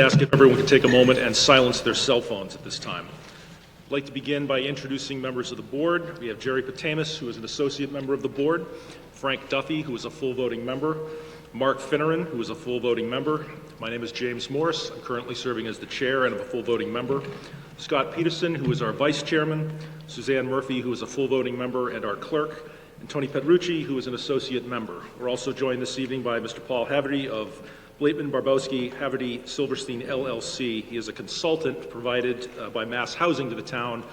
ask if everyone could take a moment and silence their cell phones at this time. I'd like to begin by introducing members of the board. We have Jerry Patamus, who is an associate member of the board, Frank Duffy, who is a full voting member, Mark Finneran, who is a full voting member. My name is James Morse. I'm currently serving as the chair and I'm a full voting member. Scott Peterson, who is our vice chairman, Suzanne Murphy, who is a full voting member and our clerk, and Tony Petrucci, who is an associate member. We're also joined this evening by Mr. Paul Haverty of Blaitman, Barbowski, Haverty, Silverstein, LLC. He is a consultant provided by Mass Housing to the town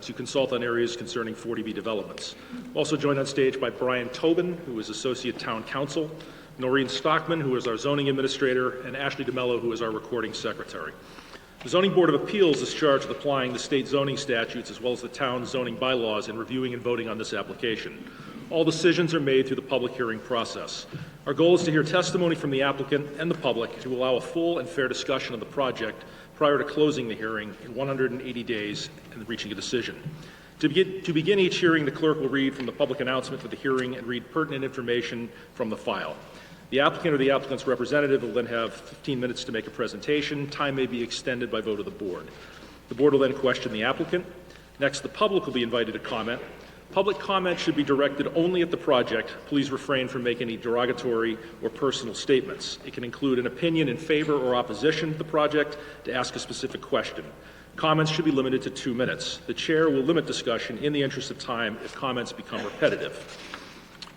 to consult on areas concerning 40B developments. Also joined on stage by Brian Tobin, who is Associate Town Council, Noreen Stockman, who is our zoning administrator, and Ashley DeMello, who is our recording secretary. The Zoning Board of Appeals is charged with applying the state zoning statutes as well as the town zoning bylaws in reviewing and voting on this application. All decisions are made through the public hearing process. Our goal is to hear testimony from the applicant and the public to allow a full and fair discussion of the project prior to closing the hearing in 180 days and reaching a decision. To begin each hearing, the clerk will read from the public announcement for the hearing and read pertinent information from the file. The applicant or the applicant's representative will then have 15 minutes to make a presentation. Time may be extended by vote of the board. The board will then question the applicant. Next, the public will be invited to comment. Public comment should be directed only at the project. Please refrain from making any derogatory or personal statements. It can include an opinion in favor or opposition to the project, to ask a specific question. Comments should be limited to 2 minutes. The chair will limit discussion in the interest of time if comments become repetitive.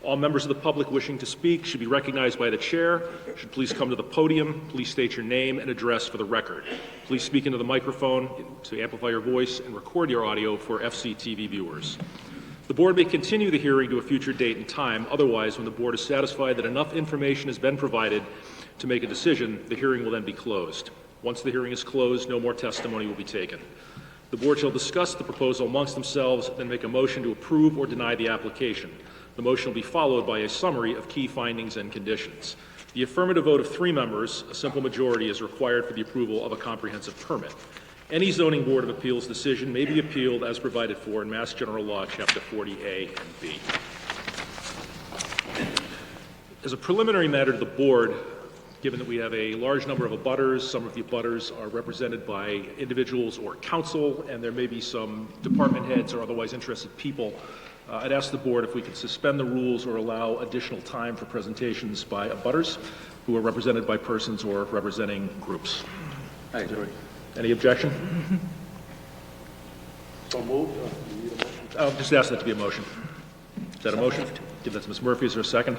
All members of the public wishing to speak should be recognized by the chair, should please come to the podium. Please state your name and address for the record. Please speak into the microphone to amplify your voice and record your audio for FCTV viewers. The board may continue the hearing to a future date and time. Otherwise, when the board is satisfied that enough information has been provided to make a decision, the hearing will then be closed. Once the hearing is closed, no more testimony will be taken. The board shall discuss the proposal amongst themselves, then make a motion to approve or deny the application. The motion will be followed by a summary of key findings and conditions. The affirmative vote of 3 members, a simple majority, is required for the approval of a comprehensive permit. Any zoning board of appeals decision may be appealed as provided for in Mass General Law, Chapter 40A and B. As a preliminary matter to the board, given that we have a large number of abutters, some of the abutters are represented by individuals or council, and there may be some department heads or otherwise interested people, I'd ask the board if we could suspend the rules or allow additional time for presentations by abutters who are represented by persons or representing groups. I agree. Any objection? So moved. I'll just ask that to be a motion. Is that a motion? Give that to Ms. Murphy. Is there a second?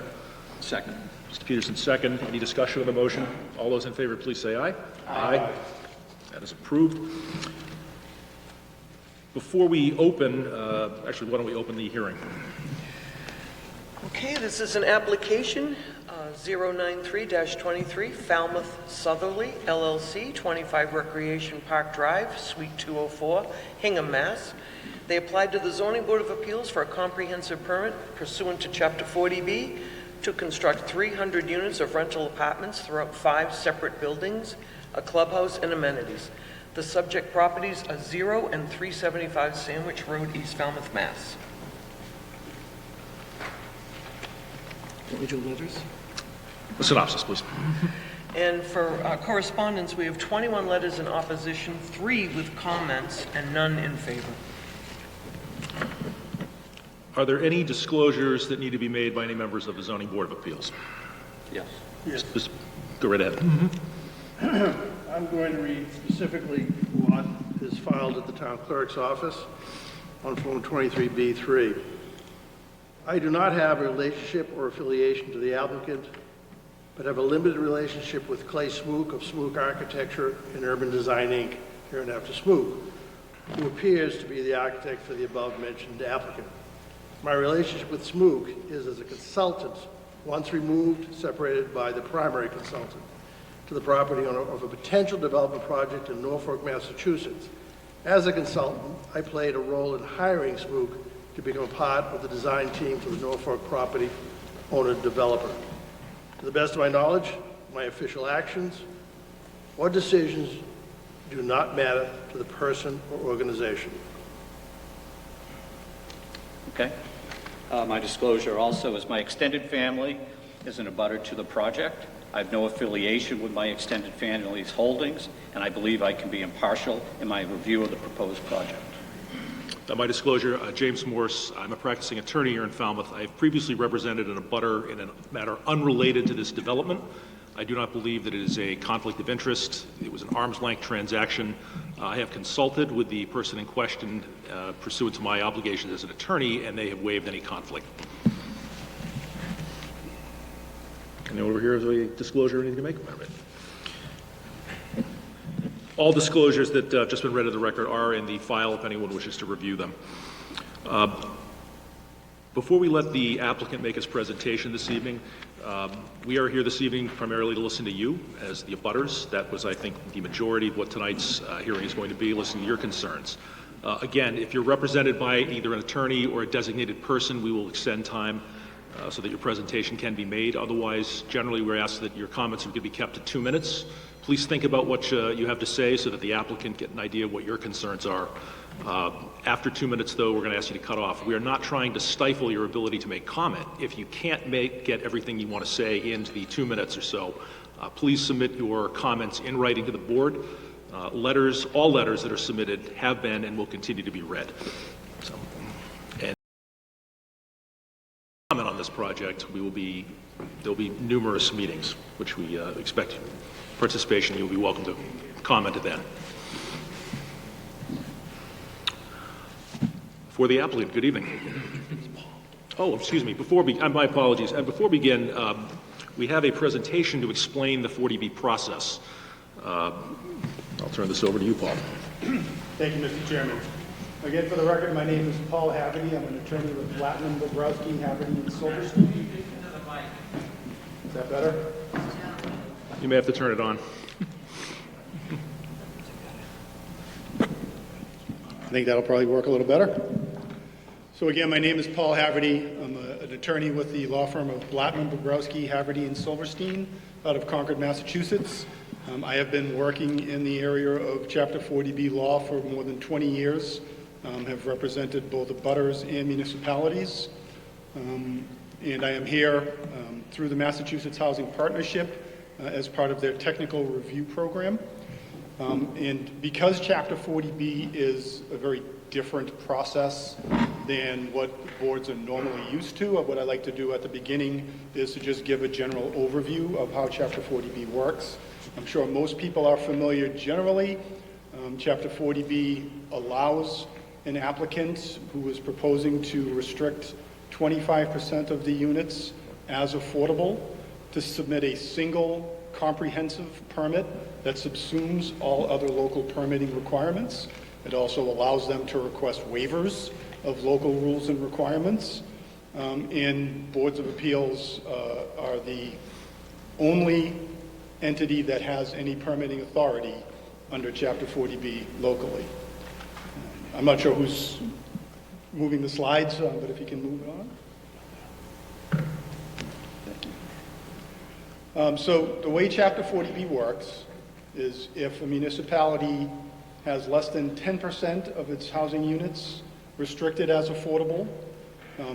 Second. Mr. Peterson, second. Any discussion of the motion? All those in favor, please say aye. Aye. That is approved. Before we open, actually, why don't we open the hearing? Okay, this is an application, 093-23, Falmouth Southerly, LLC, 25 Recreation Park Drive, Suite 204, Hingham, Mass. They applied to the Zoning Board of Appeals for a comprehensive permit pursuant to Chapter 40B to construct 300 units of rental apartments throughout 5 separate buildings, a clubhouse, and amenities. The subject properties are 0 and 375 Sandwich Road, East Falmouth, Mass. Can we do letters? A synopsis, please. And for correspondence, we have 21 letters in opposition, 3 with comments, and none in favor. Are there any disclosures that need to be made by any members of the Zoning Board of Appeals? Yes. Just go right ahead. I'm going to read specifically what is filed at the town clerk's office on Form 23B3. I do not have a relationship or affiliation to the applicant, but have a limited relationship with Clay Smook of Smook Architecture and Urban Design, Inc., hereinafter Smook, who appears to be the architect for the above-mentioned applicant. My relationship with Smook is as a consultant, once removed, separated by the primary consultant, to the property owner of a potential development project in Norfolk, Massachusetts. As a consultant, I played a role in hiring Smook to become a part of the design team for the Norfolk property owner-developer. To the best of my knowledge, my official actions or decisions do not matter to the person or organization. Okay. My disclosure also is my extended family is an abutter to the project. I have no affiliation with my extended family's holdings, and I believe I can be impartial in my review of the proposed project. My disclosure, James Morse, I'm a practicing attorney here in Falmouth. I have previously represented an abutter in a matter unrelated to this development. I do not believe that it is a conflict of interest. It was an arm's length transaction. I have consulted with the person in question pursuant to my obligations as an attorney, and they have waived any conflict. Anyone over here has a disclosure or anything to make about it? All disclosures that have just been read into the record are in the file if anyone wishes to review them. Before we let the applicant make his presentation this evening, we are here this evening primarily to listen to you as the abutters. That was, I think, the majority of what tonight's hearing is going to be, listening to your concerns. Again, if you're represented by either an attorney or a designated person, we will extend time so that your presentation can be made. Otherwise, generally, we're asked that your comments are going to be kept to 2 minutes. Please think about what you have to say so that the applicant get an idea of what your concerns are. After 2 minutes, though, we're going to ask you to cut off. We are not trying to stifle your ability to make comment. If you can't get everything you want to say into the 2 minutes or so, please submit your comments in writing to the board. All letters that are submitted have been and will continue to be read. So, and comment on this project, there'll be numerous meetings, which we expect participation. You'll be welcome to comment then. For the applicant, good evening. Oh, excuse me, my apologies. Before we begin, we have a presentation to explain the 40B process. I'll turn this over to you, Paul. Thank you, Mr. Chairman. Again, for the record, my name is Paul Haverty. I'm an attorney with Platinum, Bobrowski, Haverty, and Silverstein. Is that better? You may have to turn it on. I think that'll probably work a little better. So again, my name is Paul Haverty. I'm an attorney with the law firm of Blattman, Bobrowski, Haverty, and Silverstein out of Concord, Massachusetts. I have been working in the area of Chapter 40B law for more than 20 years, have represented both abutters and municipalities. And I am here through the Massachusetts Housing Partnership as part of their technical review program. And because Chapter 40B is a very different process than what boards are normally used to, what I like to do at the beginning is to just give a general overview of how Chapter 40B works. I'm sure most people are familiar generally. Chapter 40B allows an applicant who is proposing to restrict 25% of the units as affordable to submit a single comprehensive permit that subsumes all other local permitting requirements. It also allows them to request waivers of local rules and requirements. And boards of appeals are the only entity that has any permitting authority under Chapter 40B locally. I'm not sure who's moving the slides, but if you can move it on. Thank you. So the way Chapter 40B works is if a municipality has less than 10% of its housing units restricted as affordable,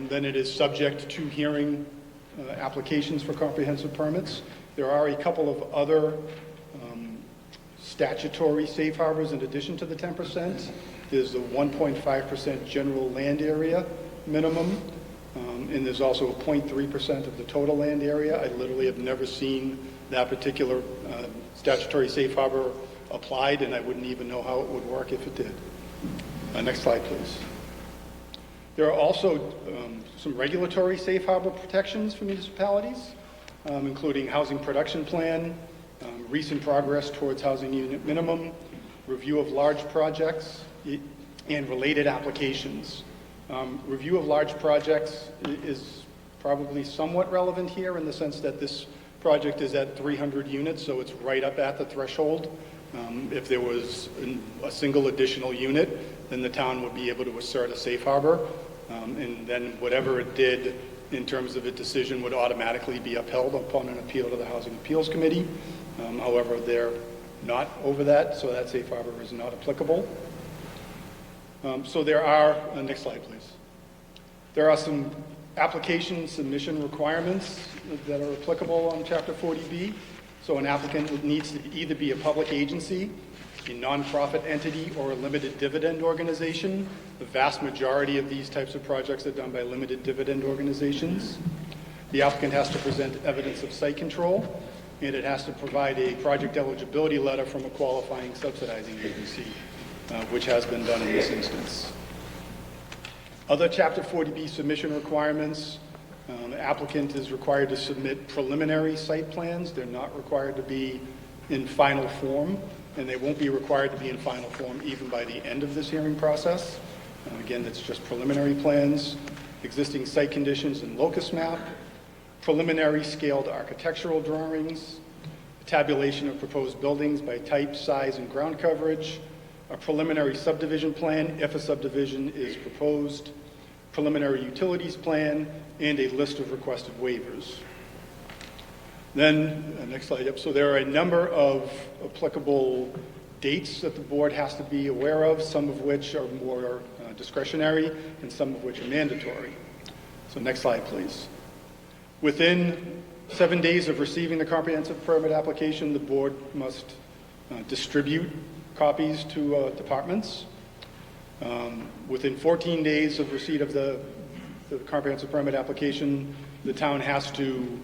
then it is subject to hearing applications for comprehensive permits. There are a couple of other statutory safe harbors in addition to the 10%. There's the 1.5% general land area minimum, and there's also a 0.3% of the total land area. I literally have never seen that particular statutory safe harbor applied, and I wouldn't even know how it would work if it did. Next slide, please. There are also some regulatory safe harbor protections for municipalities, including housing production plan, recent progress towards housing unit minimum, review of large projects, and related applications. Review of large projects is probably somewhat relevant here in the sense that this project is at 300 units, so it's right up at the threshold. If there was a single additional unit, then the town would be able to assert a safe harbor, and then whatever it did in terms of a decision would automatically be upheld upon an appeal to the Housing Appeals Committee. However, they're not over that, so that safe harbor is not applicable. So there are, next slide please. There are some Application submission requirements that are applicable on Chapter 40B. So an applicant needs to either be a public agency, a nonprofit entity, or a limited dividend organization. The vast majority of these types of projects are done by limited dividend organizations. The applicant has to present evidence of site control, and it has to provide a project eligibility letter from a qualifying subsidizing agency, which has been done in this instance. Other Chapter 40B submission requirements, the applicant is required to submit preliminary site plans. They're not required to be in final form, and they won't be required to be in final form even by the end of this hearing process. Again, that's just preliminary plans, existing site conditions and locus map, preliminary scaled architectural drawings, tabulation of proposed buildings by type, size, and ground coverage, a preliminary subdivision plan if a subdivision is proposed, preliminary utilities plan, and a list of requested waivers. Then, next slide up. So there are a number of applicable dates that the board has to be aware of, some of which are more discretionary and some of which are mandatory. So next slide, please. Within 7 days of receiving the comprehensive permit application, the board must distribute copies to departments. Within 14 days of receipt of the comprehensive permit application, the town has to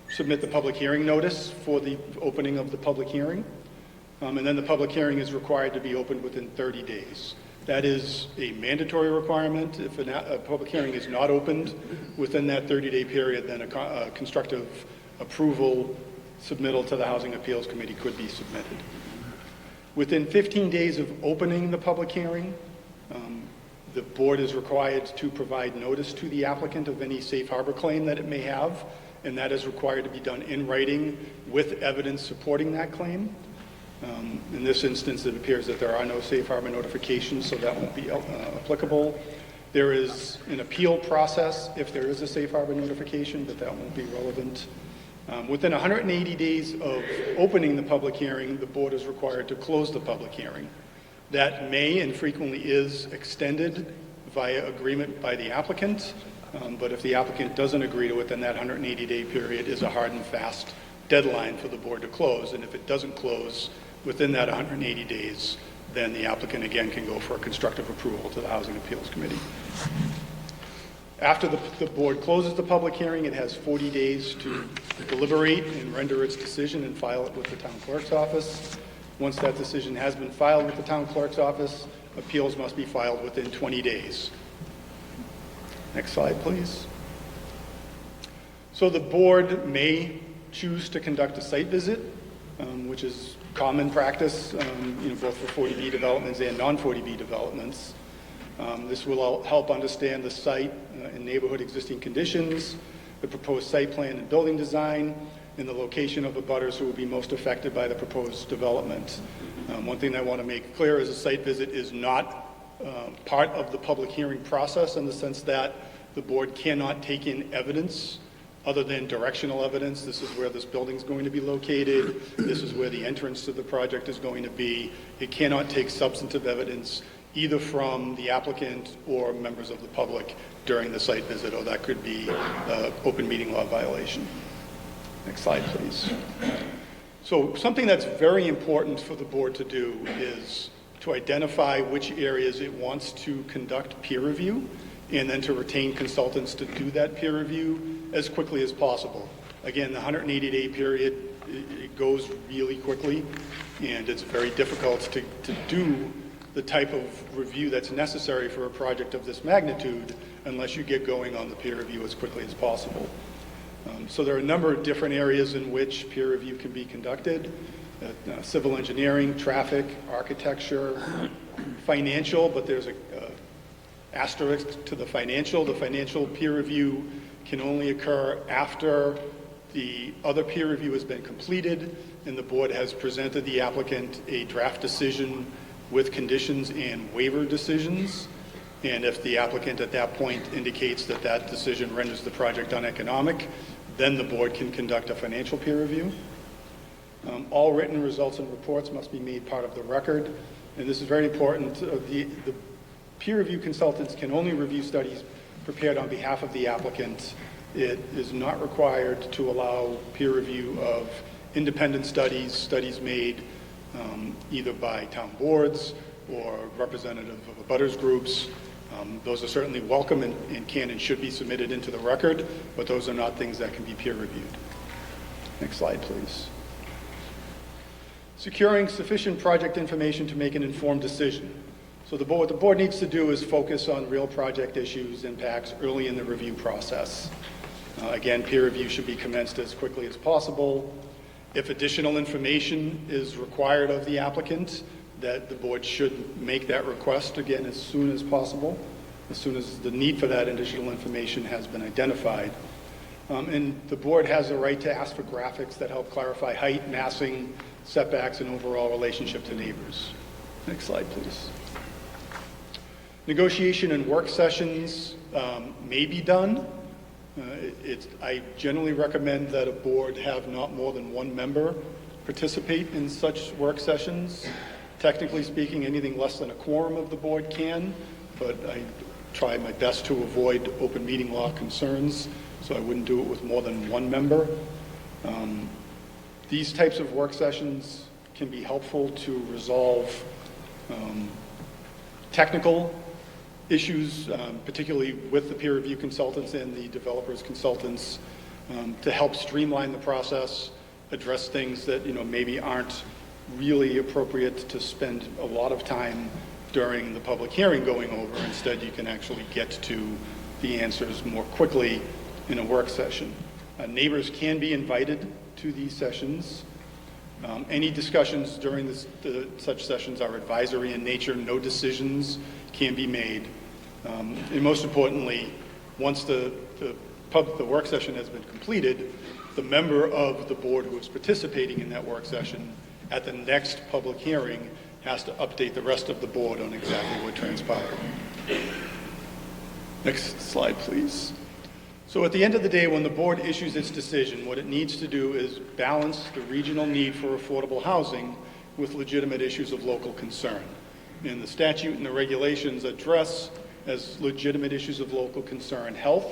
submit the public hearing notice for the opening of the public hearing. And then the public hearing is required to be opened within 30 days. That is a mandatory requirement. If a public hearing is not opened within that 30-day period, then a constructive approval submittal to the Housing Appeals Committee could be submitted. Within 15 days of opening the public hearing, the board is required to provide notice to the applicant of any safe harbor claim that it may have, and that is required to be done in writing with evidence supporting that claim. In this instance, it appears that there are no safe harbor notifications, so that won't be applicable. There is an appeal process if there is a safe harbor notification, but that won't be relevant. Within 180 days of opening the public hearing, the board is required to close the public hearing. That may and frequently is extended via agreement by the applicant, but if the applicant doesn't agree to it, then that 180-day period is a hard and fast deadline for the board to close, and if it doesn't close within that 180 days, then the applicant again can go for a constructive approval to the Housing Appeals Committee. After the board closes the public hearing, it has 40 days to deliberate and render its decision and file it with the town clerk's office. Once that decision has been filed with the town clerk's office, appeals must be filed within 20 days. Next slide, please. So the board may choose to conduct a site visit, which is common practice, both for 40B developments and non-40B developments. This will help understand the site and neighborhood existing conditions, the proposed site plan and building design, and the location of the abutters who will be most affected by the proposed development. One thing I want to make clear is a site visit is not part of the public hearing process in the sense that the board cannot take in evidence other than directional evidence. This is where this building is going to be located. This is where the entrance to the project is going to be. It cannot take substantive evidence either from the applicant or members of the public during the site visit, or that could be an open meeting law violation. Next slide, please. So something that's very important for the board to do is to identify which areas it wants to conduct peer review, and then to retain consultants to do that peer review as quickly as possible. Again, the 180-day period, it goes really quickly, and it's very difficult to do the type of review that's necessary for a project of this magnitude unless you get going on the peer review as quickly as possible. So there are a number of different areas in which peer review can be conducted. Civil engineering, traffic, architecture, financial, but there's an asterisk to the financial. The financial peer review can only occur after the other peer review has been completed and the board has presented the applicant a draft decision with conditions and waiver decisions. And if the applicant at that point indicates that that decision renders the project uneconomic, then the board can conduct a financial peer review. All written results and reports must be made part of the record. And this is very important. The peer review consultants can only review studies prepared on behalf of the applicant. It is not required to allow peer review of independent studies made either by town boards or representative of abutters groups. Those are certainly welcome and can and should be submitted into the record, but those are not things that can be peer reviewed. Next slide, please. Securing sufficient project information to make an informed decision. So what the board needs to do is focus on real project issues, impacts early in the review process. Again, peer review should be commenced as quickly as possible. If additional information is required of the applicant, that the board should make that request again as soon as possible, as soon as the need for that additional information has been identified. And the board has the right to ask for graphics that help clarify height, massing, setbacks, and overall relationship to neighbors. Next slide, please. Negotiation and work sessions may be done. I generally recommend that a board have not more than one member participate in such work sessions. Technically speaking, anything less than a quorum of the board can, but I try my best to avoid open meeting law concerns, so I wouldn't do it with more than one member. These types of work sessions can be helpful to resolve technical issues, particularly with the peer review consultants and the developers consultants, to help streamline the process, address things that maybe aren't really appropriate to spend a lot of time during the public hearing going over. Instead, you can actually get to the answers more quickly in a work session. Neighbors can be invited to these sessions. Any discussions during such sessions are advisory in nature. No decisions can be made. And most importantly, once the work session has been completed, the member of the board who is participating in that work session at the next public hearing has to update the rest of the board on exactly what transpired. Next slide, please. So at the end of the day, when the board issues its decision, what it needs to do is balance the regional need for affordable housing with legitimate issues of local concern. And the statute and the regulations address as legitimate issues of local concern: health,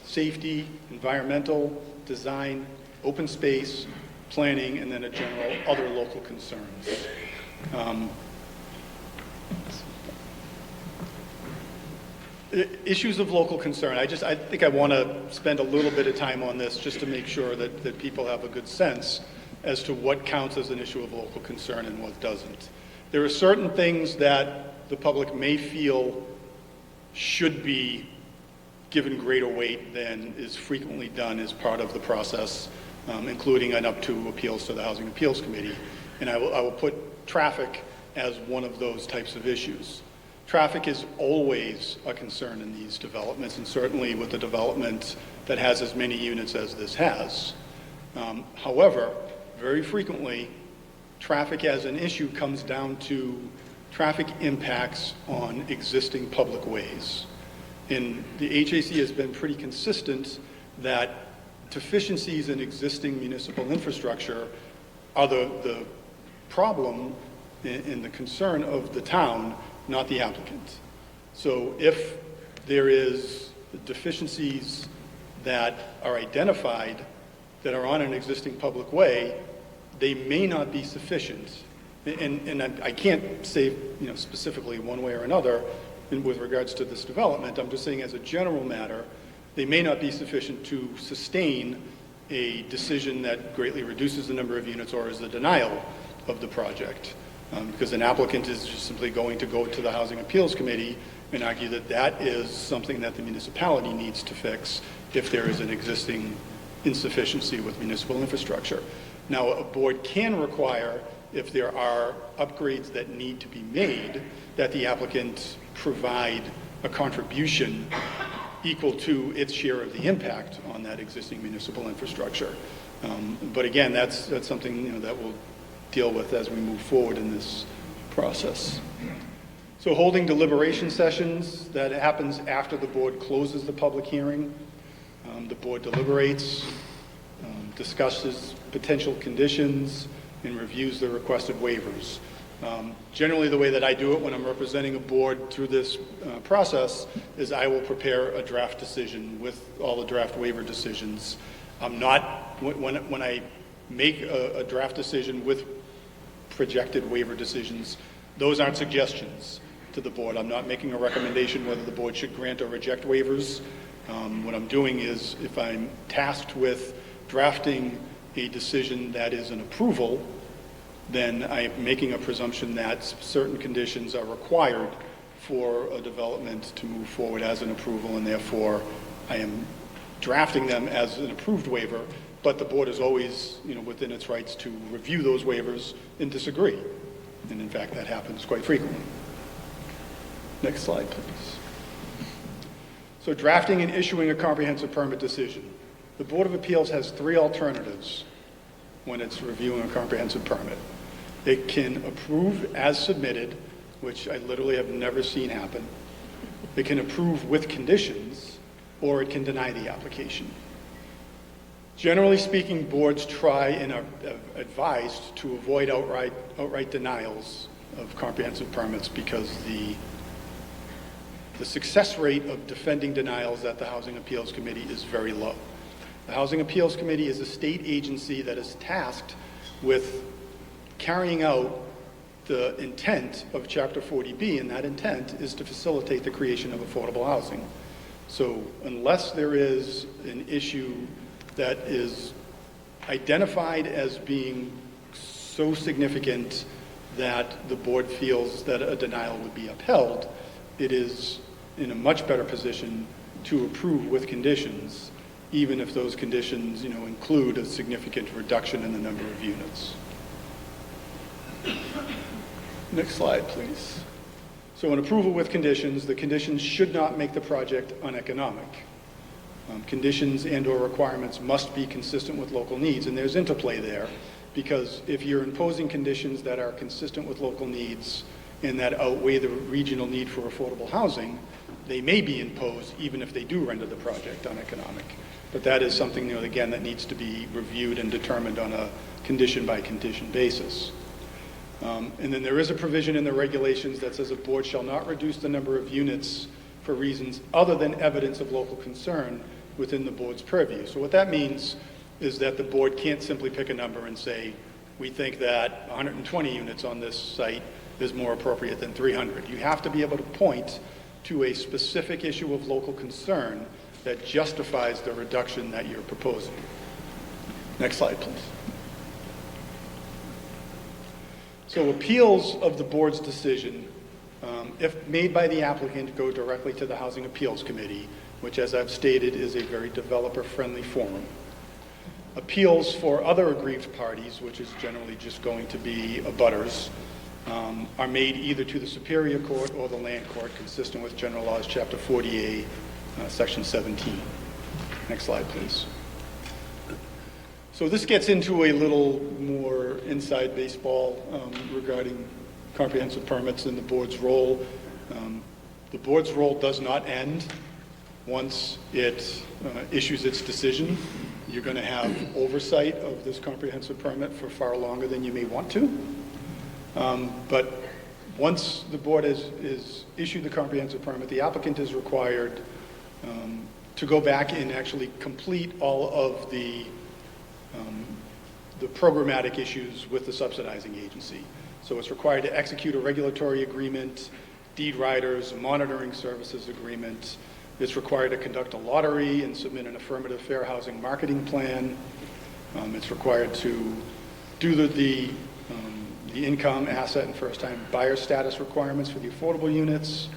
safety, environmental, design, open space, planning, and then a general other local concerns. Issues of local concern. I think I want to spend a little bit of time on this just to make sure that people have a good sense as to what counts as an issue of local concern and what doesn't. There are certain things that the public may feel should be given greater weight than is frequently done as part of the process, including and up to appeals to the Housing Appeals Committee. And I will put traffic as one of those types of issues. Traffic is always a concern in these developments, and certainly with the development that has as many units as this has. However, very frequently, traffic as an issue comes down to traffic impacts on existing public ways. And the HAC has been pretty consistent that deficiencies in existing municipal infrastructure are the problem and the concern of the town, not the applicant. So if there is deficiencies that are identified that are on an existing public way, they may not be sufficient. And I can't say specifically one way or another with regards to this development. I'm just saying as a general matter, they may not be sufficient to sustain a decision that greatly reduces the number of units or is a denial of the project. Because an applicant is just simply going to go to the Housing Appeals Committee and argue that that is something that the municipality needs to fix if there is an existing insufficiency with municipal infrastructure. Now, a board can require, if there are upgrades that need to be made, that the applicant provide a contribution equal to its share of the impact on that existing municipal infrastructure. But again, that's something that we'll deal with as we move forward in this process. So holding deliberation sessions, that happens after the board closes the public hearing. The board deliberates, discusses potential conditions, and reviews the requested waivers. Generally, the way that I do it when I'm representing a board through this process is I will prepare a draft decision with all the draft waiver decisions. I'm not, when I make a draft decision with projected waiver decisions, those aren't suggestions to the board. I'm not making a recommendation whether the board should grant or reject waivers. What I'm doing is, if I'm tasked with drafting a decision that is an approval, then I'm making a presumption that certain conditions are required for a development to move forward as an approval, and therefore I am drafting them as an approved waiver, but the board is always, within its rights to review those waivers and disagree. And in fact, that happens quite frequently. Next slide, please. So drafting and issuing a comprehensive permit decision. The Board of Appeals has three alternatives when it's reviewing a comprehensive permit. It can approve as submitted, which I literally have never seen happen. It can approve with conditions, or it can deny the application. Generally speaking, boards try and are advised to avoid outright denials of comprehensive permits because the success rate of defending denials at the Housing Appeals Committee is very low. The Housing Appeals Committee is a state agency that is tasked with carrying out the intent of Chapter 40B, and that intent is to facilitate the creation of affordable housing. So unless there is an issue that is identified as being so significant that the board feels that a denial would be upheld, it is in a much better position to approve with conditions, even if those conditions, include a significant reduction in the number of units. Next slide, please. So an approval with conditions, the conditions should not make the project uneconomic. Conditions and/or requirements must be consistent with local needs, and there's interplay there, because if you're imposing conditions that are consistent with local needs and that outweigh the regional need for affordable housing, they may be imposed even if they do render the project uneconomic. But that is something, again, that needs to be reviewed and determined on a condition-by-condition basis. And then there is a provision in the regulations that says a board shall not reduce the number of units for reasons other than evidence of local concern within the board's purview. So what that means is that the board can't simply pick a number and say, we think that 120 units on this site is more appropriate than 300. You have to be able to point to a specific issue of local concern that justifies the reduction that you're proposing. Next slide, please. So appeals of the board's decision, if made by the applicant, go directly to the Housing Appeals Committee, which, as I've stated, is a very developer-friendly forum. Appeals for other aggrieved parties, which is generally just going to be abutters, are made either to the Superior Court or the Land Court, consistent with General Laws, Chapter 48, Section 17. Next slide, please. So this gets into a little more inside baseball regarding comprehensive permits and the board's role. The board's role does not end once it issues its decision. You're going to have oversight of this comprehensive permit for far longer than you may want to. But once the board has issued the comprehensive permit, the applicant is required to go back and actually complete all of the programmatic issues with the subsidizing agency. So it's required to execute a regulatory agreement, deed riders, a monitoring services agreement. It's required to conduct a lottery and submit an affirmative fair housing marketing plan. It's required to do the income, asset, and first-time buyer status requirements for the affordable units.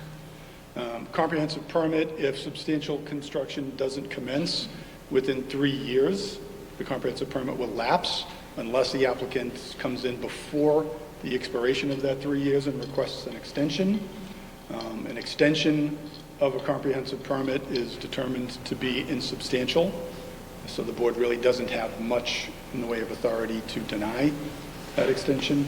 Comprehensive permit, if substantial construction doesn't commence within 3 years, the comprehensive permit will lapse unless the applicant comes in before the expiration of that 3 years and requests an extension. An extension of a comprehensive permit is determined to be insubstantial, so the board really doesn't have much in the way of authority to deny that extension.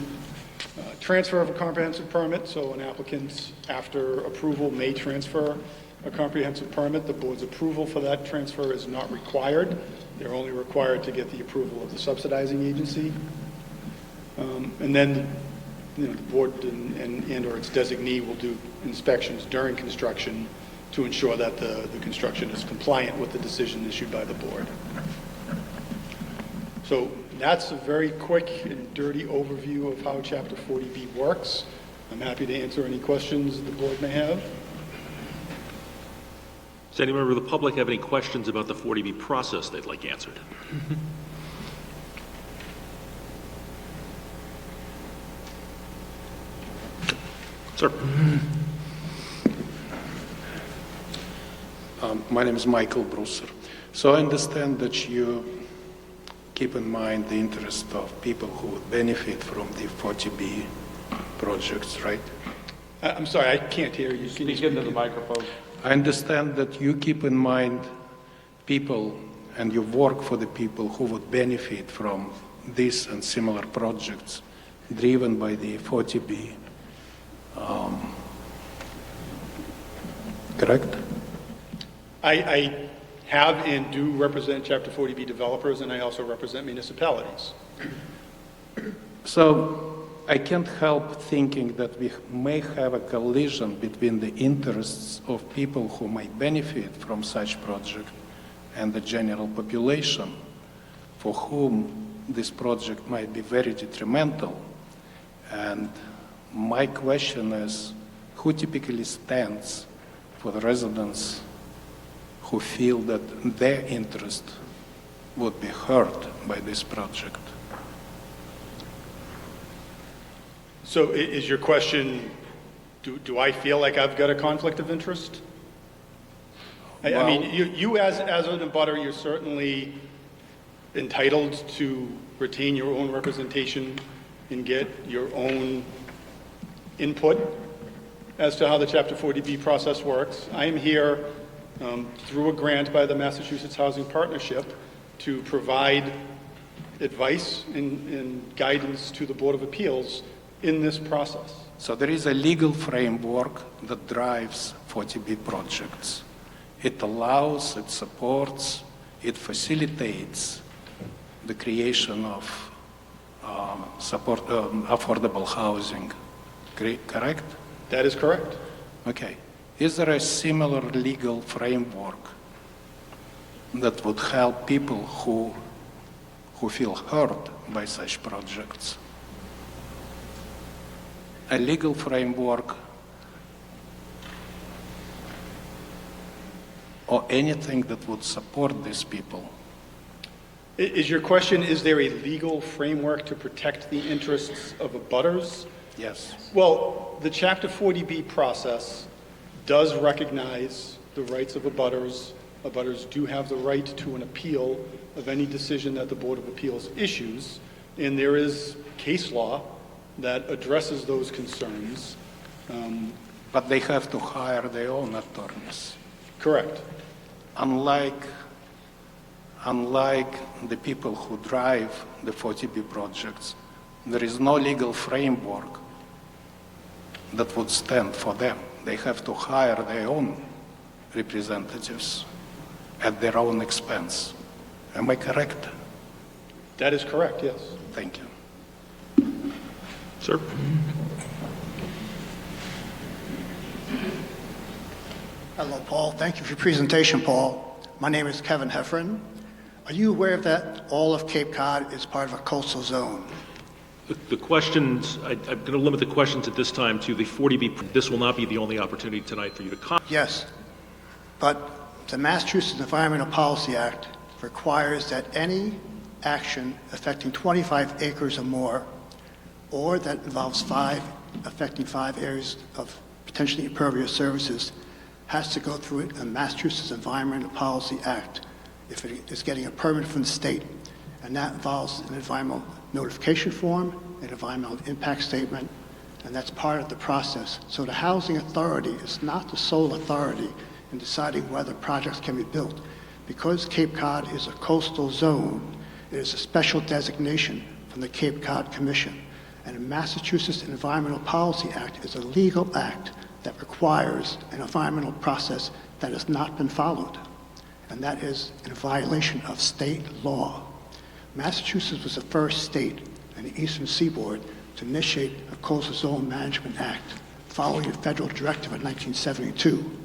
Transfer of a comprehensive permit, so an applicant, after approval, may transfer a comprehensive permit. The board's approval for that transfer is not required. They're only required to get the approval of the subsidizing agency. And then the board and/or its designee will do inspections during construction to ensure that the construction is compliant with the decision issued by the board. So that's a very quick and dirty overview of how Chapter 40B works. I'm happy to answer any questions the board may have. Does any member of the public have any questions about the 40B process they'd like answered? Sir. My name is Michael Brusser. So I understand that you keep in mind the interest of people who would benefit from the 40B projects, right? I'm sorry, I can't hear you. Can you Speak into the microphone. I understand that you keep in mind people and you work for the people who would benefit from this and similar projects driven by the 40B. Correct? I have and do represent Chapter 40B developers, and I also represent municipalities. So I can't help thinking that we may have a collision between the interests of people who might benefit from such project and the general population for whom this project might be very detrimental. And my question is, who typically stands for the residents who feel that their interest would be hurt by this project? So is your question, do I feel like I've got a conflict of interest? I mean, you as an abutter, you're certainly entitled to retain your own representation and get your own input as to how the Chapter 40B process works. I am here through a grant by the Massachusetts Housing Partnership to provide advice and guidance to the Board of Appeals in this process. So there is a legal framework that drives 40B projects. It allows, it supports, it facilitates the creation of affordable housing. Correct? That is correct. Okay. Is there a similar legal framework that would help people who feel hurt by such projects? A legal framework or anything that would support these people? Is your question, is there a legal framework to protect the interests of abutters? Yes. Well, the Chapter 40B process does recognize the rights of abutters. Abutters do have the right to an appeal of any decision that the Board of Appeals issues, and there is case law that addresses those concerns. But they have to hire their own attorneys. Correct. Unlike the people who drive the 40B projects, there is no legal framework that would stand for them. They have to hire their own representatives at their own expense. Am I correct? That is correct, yes. Thank you. Sir? Hello, Paul. Thank you for your presentation, Paul. My name is Kevin Heffron. Are you aware that all of Cape Cod is part of a coastal zone? The questions, I'm going to limit the questions at this time to the 40B. This will not be the only opportunity tonight for you to comment. Yes, but the Massachusetts Environmental Policy Act requires that any action affecting 25 acres or more, or that involves affecting 5 areas of potentially impervious services, has to go through a Massachusetts Environmental Policy Act if it is getting a permit from the state. And that involves an environmental notification form, an environmental impact statement, and that's part of the process. So the Housing Authority is not the sole authority in deciding whether projects can be built. Because Cape Cod is a coastal zone, it is a special designation from the Cape Cod Commission. And the Massachusetts Environmental Policy Act is a legal act that requires an environmental process that has not been followed. And that is in violation of state law. Massachusetts was the first state in the Eastern Seaboard to initiate a Coastal Zone Management Act following a federal directive in 1972.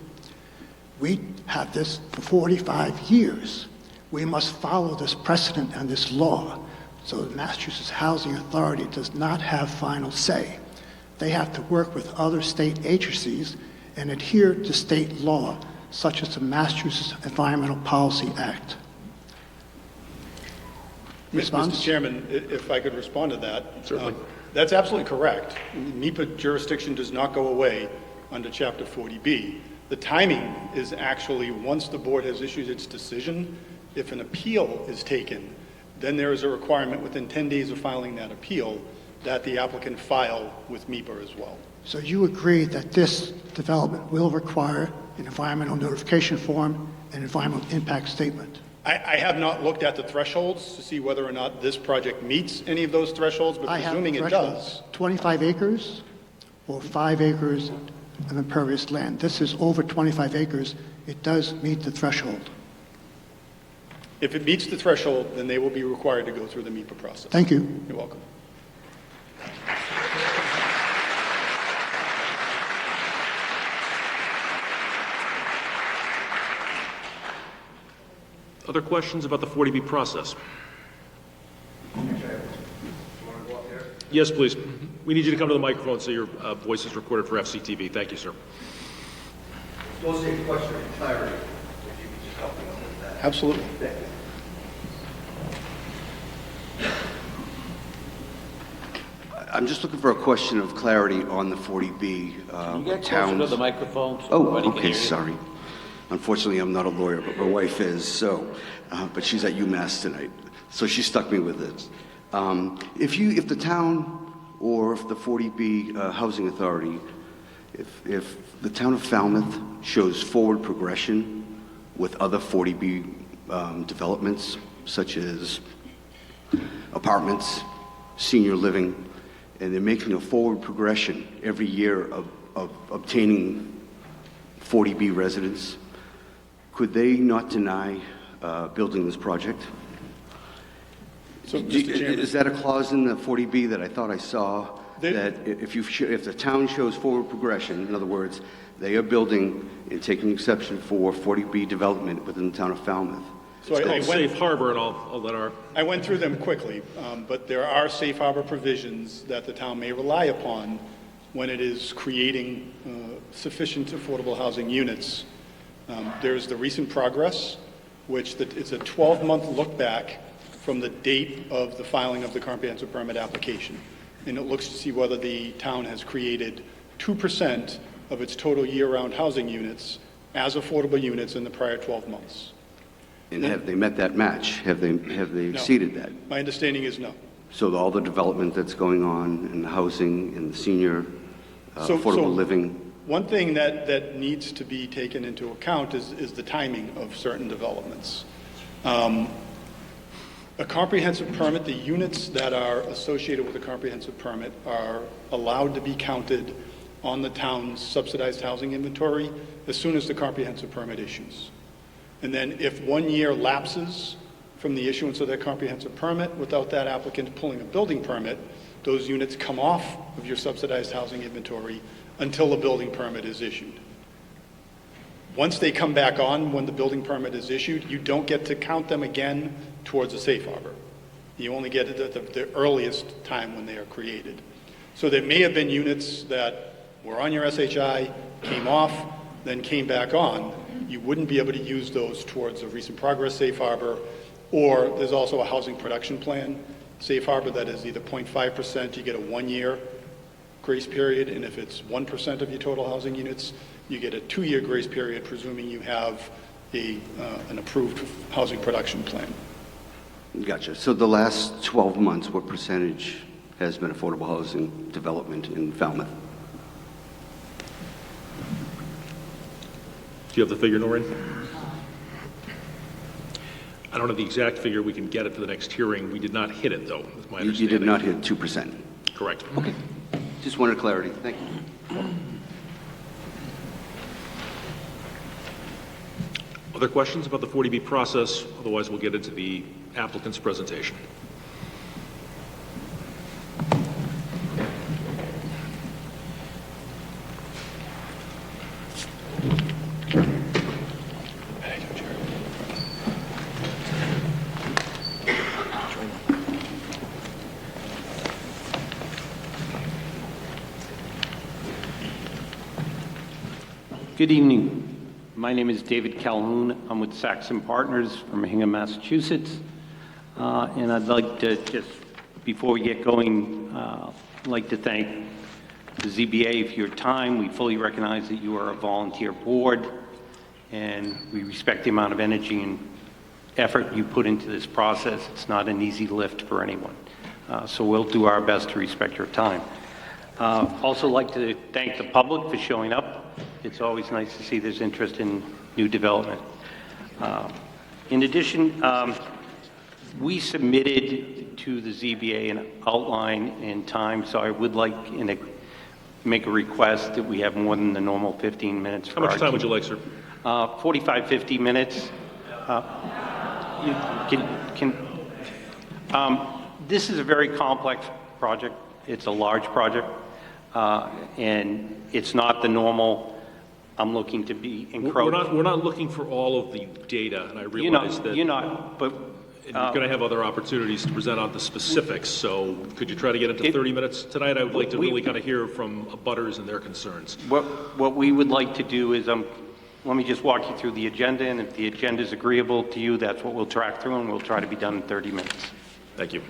We have this for 45 years. We must follow this precedent and this law. So the Massachusetts Housing Authority does not have final say. They have to work with other state agencies and adhere to state law, such as the Massachusetts Environmental Policy Act. Response? Mr. Chairman, if I could respond to that. Certainly. That's absolutely correct. NEPA jurisdiction does not go away under Chapter 40B. The timing is actually once the board has issued its decision, if an appeal is taken, then there is a requirement within 10 days of filing that appeal that the applicant file with MEPA as well. So you agree that this development will require an environmental notification form and environmental impact statement? I have not looked at the thresholds to see whether or not this project meets any of those thresholds, but I have presuming it thresholds, does. 25 acres or 5 acres of impervious land. This is over 25 acres. It does meet the threshold. If it meets the threshold, then they will be required to go through the MEPA process. Thank you. You're welcome. Other questions about the 40B process? Yes, please. We need you to come to the microphone so your voice is recorded for FCTV. Thank you, sir. Mostly a question of clarity, if you could just help me with that. Absolutely. Thank you. I'm just looking for a question of clarity on the 40B. You get closer to the microphone so Oh, everybody can okay, hear you. sorry. Unfortunately, I'm not a lawyer, but my wife is, so, but she's at UMass tonight, so she stuck me with this. If the town or if the 40B Housing Authority, if the town of Falmouth shows forward progression with other 40B developments, such as apartments, senior living, and they're making a forward progression every year of obtaining 40B residents, could they not deny building this project? So, Mr. Chairman, Is that a clause in the 40B that I thought I saw? There- That if the town shows forward progression, in other words, they are building and taking exception for 40B development within the town of Falmouth? so I Safe went, harbor, and I'll let our... I went through them quickly, but there are safe harbor provisions that the town may rely upon when it is creating sufficient affordable housing units. There's the recent progress, which it's a 12-month look back from the date of the filing of the comprehensive permit application. And it looks to see whether the town has created 2% of its total year-round housing units as affordable units in the prior 12 months. And have they met that match? Have they exceeded that? My understanding is no. So all the development that's going on in the housing, in the senior, So- affordable living, One thing that needs to be taken into account is the timing of certain developments. A comprehensive permit, the units that are associated with a comprehensive permit are allowed to be counted on the town's subsidized housing inventory as soon as the comprehensive permit issues. And then if 1 year lapses from the issuance of that comprehensive permit without that applicant pulling a building permit, those units come off of your subsidized housing inventory until a building permit is issued. Once they come back on, when the building permit is issued, you don't get to count them again towards a safe harbor. You only get it at the earliest time when they are created. So there may have been units that were on your SHI, came off, then came back on. You wouldn't be able to use those towards a recent progress safe harbor, or there's also a housing production plan safe harbor that is either 0.5%, you get a 1 year grace period, and if it's 1% of your total housing units, you get a 2-year grace period, presuming you have an approved housing production plan. Gotcha. So the last 12 months, what percentage has been affordable housing development in Falmouth? Do you have the figure, Noreen? I don't have the exact figure. We can get it for the next hearing. We did not hit it, though, is my You understanding. did not hit 2%. Correct. Okay. Just wanted clarity. Thank you. Other questions about the 40B process? Otherwise, we'll get into the applicant's presentation. Good evening. My name is David Calhoun. I'm with Saxon Partners from Hingham, Massachusetts. And I'd like to just, before we get going, I'd like to thank the ZBA for your time. We fully recognize that you are a volunteer board, and we respect the amount of energy and effort you put into this process. It's not an easy lift for anyone. So we'll do our best to respect your time. Also like to thank the public for showing up. It's always nice to see there's interest in new development. In addition, we submitted to the ZBA an outline in time, so I would like to make a request that we have more than the normal 15 minutes. How much time would you like, sir? 45, 50 minutes. This is a very complex project. It's a large project, and it's not the normal, I'm looking to be encroached. We're not looking for all of the data, and I realize that You're not, but you're going to have other opportunities to present on the specifics, so could you try to get into 30 minutes tonight? I would like to really kind of hear from abutters and their concerns. what we would like to do is, let me just walk you through the agenda, and if the agenda is agreeable to you, that's what we'll track through, and we'll try to be done in 30 minutes. Thank you.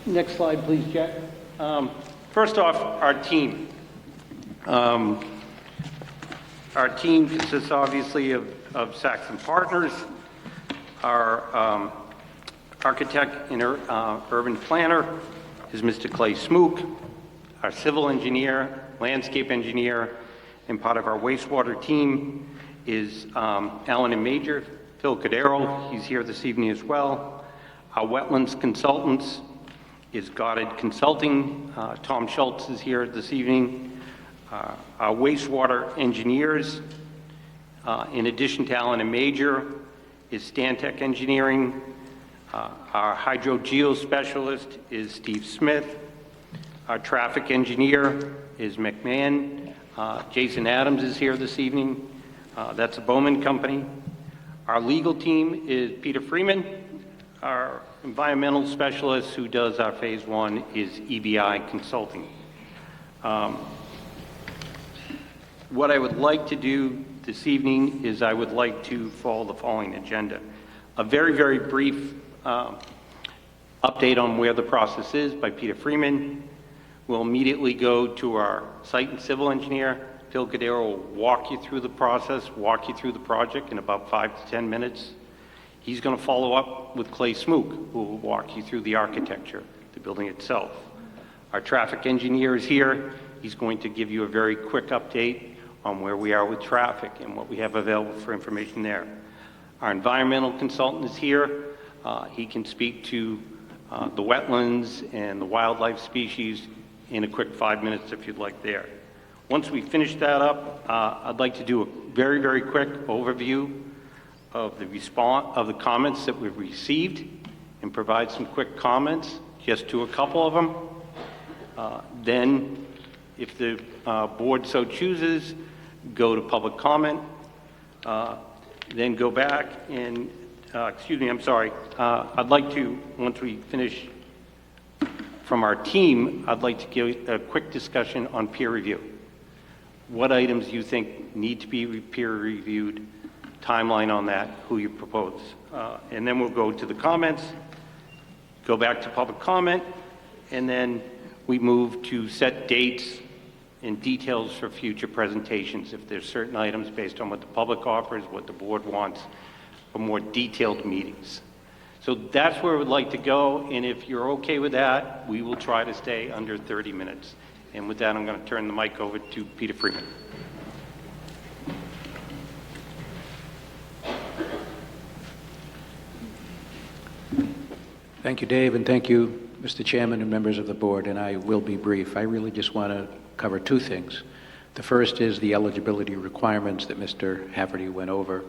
Next slide, please, Jack. First off, our team. Our team consists obviously of Saxon Partners, our architect and urban planner is Mr. Clay Smook, our civil engineer, landscape engineer, and part of our wastewater team is Allen and Major, Phil Cadero, he's here this evening as well. Our wetlands consultants is Goddard Consulting, Tom Schultz is here this evening. Our wastewater engineers, in addition to Allen and Major, is Stantec Engineering. Our hydrogeo specialist is Steve Smith. Our traffic engineer is McMahon. Jason Adams is here this evening. That's a Bowman company. Our legal team is Peter Freeman. Our environmental specialist who does our phase one is EBI Consulting. What I would like to do this evening is I would like to follow the following agenda. A very, very brief update on where the process is by Peter Freeman. We'll immediately go to our site and civil engineer. Phil Cadero will walk you through the process, walk you through the project in about 5 to 10 minutes. He's going to follow up with Clay Smook, who will walk you through the architecture, the building itself. Our traffic engineer is here. He's going to give you a very quick update on where we are with traffic and what we have available for information there. Our environmental consultant is here. He can speak to the wetlands and the wildlife species in a quick 5 minutes if you'd like there. Once we finish that up, I'd like to do a very, very quick overview of the comments that we've received and provide some quick comments, just to a couple of them. Then, if the board so chooses, go to public comment, then go back and, I'd like to, once we finish from our team, I'd like to give a quick discussion on peer review. What items you think need to be peer reviewed, timeline on that, who you propose. And then we'll go to the comments, go back to public comment, and then we move to set dates and details for future presentations. If there's certain items based on what the public offers, what the board wants, for more detailed meetings. So that's where we'd like to go, and if you're okay with that, we will try to stay under 30 minutes. And with that, I'm going to turn the mic over to Peter Freeman. Thank you, Dave, and thank you, Mr. Chairman and members of the board, and I will be brief. I really just want to cover two things. The first is the eligibility requirements that Mr. Haverty went over.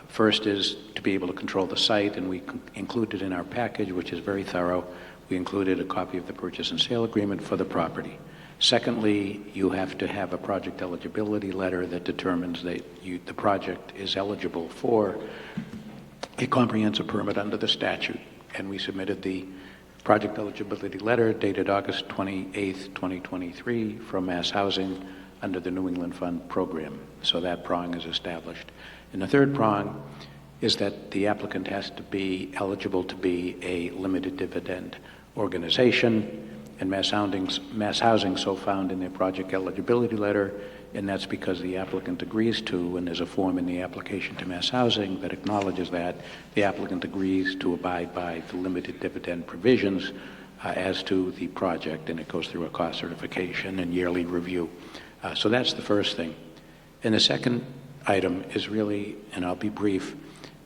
First is to be able to control the site, and we included in our package, which is very thorough, we included a copy of the purchase and sale agreement for the property. Secondly, you have to have a project eligibility letter that determines that the project is eligible for a comprehensive permit under the statute, and we submitted the project eligibility letter dated August 28th, 2023 from Mass Housing under the New England Fund program. So that prong is established. And the third prong is that the applicant has to be eligible to be a limited dividend organization, and Mass Housing so found in their project eligibility letter, and that's because the applicant agrees to, and there's a form in the application to Mass Housing that acknowledges that the applicant agrees to abide by the limited dividend provisions as to the project, and it goes through a cost certification and yearly review. So that's the first thing. And the second item is really, and I'll be brief,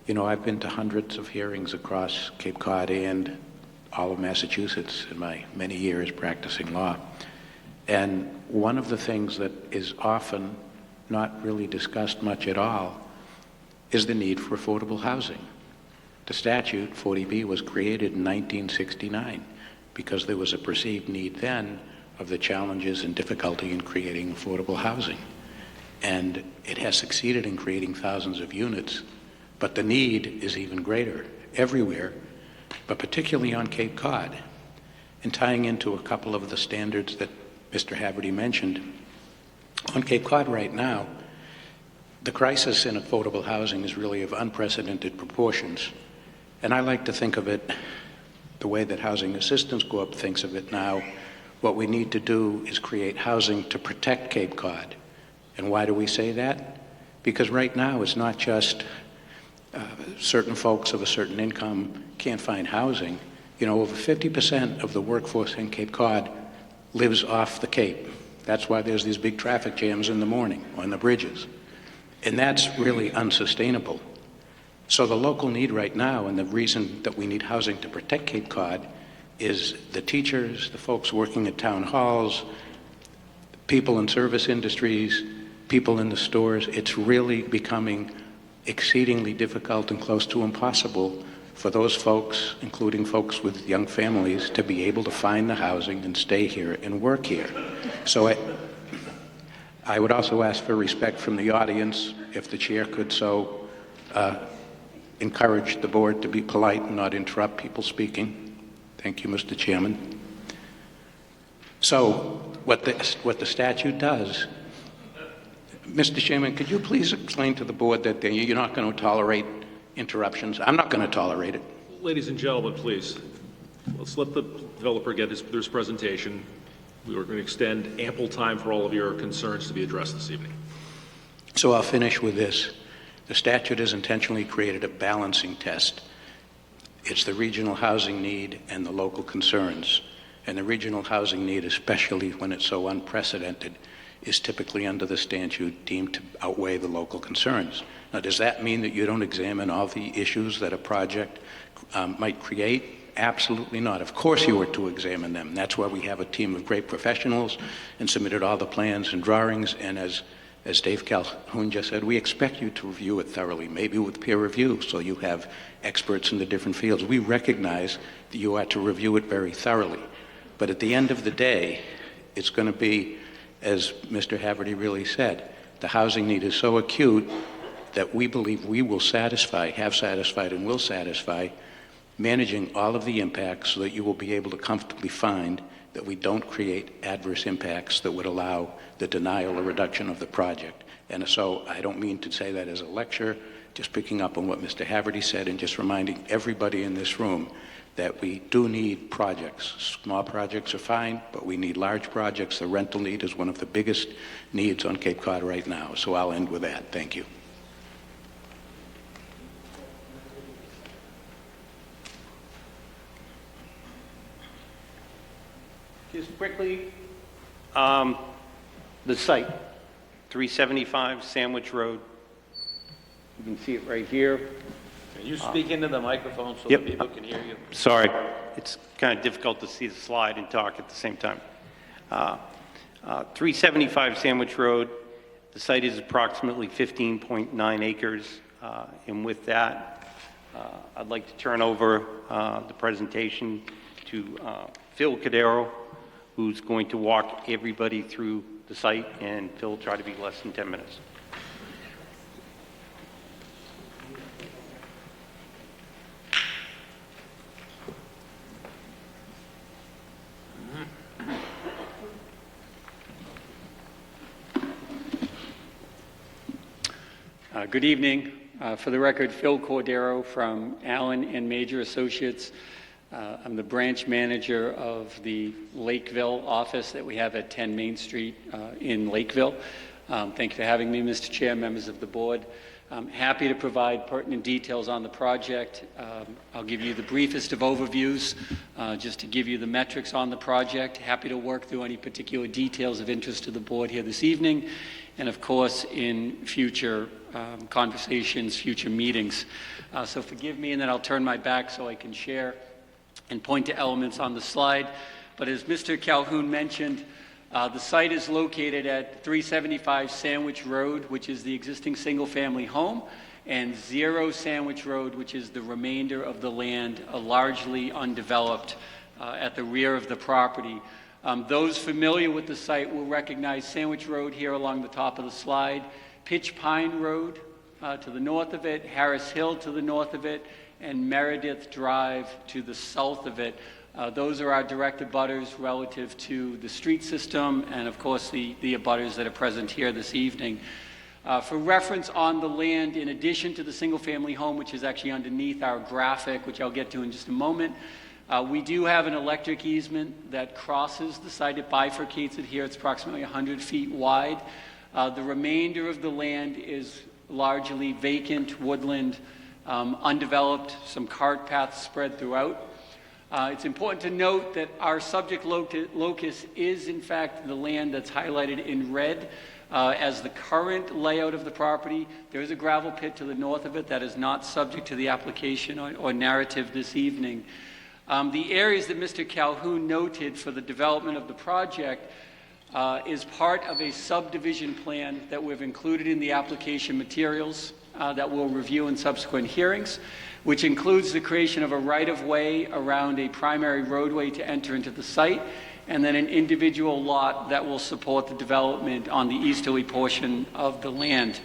you know, I've been to hundreds of hearings across Cape Cod and all of Massachusetts in my many years practicing law. And one of the things that is often not really discussed much at all is the need for affordable housing. The statute, 40B, was created in 1969 because there was a perceived need then of the challenges and difficulty in creating affordable housing. And it has succeeded in creating thousands of units, but the need is even greater everywhere, but particularly on Cape Cod. And tying into a couple of the standards that Mr. Haverty mentioned, on Cape Cod right now, the crisis in affordable housing is really of unprecedented proportions. And I like to think of it the way that Housing Assistance Corp thinks of it now. What we need to do is create housing to protect Cape Cod. And why do we say that? Because right now it's not just certain folks of a certain income can't find housing. You know, over 50% of the workforce in Cape Cod lives off the Cape. That's why there's these big traffic jams in the morning on the bridges. And that's really unsustainable. So the local need right now, and the reason that we need housing to protect Cape Cod, is the teachers, the folks working at town halls, people in service industries, people in the stores. It's really becoming exceedingly difficult and close to impossible for those folks, including folks with young families, to be able to find the housing and stay here and work here. So I would also ask for respect from the audience, if the chair could so encourage the board to be polite and not interrupt people speaking. Thank you, Mr. Chairman. So what the statute does, Mr. Chairman, could you please explain to the board that you're not going to tolerate interruptions? I'm not going to tolerate it. Ladies and gentlemen, please, let's let the developer get his presentation. We are going to extend ample time for all of your concerns to be addressed this evening. So I'll finish with this. The statute has intentionally created a balancing test. It's the regional housing need and the local concerns. And the regional housing need, especially when it's so unprecedented, is typically under the statute deemed to outweigh the local concerns. Now, does that mean that you don't examine all the issues that a project might create? Absolutely not. Of course you are to examine them. That's why we have a team of great professionals and submitted all the plans and drawings. And as Dave Calhoun just said, we expect you to review it thoroughly, maybe with peer review, so you have experts in the different fields. We recognize that you are to review it very thoroughly. But at the end of the day, it's going to be, as Mr. Haverty really said, the housing need is so acute that we believe we will satisfy, have satisfied and will satisfy, managing all of the impacts so that you will be able to comfortably find that we don't create adverse impacts that would allow the denial or reduction of the project. And so I don't mean to say that as a lecture, just picking up on what Mr. Haverty said and just reminding everybody in this room that we do need projects. Small projects are fine, but we need large projects. The rental need is one of the biggest needs on Cape Cod right now. So I'll end with that. Thank you. Just quickly, the site, 375 Sandwich Road. You can see it right here. Can you speak into the microphone so Yep. that people can hear you? Sorry, it's kind of difficult to see the slide and talk at the same time. 375 Sandwich Road. The site is approximately 15.9 acres. And with that, I'd like to turn over the presentation to Phil Cadero, who's going to walk everybody through the site, and Phil will try to be less than 10 minutes. Good evening. For the record, Phil Cordero from Allen and Major Associates. I'm the branch manager of the Lakeville office that we have at 10 Main Street in Lakeville. Thank you for having me, Mr. Chair, members of the board. I'm happy to provide pertinent details on the project. I'll give you the briefest of overviews just to give you the metrics on the project. Happy to work through any particular details of interest to the board here this evening, and of course in future conversations, future meetings. So forgive me, and then I'll turn my back so I can share and point to elements on the slide. But as Mr. Calhoun mentioned, the site is located at 375 Sandwich Road, which is the existing single-family home, and 0 Sandwich Road, which is the remainder of the land, largely undeveloped at the rear of the property. Those familiar with the site will recognize Sandwich Road here along the top of the slide, Pitch Pine Road to the north of it, Harris Hill to the north of it, and Meredith Drive to the south of it. Those are our direct abutters relative to the street system and, of course, the abutters that are present here this evening. For reference on the land, in addition to the single-family home, which is actually underneath our graphic, which I'll get to in just a moment, we do have an electric easement that crosses the site. It bifurcates it here. It's approximately 100 feet wide. The remainder of the land is largely vacant, woodland, undeveloped, some cart paths spread throughout. It's important to note that our subject locus is, in fact, the land that's highlighted in red as the current layout of the property. There is a gravel pit to the north of it that is not subject to the application or narrative this evening. The areas that Mr. Calhoun noted for the development of the project is part of a subdivision plan that we've included in the application materials that we'll review in subsequent hearings, which includes the creation of a right-of-way around a primary roadway to enter into the site, and then an individual lot that will support the development on the easterly portion of the land.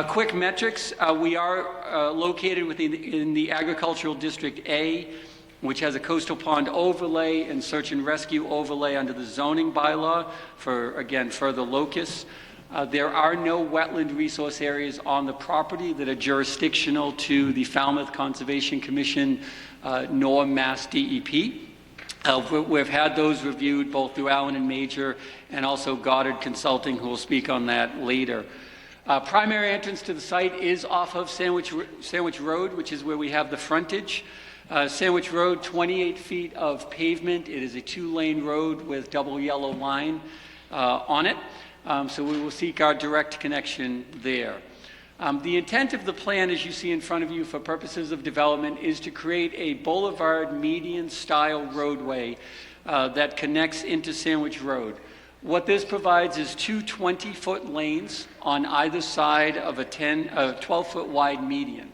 Quick metrics, we are located in the Agricultural District A, which has a coastal pond overlay and search and rescue overlay under the zoning bylaw for, again, further locus. There are no wetland resource areas on the property that are jurisdictional to the Falmouth Conservation Commission nor Mass DEP. We've had those reviewed both through Allen and Major and also Goddard Consulting, who will speak on that later. Primary entrance to the site is off of Sandwich Road, which is where we have the frontage. Sandwich Road, 28 feet of pavement. It is a 2-lane road with double yellow line on it. So we will seek our direct connection there. The intent of the plan, as you see in front of you for purposes of development, is to create a boulevard median style roadway that connects into Sandwich Road. What this provides is 2 20-foot lanes on either side of a 12-foot wide median.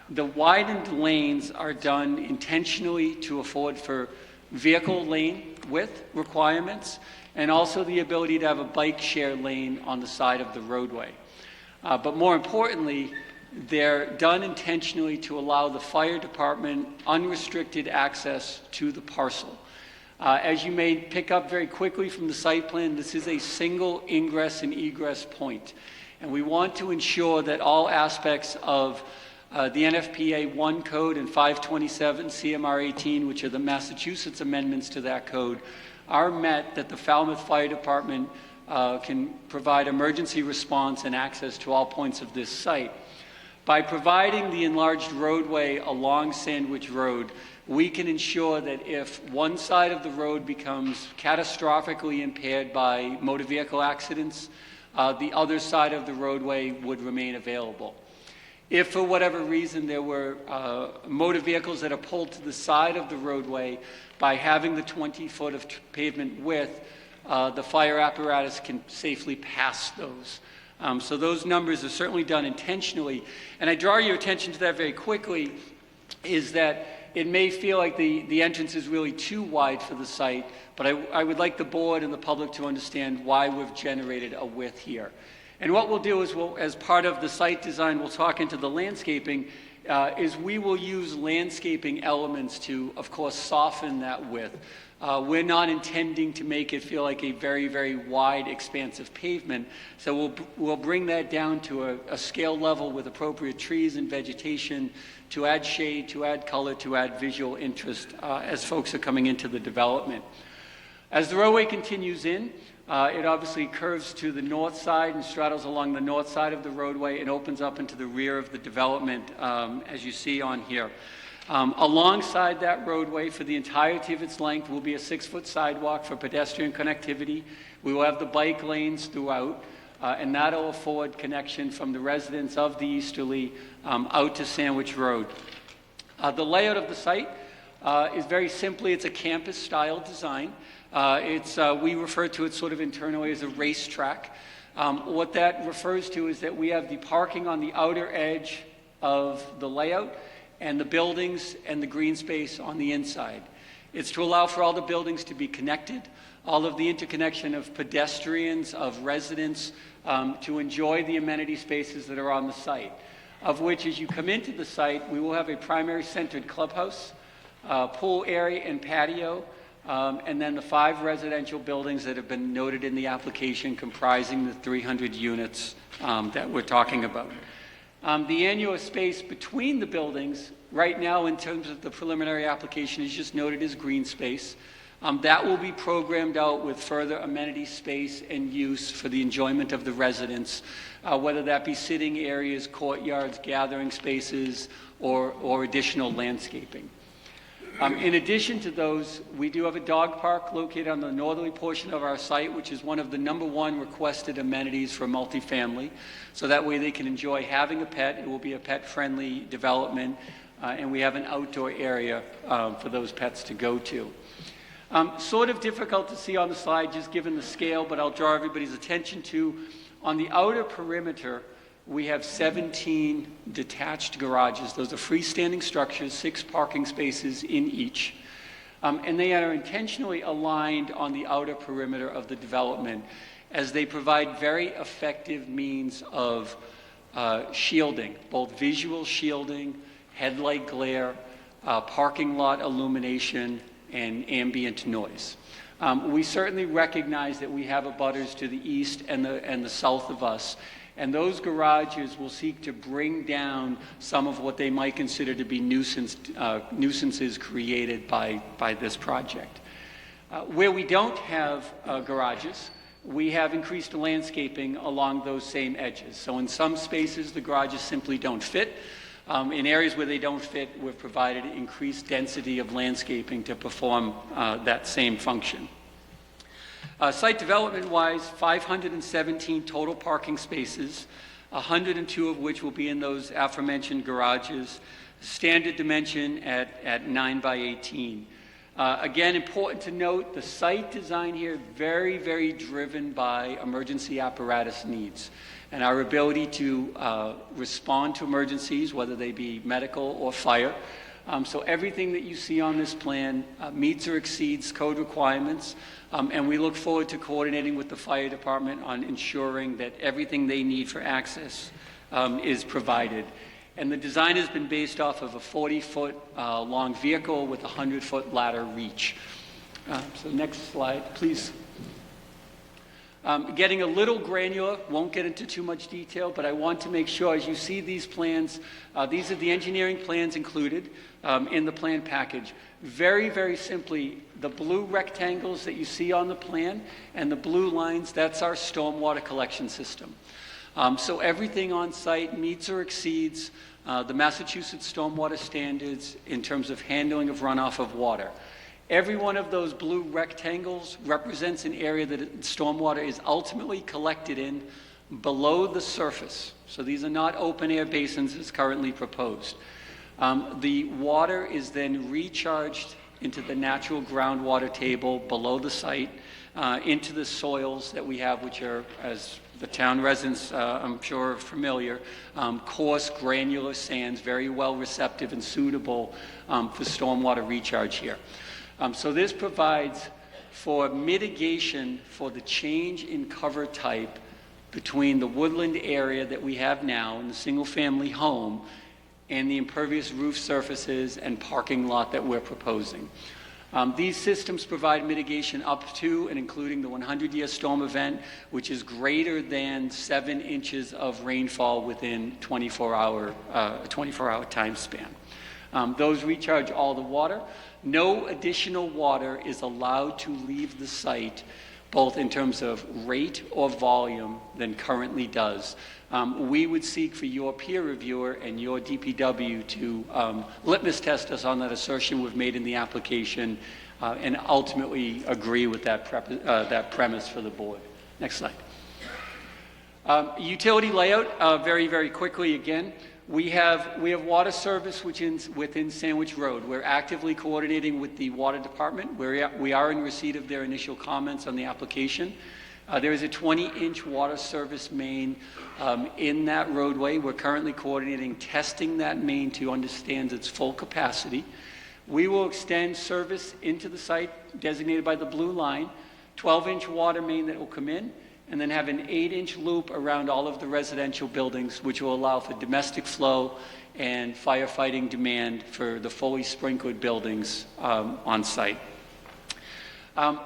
The widened lanes are done intentionally to afford for vehicle lane width requirements and also the ability to have a bike share lane on the side of the roadway. But more importantly, they're done intentionally to allow the fire department unrestricted access to the parcel. As you may pick up very quickly from the site plan, this is a single ingress and egress point. And we want to ensure that all aspects of the NFPA 1 code and 527 CMR 18, which are the Massachusetts amendments to that code, are met, that the Falmouth Fire Department can provide emergency response and access to all points of this site. By providing the enlarged roadway along Sandwich Road, we can ensure that if one side of the road becomes catastrophically impaired by motor vehicle accidents, the other side of the roadway would remain available. If for whatever reason there were motor vehicles that are pulled to the side of the roadway, by having the 20-foot of pavement width, the fire apparatus can safely pass those. So those numbers are certainly done intentionally. And I draw your attention to that very quickly, is that it may feel like the entrance is really too wide for the site, but I would like the board and the public to understand why we've generated a width here. And what we'll do is, as part of the site design, we'll talk into the landscaping, is we will use landscaping elements to, of course, soften that width. We're not intending to make it feel like a very, very wide, expansive pavement, so we'll bring that down to a scale level with appropriate trees and vegetation to add shade, to add color, to add visual interest as folks are coming into the development. As the roadway continues in, it obviously curves to the north side and straddles along the north side of the roadway and opens up into the rear of the development, as you see on here. Alongside that roadway, for the entirety of its length, will be a 6-foot sidewalk for pedestrian connectivity. We will have the bike lanes throughout, and that will afford connection from the residents of the Easterly out to Sandwich Road. The layout of the site is very simply, it's a campus-style design. We refer to it sort of internally as a racetrack. What that refers to is that we have the parking on the outer edge of the layout and the buildings and the green space on the inside. It's to allow for all the buildings to be connected, all of the interconnection of pedestrians, of residents, to enjoy the amenity spaces that are on the site, of which, as you come into the site, we will have a primary centered clubhouse, pool area and patio, and then the 5 residential buildings that have been noted in the application comprising the 300 units that we're talking about. The annual space between the buildings, right now in terms of the preliminary application, is just noted as green space. That will be programmed out with further amenity space and use for the enjoyment of the residents, whether that be sitting areas, courtyards, gathering spaces, or additional landscaping. In addition to those, we do have a dog park located on the northerly portion of our site, which is one of the #1 requested amenities for multifamily. So that way they can enjoy having a pet. It will be a pet-friendly development, and we have an outdoor area for those pets to go to. Sort of difficult to see on the slide just given the scale, but I'll draw everybody's attention to, on the outer perimeter, we have 17 detached garages. Those are freestanding structures, 6 parking spaces in each. And they are intentionally aligned on the outer perimeter of the development as they provide very effective means of shielding, both visual shielding, headlight glare, parking lot illumination, and ambient noise. We certainly recognize that we have abutters to the east and the south of us, and those garages will seek to bring down some of what they might consider to be nuisances created by this project. Where we don't have garages, we have increased landscaping along those same edges. So in some spaces, the garages simply don't fit. In areas where they don't fit, we've provided increased density of landscaping to perform that same function. Site development-wise, 517 total parking spaces, 102 of which will be in those aforementioned garages, standard dimension at 9 by 18. Again, important to note, the site design here, very, very driven by emergency apparatus needs and our ability to respond to emergencies, whether they be medical or fire. So everything that you see on this plan meets or exceeds code requirements, and we look forward to coordinating with the fire department on ensuring that everything they need for access is provided. And the design has been based off of a 40-foot long vehicle with a 100-foot ladder reach. So next slide, please. Getting a little granular, won't get into too much detail, but I want to make sure as you see these plans, these are the engineering plans included in the plan package. Very, very simply, the blue rectangles that you see on the plan and the blue lines, that's our stormwater collection system. So everything on site meets or exceeds the Massachusetts stormwater standards in terms of handling of runoff of water. Every one of those blue rectangles represents an area that stormwater is ultimately collected in below the surface. So these are not open air basins as currently proposed. The water is then recharged into the natural groundwater table below the site, into the soils that we have, which are, as the town residents, I'm sure, are familiar, coarse, granular sands, very well receptive and suitable for stormwater recharge here. So this provides for mitigation for the change in cover type between the woodland area that we have now in the single-family home and the impervious roof surfaces and parking lot that we're proposing. These systems provide mitigation up to and including the 100-year storm event, which is greater than 7 inches of rainfall within a 24-hour time span. Those recharge all the water. No additional water is allowed to leave the site, both in terms of rate or volume, than currently does. We would seek for your peer reviewer and your DPW to litmus test us on that assertion we've made in the application and ultimately agree with that premise for the board. Next slide. Utility layout, very, very quickly again. We have water service within Sandwich Road. We're actively coordinating with the water department. We are in receipt of their initial comments on the application. There is a 20-inch water service main in that roadway. We're currently coordinating testing that main to understand its full capacity. We will extend service into the site designated by the blue line, 12-inch water main that will come in, and then have an 8-inch loop around all of the residential buildings, which will allow for domestic flow and firefighting demand for the fully sprinkled buildings on site.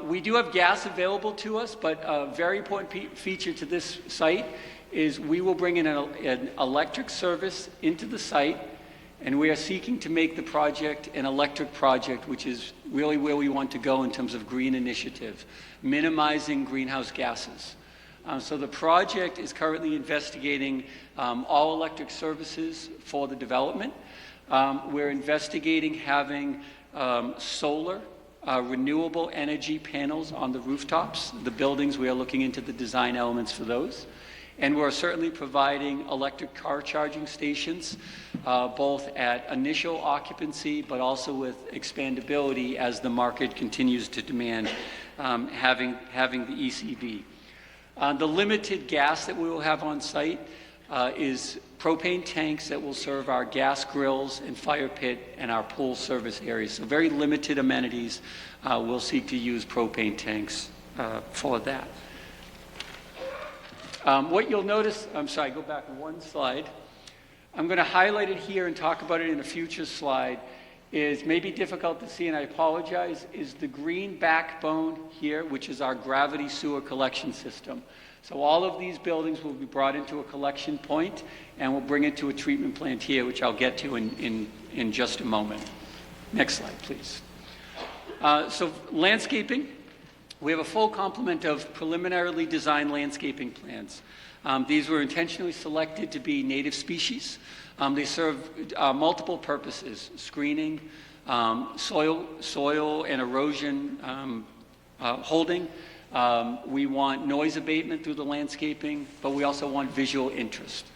We do have gas available to us, but a very important feature to this site is we will bring in an electric service into the site, and we are seeking to make the project an electric project, which is really where we want to go in terms of green initiative, minimizing greenhouse gases. So the project is currently investigating all electric services for the development. We're investigating having solar, renewable energy panels on the rooftops. The buildings, we are looking into the design elements for those. And we're certainly providing electric car charging stations, both at initial occupancy, but also with expandability as the market continues to demand having the ECV. The limited gas that we will have on site is propane tanks that will serve our gas grills and fire pit and our pool service areas. So very limited amenities. We'll seek to use propane tanks for that. What you'll notice, I'm sorry, go back one slide. I'm going to highlight it here and talk about it in a future slide. Is maybe difficult to see, and I apologize, is the green backbone here, which is our gravity sewer collection system. So all of these buildings will be brought into a collection point, and we'll bring it to a treatment plant here, which I'll get to in just a moment. Next slide, please. So landscaping. We have a full complement of preliminarily designed landscaping plans. These were intentionally selected to be native species. They serve multiple purposes: screening, soil and erosion holding. We want noise abatement through the landscaping, but we also want visual interest.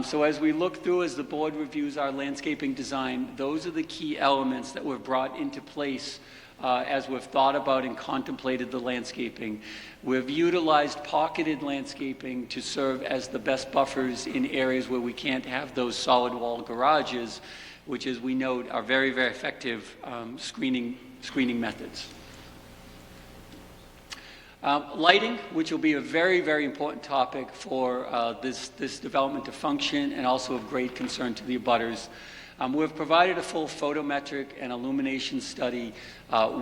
So as we look through, as the board reviews our landscaping design, those are the key elements that were brought into place as we've thought about and contemplated the landscaping. We've utilized pocketed landscaping to serve as the best buffers in areas where we can't have those solid wall garages, which, as we note, are very, very effective screening methods. Lighting, which will be a very, very important topic for this development to function and also of great concern to the abutters. We've provided a full photometric and illumination study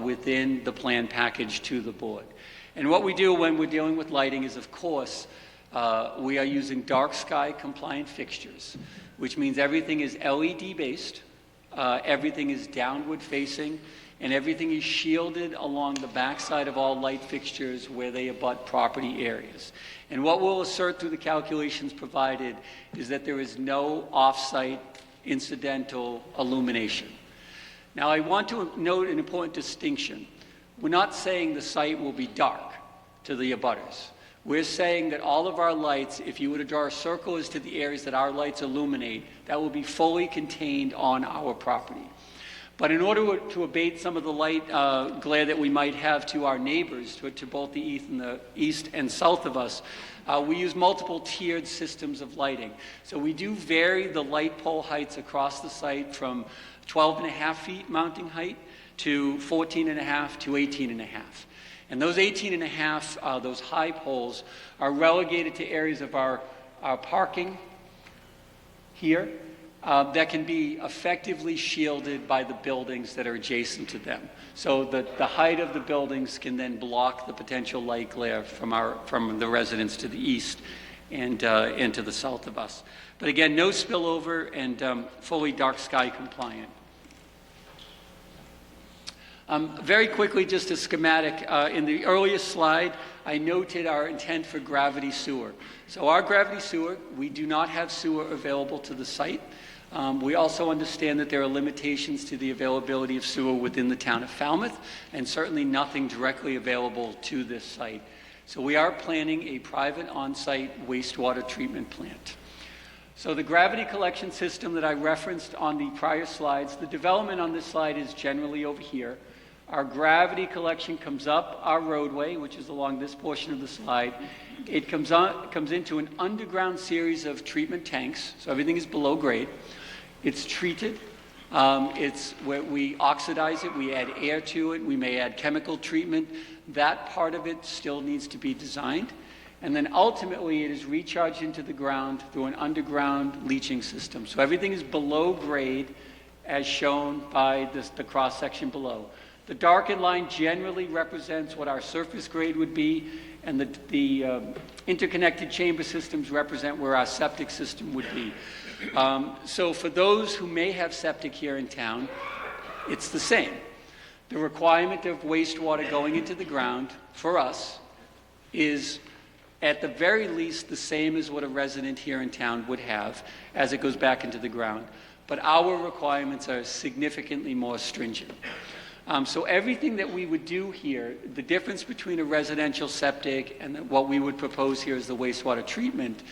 within the plan package to the board. And what we do when we're dealing with lighting is, of course, we are using dark sky compliant fixtures, which means everything is LED based, everything is downward facing, and everything is shielded along the backside of all light fixtures where they abut property areas. And what we'll assert through the calculations provided is that there is no off-site incidental illumination. Now, I want to note an important distinction. We're not saying the site will be dark to the abutters. We're saying that all of our lights, if you were to draw a circle as to the areas that our lights illuminate, that will be fully contained on our property. But in order to abate some of the light glare that we might have to our neighbors, to both the east and south of us, we use multiple tiered systems of lighting. So we do vary the light pole heights across the site from 12.5 feet mounting height to 14.5 to 18.5. And those 18.5, those high poles, are relegated to areas of our parking here that can be effectively shielded by the buildings that are adjacent to them. So the height of the buildings can then block the potential light glare from the residents to the east and to the south of us. But again, no spillover and fully dark sky compliant. Very quickly, just a schematic. In the earliest slide, I noted our intent for gravity sewer. So our gravity sewer, we do not have sewer available to the site. We also understand that there are limitations to the availability of sewer within the town of Falmouth, and certainly nothing directly available to this site. So we are planning a private on-site wastewater treatment plant. So the gravity collection system that I referenced on the prior slides, the development on this slide is generally over here. Our gravity collection comes up our roadway, which is along this portion of the slide. It comes into an underground series of treatment tanks, so everything is below grade. It's treated. It's where we oxidize it, we add air to it, we may add chemical treatment. That part of it still needs to be designed. And then ultimately it is recharged into the ground through an underground leaching system. So everything is below grade as shown by the cross-section below. The darkened line generally represents what our surface grade would be, and the interconnected chamber systems represent where our septic system would be. So for those who may have septic here in town, it's the same. The requirement of wastewater going into the ground for us is at the very least the same as what a resident here in town would have as it goes back into the ground. But our requirements are significantly more stringent. So everything that we would do here, the difference between a residential septic and what we would propose here as the wastewater treatment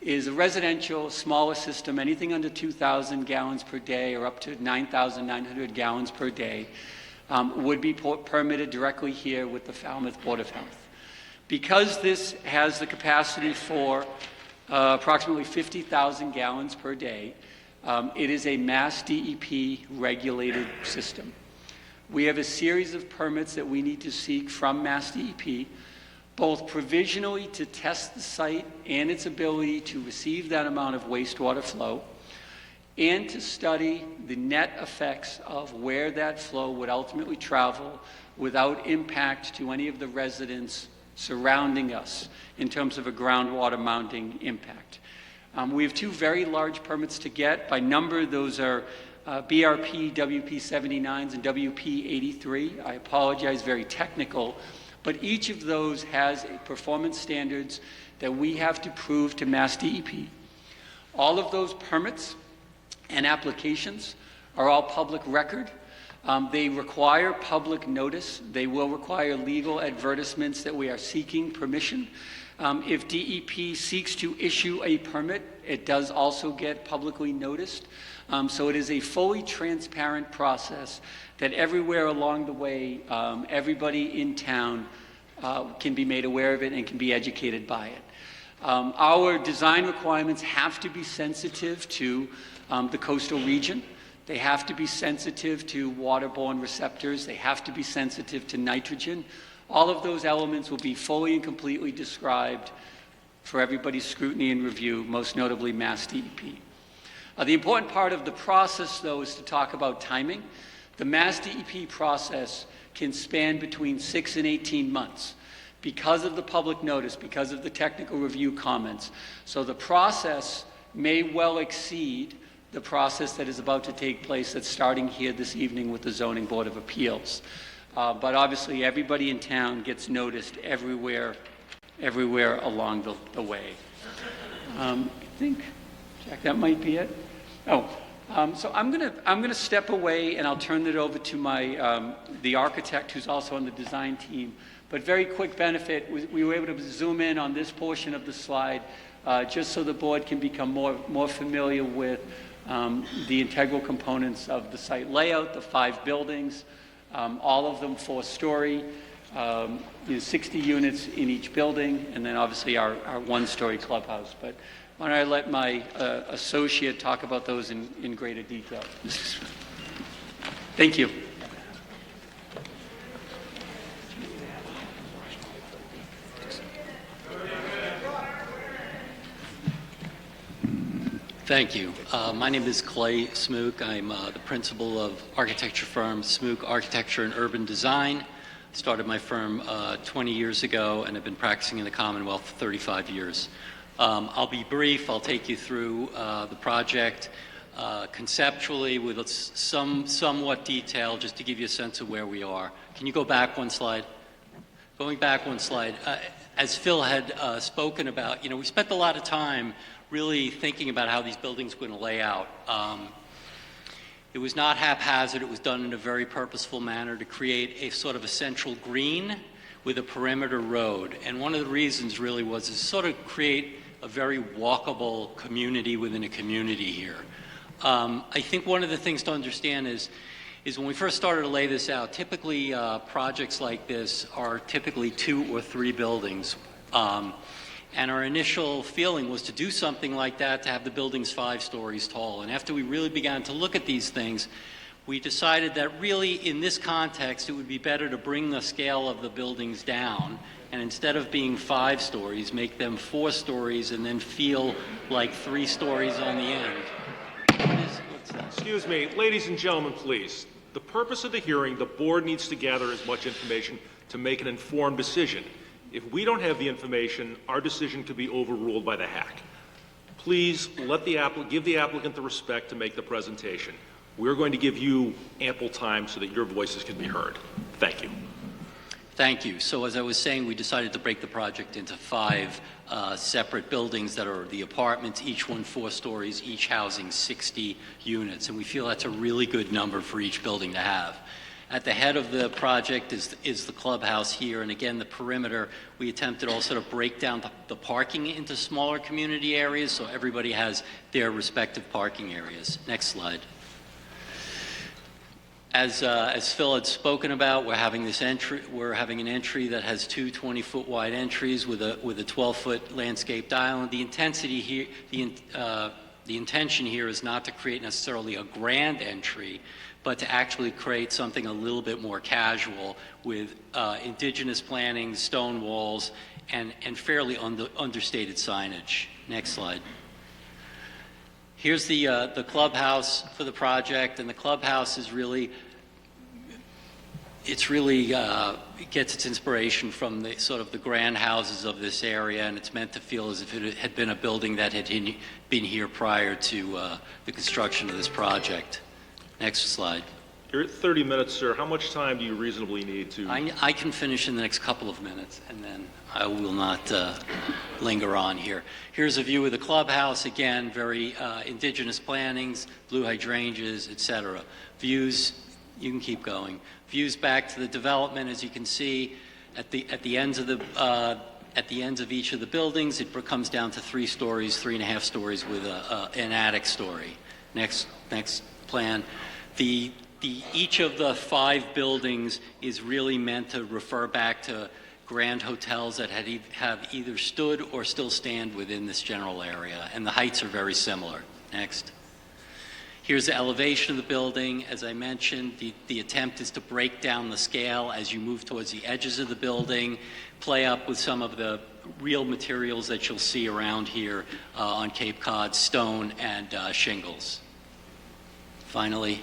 is a residential, smaller system, anything under 2,000 gallons per day or up to 9,900 gallons per day would be permitted directly here with the Falmouth Board of Health. Because this has the capacity for approximately 50,000 gallons per day, it is a Mass DEP regulated system. We have a series of permits that we need to seek from Mass DEP, both provisionally to test the site and its ability to receive that amount of wastewater flow, and to study the net effects of where that flow would ultimately travel without impact to any of the residents surrounding us in terms of a groundwater mounting impact. We have two very large permits to get. By number, those are BRP WP79s and WP83. I apologize, very technical, but each of those has performance standards that we have to prove to Mass DEP. All of those permits and applications are all public record. They require public notice. They will require legal advertisements that we are seeking permission. If DEP seeks to issue a permit, it does also get publicly noticed. So it is a fully transparent process that everywhere along the way, everybody in town can be made aware of it and can be educated by it. Our design requirements have to be sensitive to the coastal region. They have to be sensitive to waterborne receptors. They have to be sensitive to nitrogen. All of those elements will be fully and completely described for everybody's scrutiny and review, most notably Mass DEP. The important part of the process, though, is to talk about timing. The Mass DEP process can span between 6 and 18 months because of the public notice, because of the technical review comments. So the process may well exceed the process that is about to take place that's starting here this evening with the Zoning Board of Appeals. But obviously everybody in town gets noticed everywhere along the way. I think, Jack, that might be it. So I'm gonna step away and I'll turn it over to my the architect who's also on the design team. But very quick benefit, we were able to zoom in on this portion of the slide just so the board can become more familiar with the integral components of the site layout, the 5 buildings, all of them 4-story, 60 units in each building, and then obviously our 1-story clubhouse. But why don't I let my associate talk about those in greater detail. Thank you. Thank you. My name is Clay Smook. I'm the principal of architecture firm Smook Architecture and Urban Design. Started my firm 20 years ago and have been practicing in the Commonwealth for 35 years. I'll be brief. I'll take you through the project conceptually with somewhat detail just to give you a sense of where we are. Can you go back one slide? Going back one slide. As Phil had spoken about, we spent a lot of time really thinking about how these buildings were going to lay out. It was not haphazard. It was done in a very purposeful manner to create a sort of a central green with a perimeter road. And one of the reasons really was to sort of create a very walkable community within a community here. I think one of the things to understand is when we first started to lay this out, typically projects like this are typically 2 or 3 buildings. And our initial feeling was to do something like that, to have the buildings 5 stories tall. And after we really began to look at these things, we decided that really in this context, it would be better to bring the scale of the buildings down, and instead of being 5 stories, make them 4 stories and then feel like 3 stories on the end. What's that? Excuse me, ladies and gentlemen, please. The purpose of the hearing, the board needs to gather as much information to make an informed decision. If we don't have the information, our decision could be overruled by the hack. Please give the applicant the respect to make the presentation. We're going to give you ample time so that your voices can be heard. Thank you. Thank you. So as I was saying, we decided to break the project into 5 separate buildings that are the apartments, each one 4 stories, each housing 60 units. And we feel that's a really good number for each building to have. At the head of the project is the clubhouse here, and again, the perimeter, we attempted also to break down the parking into smaller community areas so everybody has their respective parking areas. Next slide. As Phil had spoken about, we're having an entry that has 2 20-foot wide entries with a 12-foot landscaped island. The intensity here, the intention here is not to create necessarily a grand entry, but to actually create something a little bit more casual with indigenous planting, stone walls, and fairly understated signage. Next slide. Here's the clubhouse for the project, and the clubhouse is really, it gets its inspiration from the sort of the grand houses of this area, and it's meant to feel as if it had been a building that had been here prior to the construction of this project. Next slide. You're at 30 minutes, sir. How much time do you reasonably need to? I can finish in the next couple of minutes, and then I will not linger on here. Here's a view of the clubhouse. Again, very indigenous plantings, blue hydrangeas, etc. Views, you can keep going. Views back to the development, as you can see, at the ends of each of the buildings, it comes down to 3 stories, 3.5 stories with an attic story. Next plan. Each of the 5 buildings is really meant to refer back to grand hotels that have either stood or still stand within this general area, and the heights are very similar. Next. Here's the elevation of the building. As I mentioned, the attempt is to break down the scale as you move towards the edges of the building, play up with some of the real materials that you'll see around here on Cape Cod, stone and shingles. Finally,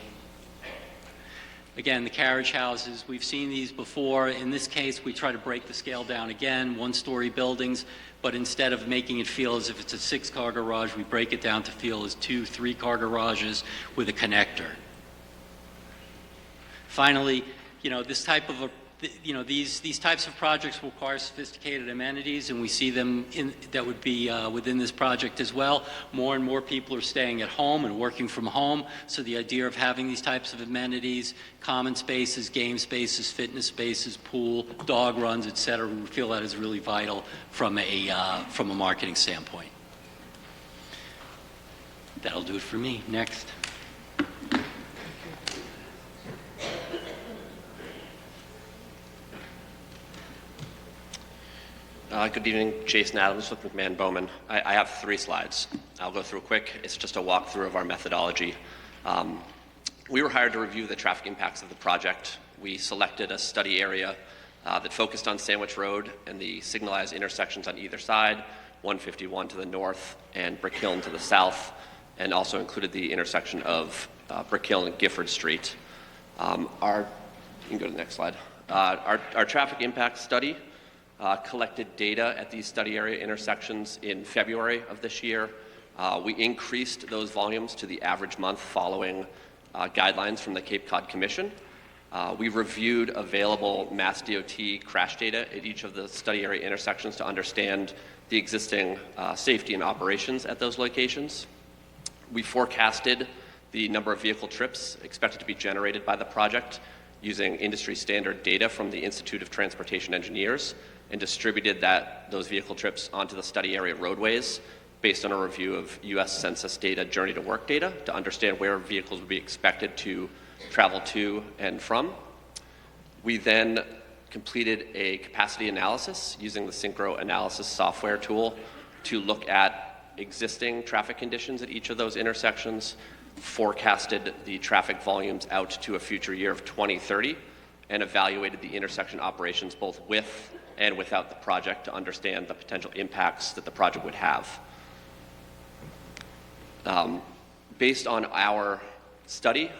again, the carriage houses, we've seen these before. In this case, we try to break the scale down again, 1-story buildings, but instead of making it feel as if it's a 6-car garage, we break it down to feel as 2, 3-car garages with a connector. Finally, this type of these types of projects require sophisticated amenities, and we see them that would be within this project as well. More and more people are staying at home and working from home, so the idea of having these types of amenities, common spaces, game spaces, fitness spaces, pool, dog runs, etc., we feel that is really vital from a marketing standpoint. That'll do it for me. Next. Good evening, Jason Adams with McMahon Bowman. I have 3 slides. I'll go through quick. It's just a walkthrough of our methodology. We were hired to review the traffic impacts of the project. We selected a study area that focused on Sandwich Road and the signalized intersections on either side, 151 to the north and Brick Hill to the south. and also included the intersection of Brick Hill and Gifford Street. You can go to the next slide. Our traffic impact study collected data at these study area intersections in February of this year. We increased those volumes to the average month following guidelines from the Cape Cod Commission. We reviewed available Mass DOT crash data at each of the study area intersections to understand the existing safety and operations at those locations. We forecasted the number of vehicle trips expected to be generated by the project using industry standard data from the Institute of Transportation Engineers and distributed those vehicle trips onto the study area roadways based on a review of U.S. Census data, journey to work data, to understand where vehicles would be expected to travel to and from. We then completed a capacity analysis using the Synchro analysis software tool to look at existing traffic conditions at each of those intersections, forecasted the traffic volumes out to a future year of 2030, and evaluated the intersection operations both with and without the project to understand the potential impacts that the project would have. Based on our study,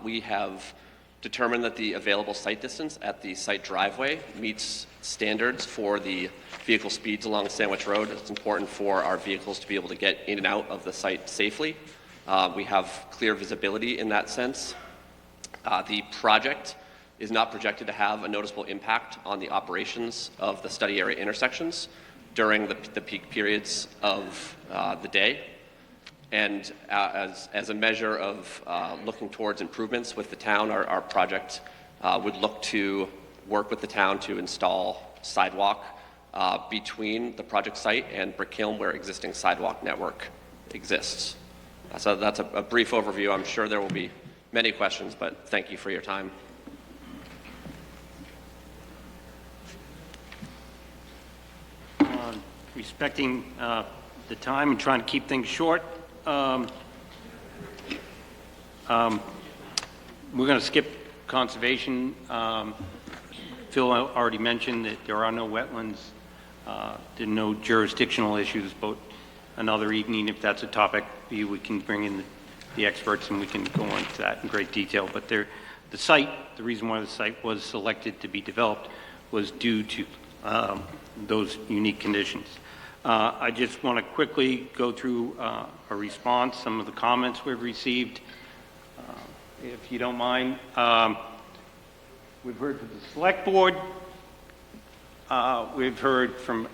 we have determined that the available site distance at the site driveway meets standards for the vehicle speeds along Sandwich Road. It's important for our vehicles to be able to get in and out of the site safely. We have clear visibility in that sense. The project is not projected to have a noticeable impact on the operations of the study area intersections during the peak periods of the day. And as a measure of looking towards improvements with the town, our project would look to work with the town to install sidewalk between the project site and Brick Hill where existing sidewalk network exists. So that's a brief overview. I'm sure there will be many questions, but thank you for your time. Respecting the time and trying to keep things short, we're going to skip conservation. Phil already mentioned that there are no wetlands, there are no jurisdictional issues, but another evening, if that's a topic, we can bring in the experts and we can go into that in great detail. But the reason why the site was selected to be developed was due to those unique conditions. I just want to quickly go through a response, some of the comments we've received, if you don't mind. We've heard from the Select Board. We've heard from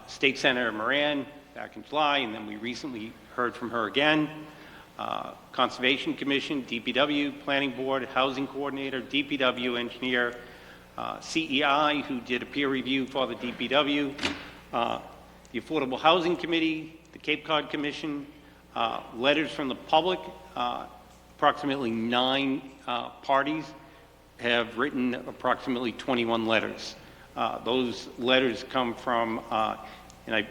State Senator Moran back in July, and then we recently heard from her again. Conservation Commission, DPW, Planning Board, Housing Coordinator, DPW Engineer, CEI, who did a peer review for the DPW, the Affordable Housing Committee, the Cape Cod Commission, letters from the public. Approximately 9 parties have written approximately 21 letters. Those letters come from, and I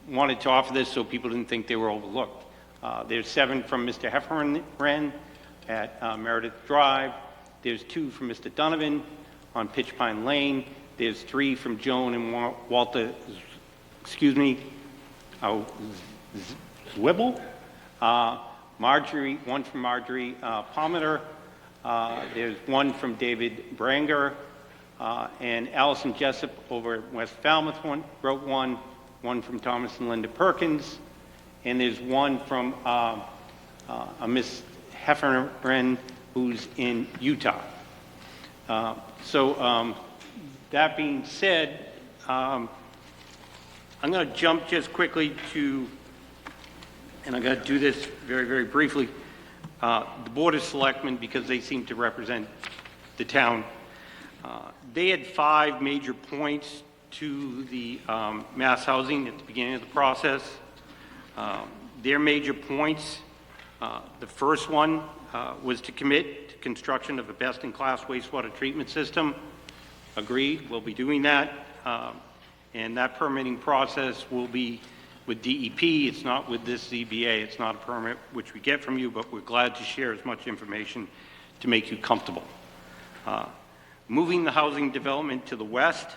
wanted to offer this so people didn't think they were overlooked. There's 7 from Mr. Heffernan at Meredith Drive. There's 2 from Mr. Donovan on Pitch Pine Lane. There's 3 from Joan and Walter, Zwibble. Marjorie, 1 from Marjorie Palmer. There's 1 from David Branger. And Allison Jessup over at West Falmouth wrote 1 from Thomas and Linda Perkins. And there's 1 from a Miss Heffernan who's in Utah. That being said, I'm going to jump just quickly to, and I'm going to do this very, very briefly, the Board of Selectmen, because they seem to represent the town. They had 5 major points to the mass housing at the beginning of the process. Their major points, the first one was to commit to construction of a best-in-class wastewater treatment system. Agreed, we'll be doing that. And that permitting process will be with DEP. It's not with this ZBA. It's not a permit which we get from you, but we're glad to share as much information to make you comfortable. Moving the housing development to the west,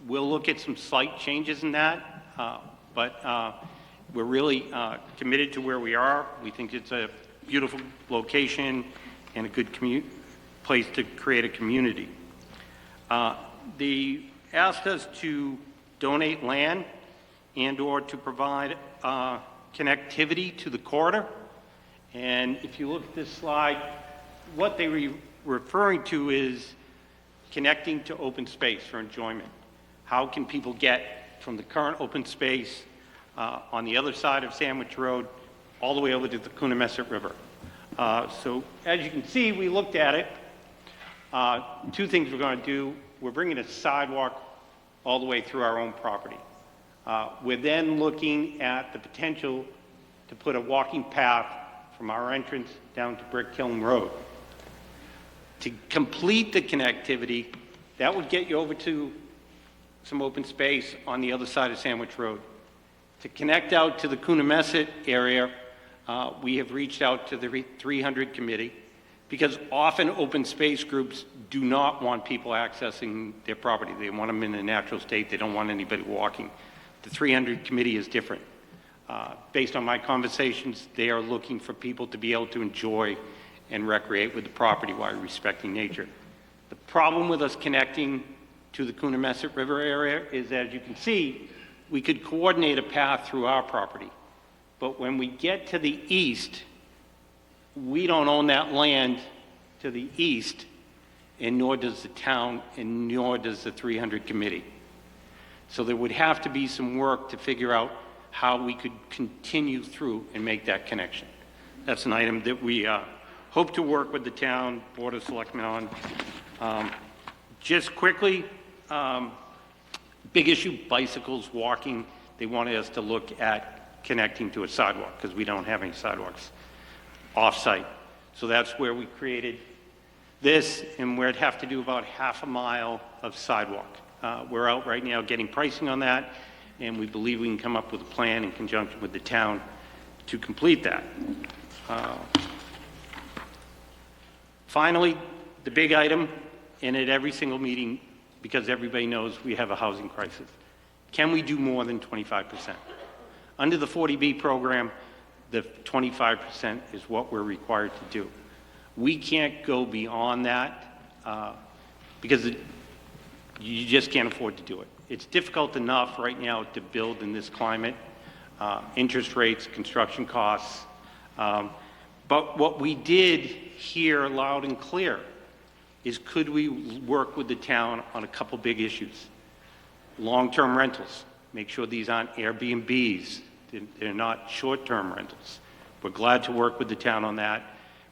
we'll look at some slight changes in that, but We're really committed to where we are. We think it's a beautiful location and a good place to create a community. They asked us to donate land and/or to provide connectivity to the corridor. And if you look at this slide, what they were referring to is connecting to open space for enjoyment. How can people get from the current open space on the other side of Sandwich Road all the way over to the Coonamessett River? So as you can see, we looked at it. Two things we're going to do. We're bringing a sidewalk all the way through our own property. We're then looking at the potential to put a walking path from our entrance down to Brick Kiln Road. To complete the connectivity, that would get you over to some open space on the other side of Sandwich Road. To connect out to the Coonamessett area, we have reached out to the 300 committee, because often open space groups do not want people accessing their property. They want them in a natural state. They don't want anybody walking. The 300 committee is different. Based on my conversations, they are looking for people to be able to enjoy and recreate with the property while respecting nature. The problem with us connecting to the Coonamessett River area is, as you can see, we could coordinate a path through our property. But when we get to the east, we don't own that land to the east, and nor does the town, and nor does the 300 committee. So there would have to be some work to figure out how we could continue through and make that connection. That's an item that we hope to work with the town Board of Selectmen on. Just quickly, big issue, bicycles, walking. They wanted us to look at connecting to a sidewalk because we don't have any sidewalks off-site. So that's where we created this, and we'd have to do about half a mile of sidewalk. We're out right now getting pricing on that, and we believe we can come up with a plan in conjunction with the town to complete that. Finally, the big item, and at every single meeting, because everybody knows we have a housing crisis, can we do more than 25%? Under the 40B program, the 25% is what we're required to do. We can't go beyond that because you just can't afford to do it. It's difficult enough right now to build in this climate, interest rates, construction costs. But what we did hear loud and clear is, could we work with the town on a couple big issues? Long-term rentals. Make sure these aren't Airbnbs. They're not short-term rentals. We're glad to work with the town on that,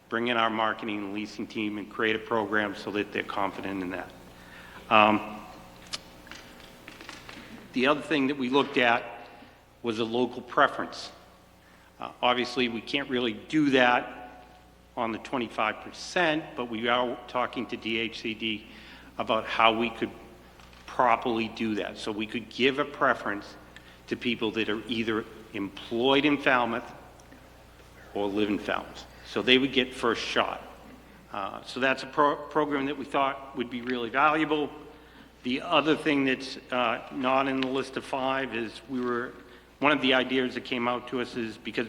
bring in our marketing and leasing team and create a program so that they're confident in that. The other thing that we looked at was a local preference. Obviously, we can't really do that on the 25%, but we are talking to DHCD about how we could properly do that. So we could give a preference to people that are either employed in Falmouth or live in Falmouth. So they would get first shot. So that's a program that we thought would be really valuable. The other thing that's not in the list of 5 is one of the ideas that came out to us is, because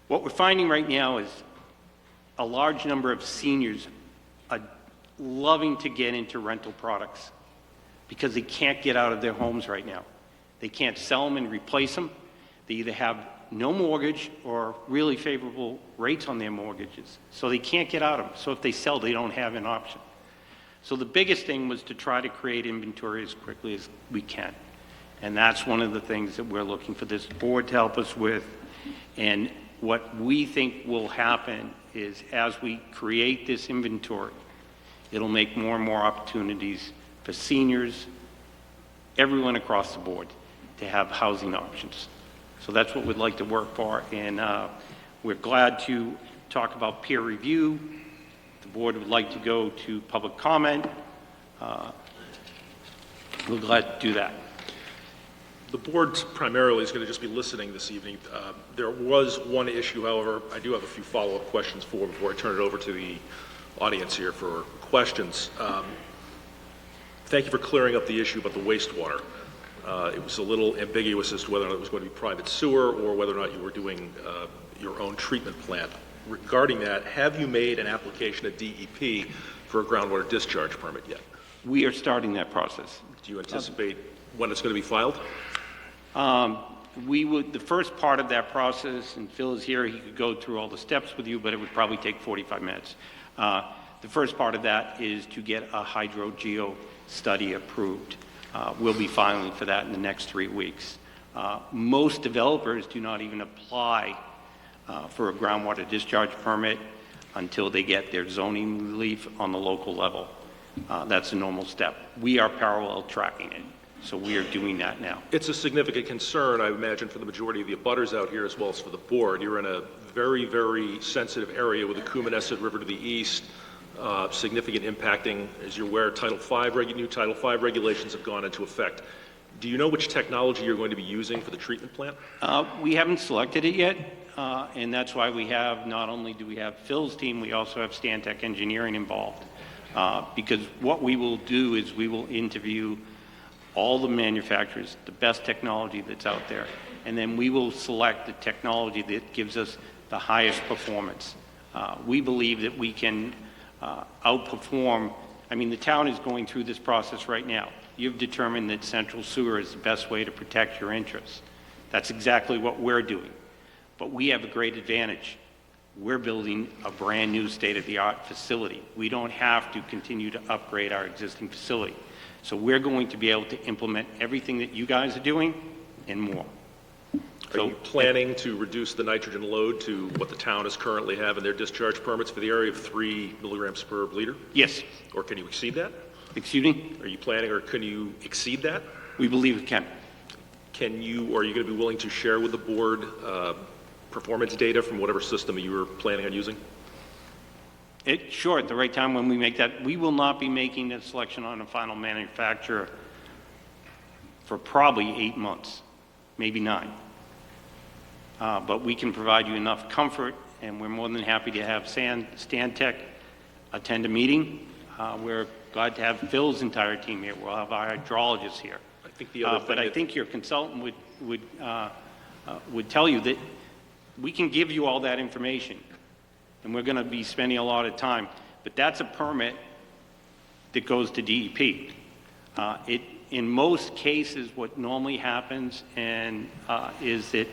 what we're finding right now is a large number of seniors are loving to get into rental products because they can't get out of their homes right now. They can't sell them and replace them. They either have no mortgage or really favorable rates on their mortgages. So they can't get out of them. So if they sell, they don't have an option. So the biggest thing was to try to create inventory as quickly as we can. And that's one of the things that we're looking for this board to help us with. And what we think will happen is, as we create this inventory, it'll make more and more opportunities for seniors, everyone across the board, to have housing options. So that's what we'd like to work for, and we're glad to talk about peer review. The board would like to go to public comment. We're glad to do that. The board primarily is going to just be listening this evening. There was one issue, however, I do have a few follow-up questions before I turn it over to the audience here for questions. Thank you for clearing up the issue about the wastewater. It was a little ambiguous as to whether or not it was going to be private sewer or whether or not you were doing your own treatment plant. Regarding that, have you made an application at DEP for a groundwater discharge permit yet? We are starting that process. Do you anticipate when it's going to be filed? The first part of that process, and Phil is here, he could go through all the steps with you, but it would probably take 45 minutes. The first part of that is to get a hydrogeo study approved. We'll be filing for that in the next 3 weeks. Most developers do not even apply for a groundwater discharge permit until they get their zoning relief on the local level. That's a normal step. We are parallel tracking it, so we are doing that now. It's a significant concern, I imagine, for the majority of the abutters out here as well as for the board. You're in a very, very sensitive area with the Coonamessett River to the east, significant impacting. As you're aware, new Title V regulations have gone into effect. Do you know which technology you're going to be using for the treatment plant? We haven't selected it yet, and that's why we have, not only do we have Phil's team, we also have Stantec Engineering involved. Because what we will do is we will interview all the manufacturers, the best technology that's out there, and then we will select the technology that gives us the highest performance. We believe that we can outperform. I mean, the town is going through this process right now. You've determined that central sewer is the best way to protect your interests. That's exactly what we're doing. But we have a great advantage. We're building a brand new state-of-the-art facility. We don't have to continue to upgrade our existing facility. So we're going to be able to implement everything that you guys are doing and more. Are you planning to reduce the nitrogen load to what the town is currently have in their discharge permits for the area of 3 milligrams per liter? Yes. Or can you exceed that? Excuse me? Are you planning, or can you exceed that? We believe we can. Or are you going to be willing to share with the board performance data from whatever system you were planning on using? Sure, at the right time when we make that. We will not be making a selection on a final manufacturer for probably 8 months, maybe 9. But we can provide you enough comfort, and we're more than happy to have Stantec attend a meeting. We're glad to have Phil's entire team here. We'll have our hydrologists here. I think the other thing but I think your consultant would tell you that we can give you all that information, and we're going to be spending a lot of time. But that's a permit that goes to DEP. In most cases, what normally happens is that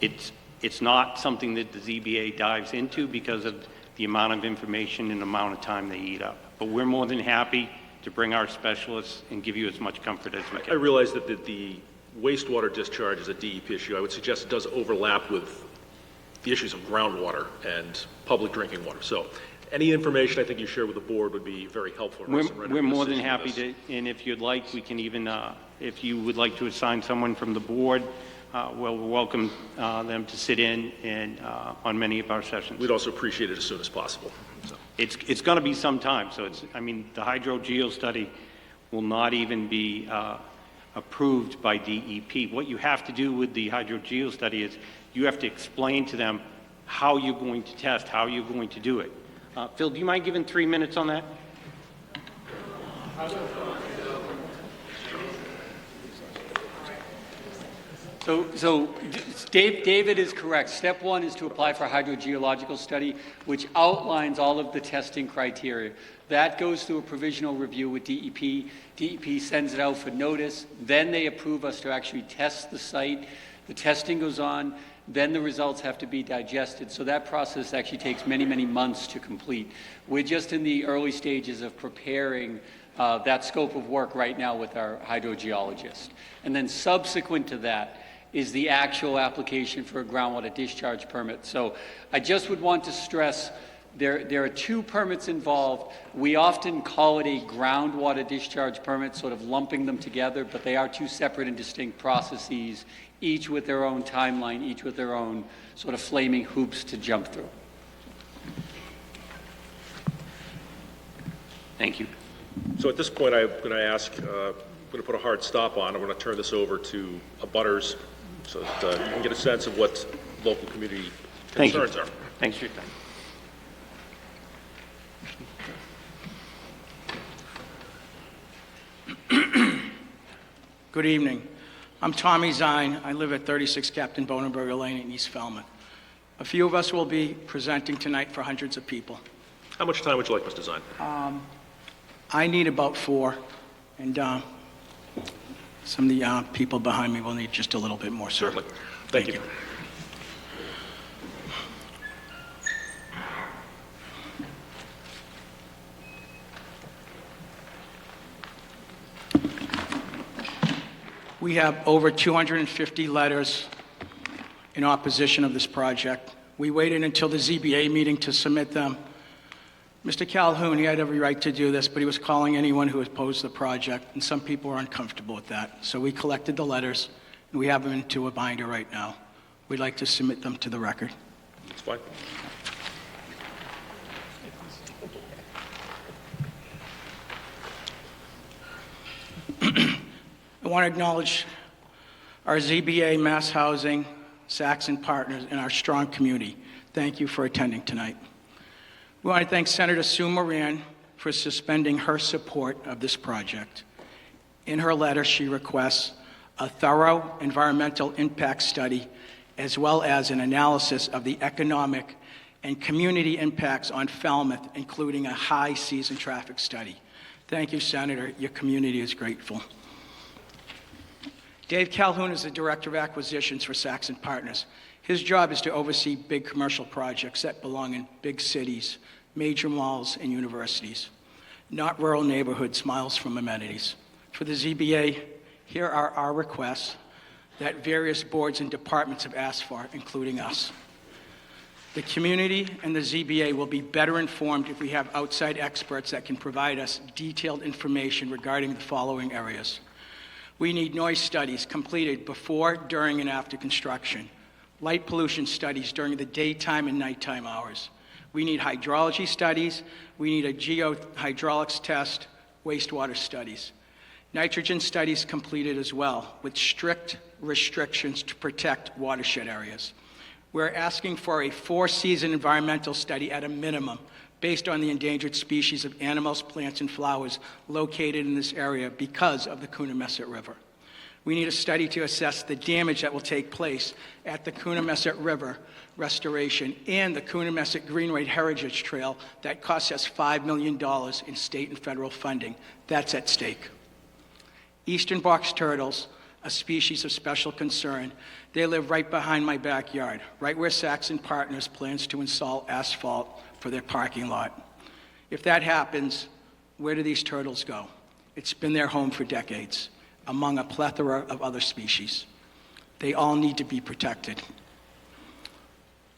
it's not something that the ZBA dives into because of the amount of information and the amount of time they eat up. But we're more than happy to bring our specialists and give you as much comfort as we can. I realize that the wastewater discharge is a DEP issue. I would suggest it does overlap with the issues of groundwater and public drinking water. So any information I think you share with the board would be very helpful. We're more than happy to, and if you'd like, we can even, if you would like to assign someone from the board, we'll welcome them to sit in and on many of our sessions. We'd also appreciate it as soon as possible. So. It's going to be some time. So the hydrogeo study will not even be approved by DEP. What you have to do with the hydrogeo study is you have to explain to them how you're going to test, how you're going to do it. Phil, do you mind giving 3 minutes on that? So David is correct. Step 1 is to apply for a hydrogeological study, which outlines all of the testing criteria. That goes through a provisional review with DEP. DEP sends it out for notice. Then they approve us to actually test the site. The testing goes on. Then the results have to be digested. So that process actually takes many, many months to complete. We're just in the early stages of preparing that scope of work right now with our hydrogeologist. And then subsequent to that is the actual application for a groundwater discharge permit. So I just would want to stress there are 2 permits involved. We often call it a groundwater discharge permit, sort of lumping them together, but they are 2 separate and distinct processes, each with their own timeline, each with their own sort of flaming hoops to jump through. Thank you. So at this point, I'm going to ask, I'm going to put a hard stop on. I'm going to turn this over to abutters so that you can get a sense of what local community concerns are. Thanks for your time. Good evening. I'm Tommy Zine. I live at 36 Captain Bonenberger Lane in East Falmouth. A few of us will be presenting tonight for hundreds of people. How much time would you like, Mr. Zine? I need about 4, and some of the people behind me will need just a little bit more, sir. Certainly. Thank you. We have over 250 letters in opposition of this project. We waited until the ZBA meeting to submit them. Mr. Calhoun, he had every right to do this, but he was calling anyone who opposed the project, and some people were uncomfortable with that. So we collected the letters, and we have them into a binder right now. We'd like to submit them to the record. That's fine. I want to acknowledge our ZBA, Mass Housing, Saxon partners, and our strong community. Thank you for attending tonight. We want to thank Senator Sue Moran for suspending her support of this project. In her letter, she requests a thorough environmental impact study as well as an analysis of the economic and community impacts on Falmouth, including a high season traffic study. Thank you, Senator. Your community is grateful. Dave Calhoun is the Director of Acquisitions for Saxon Partners. His job is to oversee big commercial projects that belong in big cities, major malls, and universities, not rural neighborhoods miles from amenities. For the ZBA, here are our requests that various boards and departments have asked for, including us. The community and the ZBA will be better informed if we have outside experts that can provide us detailed information regarding the following areas. We need noise studies completed before, during, and after construction. Light pollution studies during the daytime and nighttime hours. We need hydrology studies. We need a geohydraulics test, wastewater studies. Nitrogen studies completed as well, with strict restrictions to protect watershed areas. We're asking for a 4-season environmental study at a minimum, based on the endangered species of animals, plants, and flowers located in this area because of the Coonamessett River. We need a study to assess the damage that will take place at the Coonamessett River restoration and the Coonamessett Greenway Heritage Trail that costs us $5 million in state and federal funding. That's at stake. Eastern box turtles, a species of special concern, they live right behind my backyard, right where Saxon Partners plans to install asphalt for their parking lot. If that happens, where do these turtles go? It's been their home for decades, among a plethora of other species. They all need to be protected.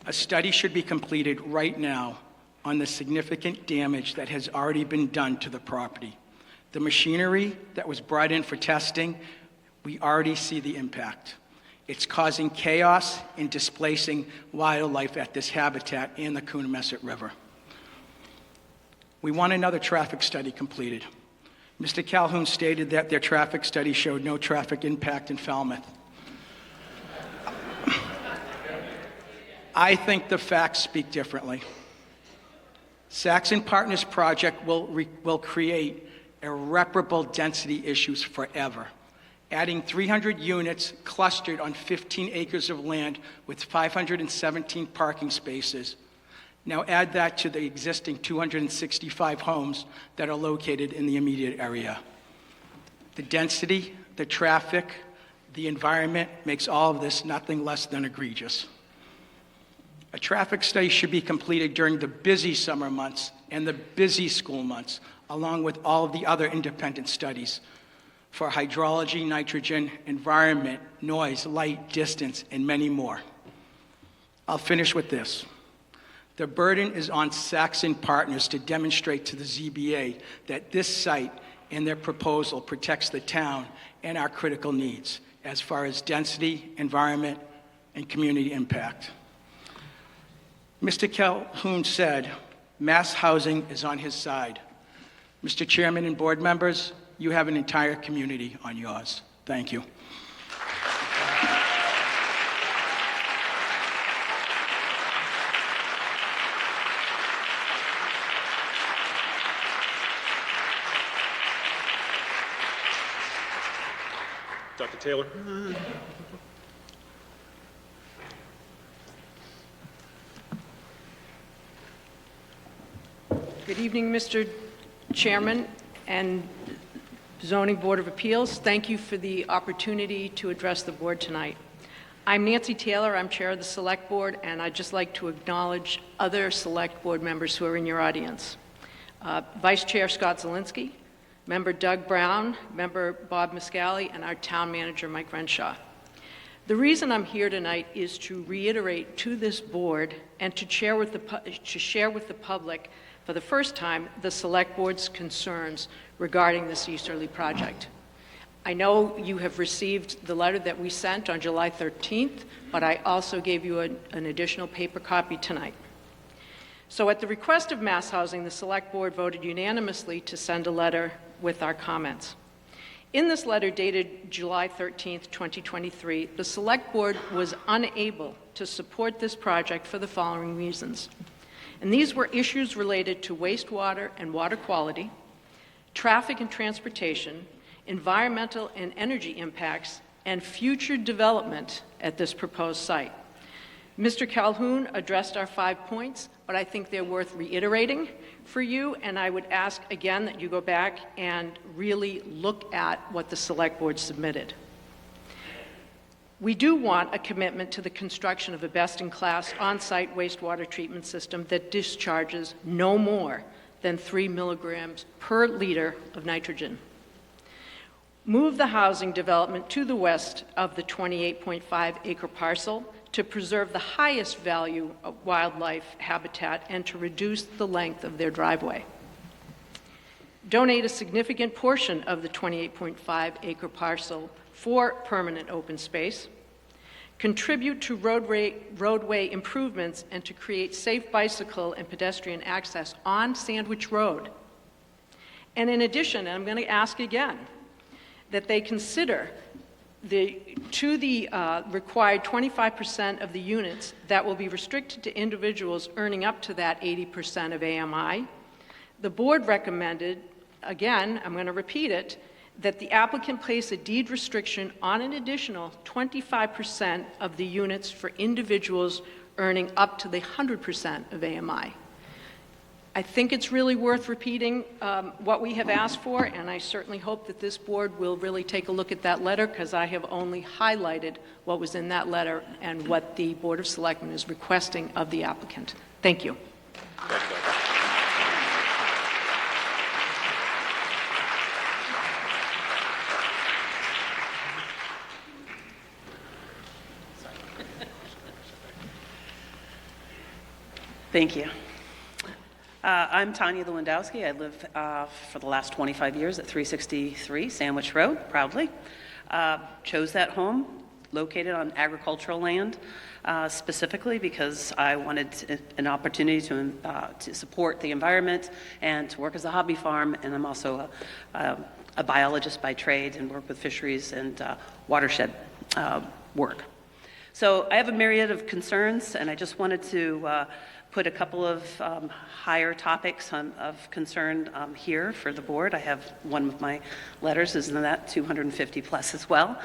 A study should be completed right now on the significant damage that has already been done to the property. The machinery that was brought in for testing, we already see the impact. It's causing chaos and displacing wildlife at this habitat and the Coonamessett River. We want another traffic study completed. Mr. Calhoun stated that their traffic study showed no traffic impact in Falmouth. I think the facts speak differently. Saxon Partners project will create irreparable density issues forever. Adding 300 units clustered on 15 acres of land with 517 parking spaces. Now add that to the existing 265 homes that are located in the immediate area. The density, the traffic, the environment makes all of this nothing less than egregious. A traffic study should be completed during the busy summer months and the busy school months, along with all of the other independent studies for hydrology, nitrogen, environment, noise, light, distance, and many more. I'll finish with this. The burden is on Saxon Partners to demonstrate to the ZBA that this site and their proposal protects the town and our critical needs as far as density, environment, and community impact. Mr. Calhoun said, mass housing is on his side. Mr. Chairman and board members, you have an entire community on yours. Thank you. Dr. Taylor? Good evening, Mr. Chairman and Zoning Board of Appeals. Thank you for the opportunity to address the board tonight. I'm Nancy Taylor. I'm chair of the Select Board, and I'd just like to acknowledge other Select Board members who are in your audience. Vice Chair Scott Zelinski, Member Doug Brown, Member Bob Miscali, and our Town Manager Mike Renshaw. The reason I'm here tonight is to reiterate to this board and to share with the public for the first time the Select Board's concerns regarding this easterly project. I know you have received the letter that we sent on July 13th, but I also gave you an additional paper copy tonight. So at the request of Mass Housing, the Select Board voted unanimously to send a letter with our comments. In this letter dated July 13th, 2023, the Select Board was unable to support this project for the following reasons. And these were issues related to wastewater and water quality, traffic and transportation, environmental and energy impacts, and future development at this proposed site. Mr. Calhoun addressed our 5 points, but I think they're worth reiterating for you, and I would ask again that you go back and really look at what the Select Board submitted. We do want a commitment to the construction of a best-in-class on-site wastewater treatment system that discharges no more than 3 milligrams per liter of nitrogen. Move the housing development to the west of the 28.5 acre parcel to preserve the highest value of wildlife habitat and to reduce the length of their driveway. Donate a significant portion of the 28.5 acre parcel for permanent open space. Contribute to roadway improvements and to create safe bicycle and pedestrian access on Sandwich Road. And in addition, and I'm going to ask again, that they consider the required 25% of the units that will be restricted to individuals earning up to that 80% of AMI. The board recommended, again, I'm going to repeat it, that the applicant place a deed restriction on an additional 25% of the units for individuals earning up to the 100% of AMI. I think it's really worth repeating what we have asked for, and I certainly hope that this board will really take a look at that letter, because I have only highlighted what was in that letter and what the Board of Selectmen is requesting of the applicant. Thank you. Thank you. I'm Tanya Lewandowski. I live for the last 25 years at 363 Sandwich Road, proudly. Chose that home, located on agricultural land, specifically because I wanted an opportunity to support the environment and to work as a hobby farm, and I'm also a biologist by trade and work with fisheries and watershed work. So I have a myriad of concerns, and I just wanted to put a couple of higher topics of concern here for the board. I have one of my letters, isn't that 250 plus as well?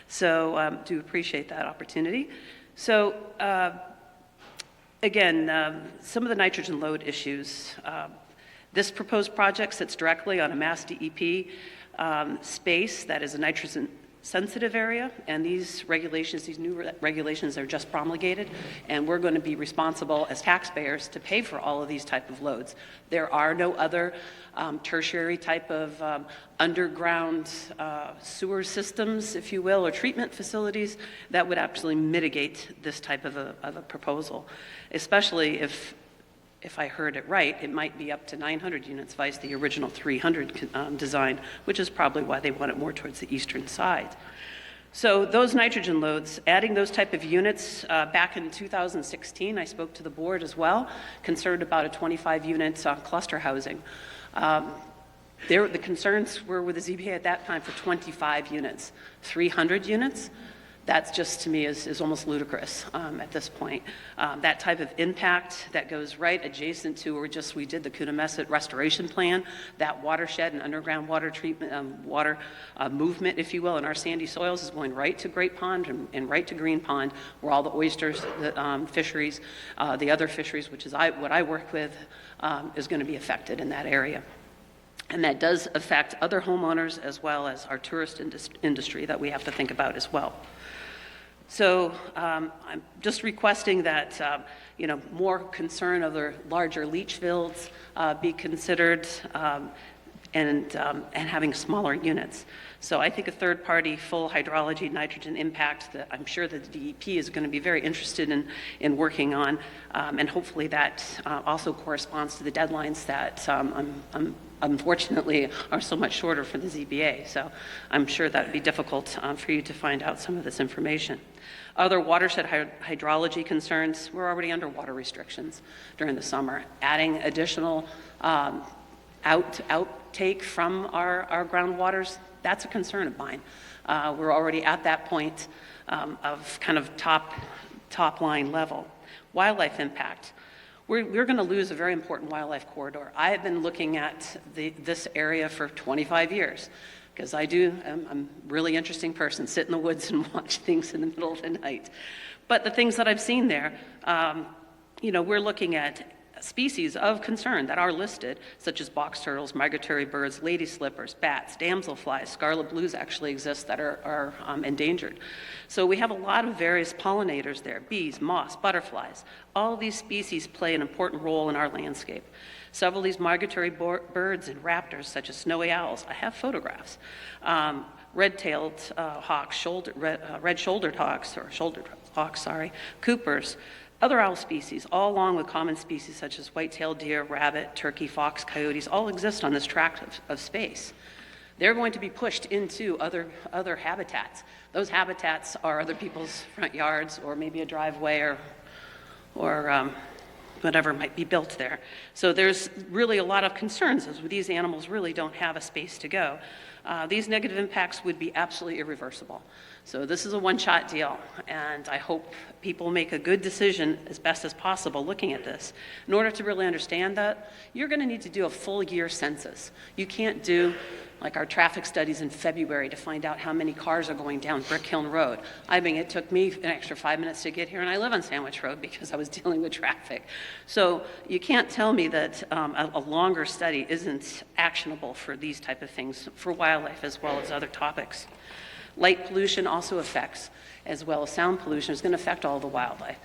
So do appreciate that opportunity. So again, some of the nitrogen load issues. This proposed project sits directly on a Mass DEP space that is a nitrogen sensitive area, and these regulations, these new regulations are just promulgated, and we're going to be responsible as taxpayers to pay for all of these type of loads. There are no other tertiary type of underground sewer systems, if you will, or treatment facilities that would actually mitigate this type of a proposal, especially if I heard it right, it might be up to 900 units vice the original 300 design, which is probably why they want it more towards the eastern side. So those nitrogen loads, adding those type of units, back in 2016, I spoke to the board as well, concerned about a 25 units cluster housing. The concerns were with the ZBA at that time for 25 units. 300 units, That's just, to me, is almost ludicrous at this point. That type of impact that goes right adjacent to where we did the Coonamessett Restoration Plan, that watershed and underground water treatment, water movement, if you will, in our sandy soils is going right to Great Pond and right to Green Pond, where all the oysters, the fisheries, the other fisheries, which is what I work with, is going to be affected in that area. And that does affect other homeowners as well as our tourist industry that we have to think about as well. So I'm just requesting that more concern of the larger leach fields be considered and having smaller units. So I think a third-party full hydrology nitrogen impact that I'm sure that the DEP is going to be very interested in working on, and hopefully that also corresponds to the deadlines that unfortunately are so much shorter for the ZBA. So I'm sure that would be difficult for you to find out some of this information. Other watershed hydrology concerns, we're already under water restrictions during the summer. Adding additional outtake from our groundwaters, that's a concern of mine. We're already at that point of kind of top line level. Wildlife impact. We're going to lose a very important wildlife corridor. I have been looking at this area for 25 years because I'm a really interesting person, sit in the woods and watch things in the middle of the night. But the things that I've seen there, we're looking at species of concern that are listed, such as box turtles, migratory birds, lady slippers, bats, damselflies, scarlet blues actually exist that are endangered. So we have a lot of various pollinators there, bees, moths, butterflies. All of these species play an important role in our landscape. Several of these migratory birds and raptors, such as snowy owls, I have photographs. Red-tailed hawks, red-shouldered hawks, coopers, other owl species, all along with common species such as white-tailed deer, rabbit, turkey, fox, coyotes, all exist on this tract of space. They're going to be pushed into other habitats. Those habitats are other people's front yards or maybe a driveway or whatever might be built there. So there's really a lot of concerns as these animals really don't have a space to go. These negative impacts would be absolutely irreversible. So this is a one-shot deal, and I hope people make a good decision as best as possible looking at this. In order to really understand that, you're going to need to do a full year census. You can't do like our traffic studies in February to find out how many cars are going down Brick Hill Road. I mean, it took me an extra 5 minutes to get here, and I live on Sandwich Road because I was dealing with traffic. So you can't tell me that a longer study isn't actionable for these type of things, for wildlife as well as other topics. Light pollution also affects, as well as sound pollution, is going to affect all the wildlife.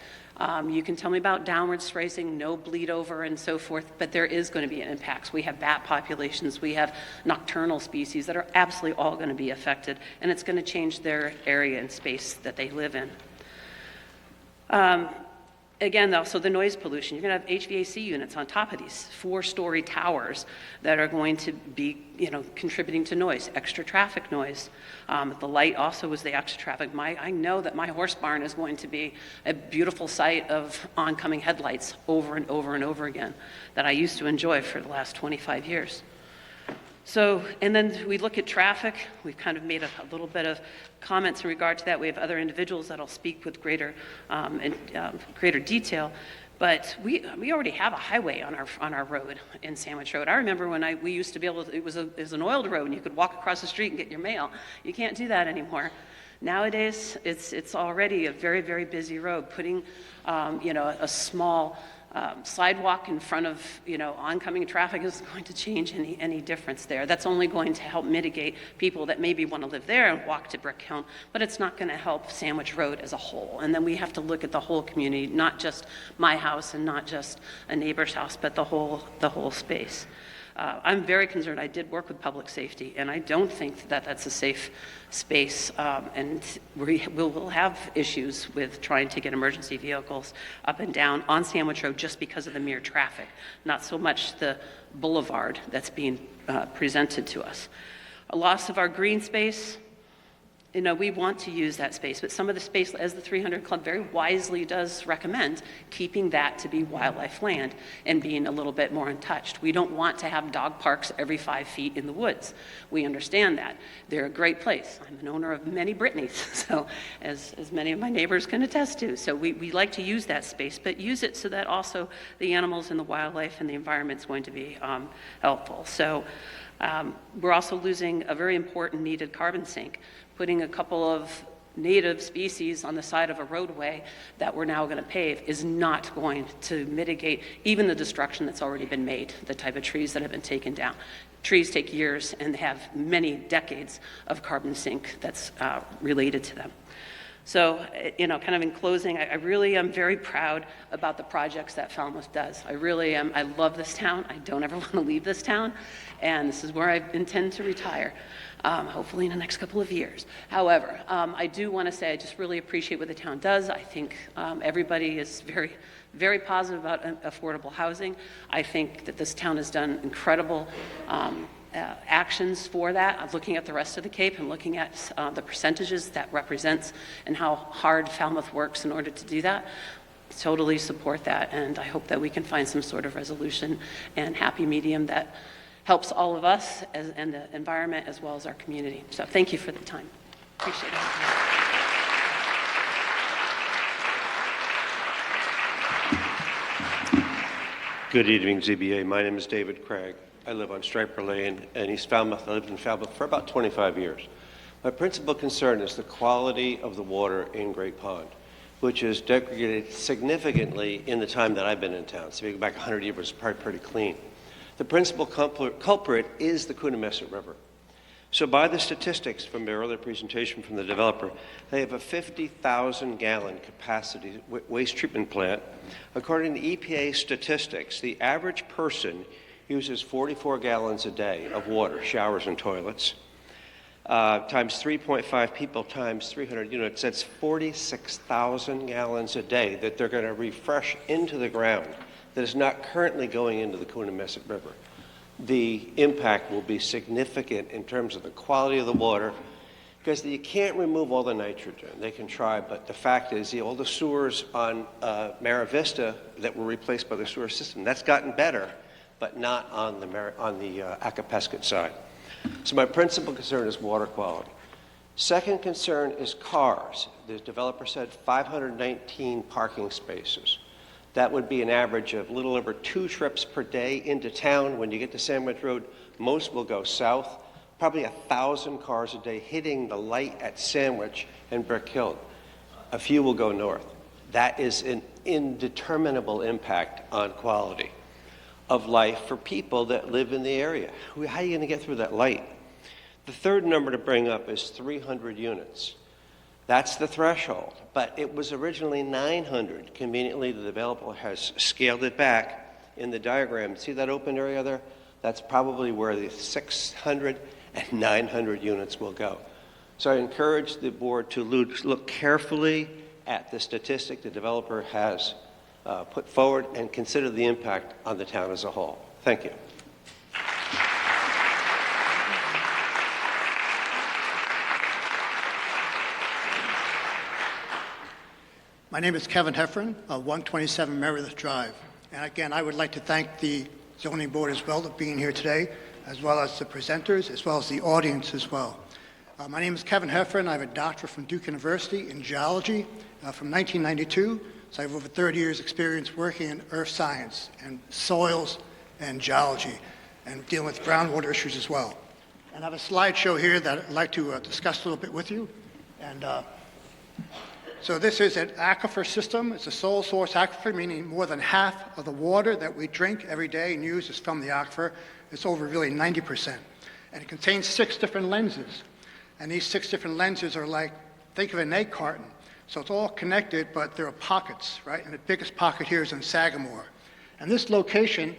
You can tell me about downward spacing, no bleed over and so forth, but there is going to be impacts. We have bat populations, we have nocturnal species that are absolutely all going to be affected, and it's going to change their area and space that they live in. Again, also the noise pollution. You're going to have HVAC units on top of these 4-story towers that are going to be, contributing to noise, extra traffic noise. The light also was the extra traffic. I know that my horse barn is going to be a beautiful sight of oncoming headlights over and over and over again that I used to enjoy for the last 25 years. So, and then we look at traffic. We've kind of made a little bit of comments in regard to that. We have other individuals that'll speak with greater detail. But we already have a highway on our road in Sandwich Road. I remember when we used to be able to, it was an oiled road and you could walk across the street and get your mail. You can't do that anymore. Nowadays, it's already a very, very busy road. Putting, a small sidewalk in front of, oncoming traffic isn't going to change any difference there. That's only going to help mitigate people that maybe want to live there and walk to Brick Hill, but it's not going to help Sandwich Road as a whole. And then we have to look at the whole community, not just my house and not just a neighbor's house, but the whole space. I'm very concerned. I did work with public safety, and I don't think that that's a safe space, and we'll have issues with trying to get emergency vehicles up and down on Sandwich Road just because of the mere traffic, not so much the boulevard that's being presented to us. A loss of our green space. we want to use that space, but some of the space, as the 300 Club very wisely does recommend, keeping that to be wildlife land and being a little bit more untouched. We don't want to have dog parks every 5 feet in the woods. We understand that. They're a great place. I'm an owner of many Brittany's, so as many of my neighbors can attest to. So we like to use that space, but use it so that also the animals and the wildlife and the environment's going to be helpful. So we're also losing a very important needed carbon sink. Putting a couple of native species on the side of a roadway that we're now going to pave is not going to mitigate even the destruction that's already been made, the type of trees that have been taken down. Trees take years and have many decades of carbon sink that's related to them. So, kind of in closing, I really am very proud about the projects that Falmouth does. I really am. I love this town. I don't ever want to leave this town, and this is where I intend to retire. Hopefully in the next couple of years. However, I do want to say I just really appreciate what the town does. I think everybody is very, very positive about affordable housing. I think that this town has done incredible actions for that. I'm looking at the rest of the Cape and looking at the percentages that represents and how hard Falmouth works in order to do that. Totally support that, and I hope that we can find some sort of resolution and happy medium that helps all of us and the environment as well as our community. So thank you for the time. Appreciate it. Good evening, ZBA. My name is David Craig. I live on Striper Lane in East Falmouth. I lived in Falmouth for about 25 years. My principal concern is the quality of the water in Great Pond, which has degraded significantly in the time that I've been in town. So if you go back 100 years, it's probably pretty clean. The principal culprit is the Coonamessett River. So by the statistics from the earlier presentation from the developer, they have a 50,000 gallon capacity waste treatment plant. According to EPA statistics, the average person uses 44 gallons a day of water, showers and toilets, times 3.5 people times 300 units. That's 46,000 gallons a day that they're going to refresh into the ground that is not currently going into the Coonamessett River. The impact will be significant in terms of the quality of the water, because you can't remove all the nitrogen. They can try, but the fact is all the sewers on Mara Vista that were replaced by the sewer system, that's gotten better, but not on the Acapescat side. So my principal concern is water quality. Second concern is cars. The developer said 519 parking spaces. That would be an average of a little over 2 trips per day into town. When you get to Sandwich Road, most will go south. Probably 1,000 cars a day hitting the light at Sandwich and Brick Hill. A few will go north. That is an indeterminable impact on quality of life for people that live in the area. How are you going to get through that light? The third number to bring up is 300 units. That's the threshold, but it was originally 900. Conveniently, the developer has scaled it back in the diagram. See that open area there? That's probably where the 600 and 900 units will go. So I encourage the board to look carefully at the statistic the developer has put forward and consider the impact on the town as a whole. Thank you. My name is Kevin Heffron of 127 Meredith Drive. And again, I would like to thank the Zoning Board as well for being here today, as well as the presenters, as well as the audience as well. My name is Kevin Heffron. I have a doctorate from Duke University in geology from 1992. So I have over 30 years experience working in earth science and soils and geology and dealing with groundwater issues as well. And I have a slideshow here that I'd like to discuss a little bit with you. And so this is an aquifer system. It's a sole source aquifer, meaning more than half of the water that we drink every day and use is from the aquifer. It's over really 90%. And it contains 6 different lenses. And these 6 different lenses are like, think of an egg carton. So it's all connected, but there are pockets, right? And the biggest pocket here is in Sagamore. And this location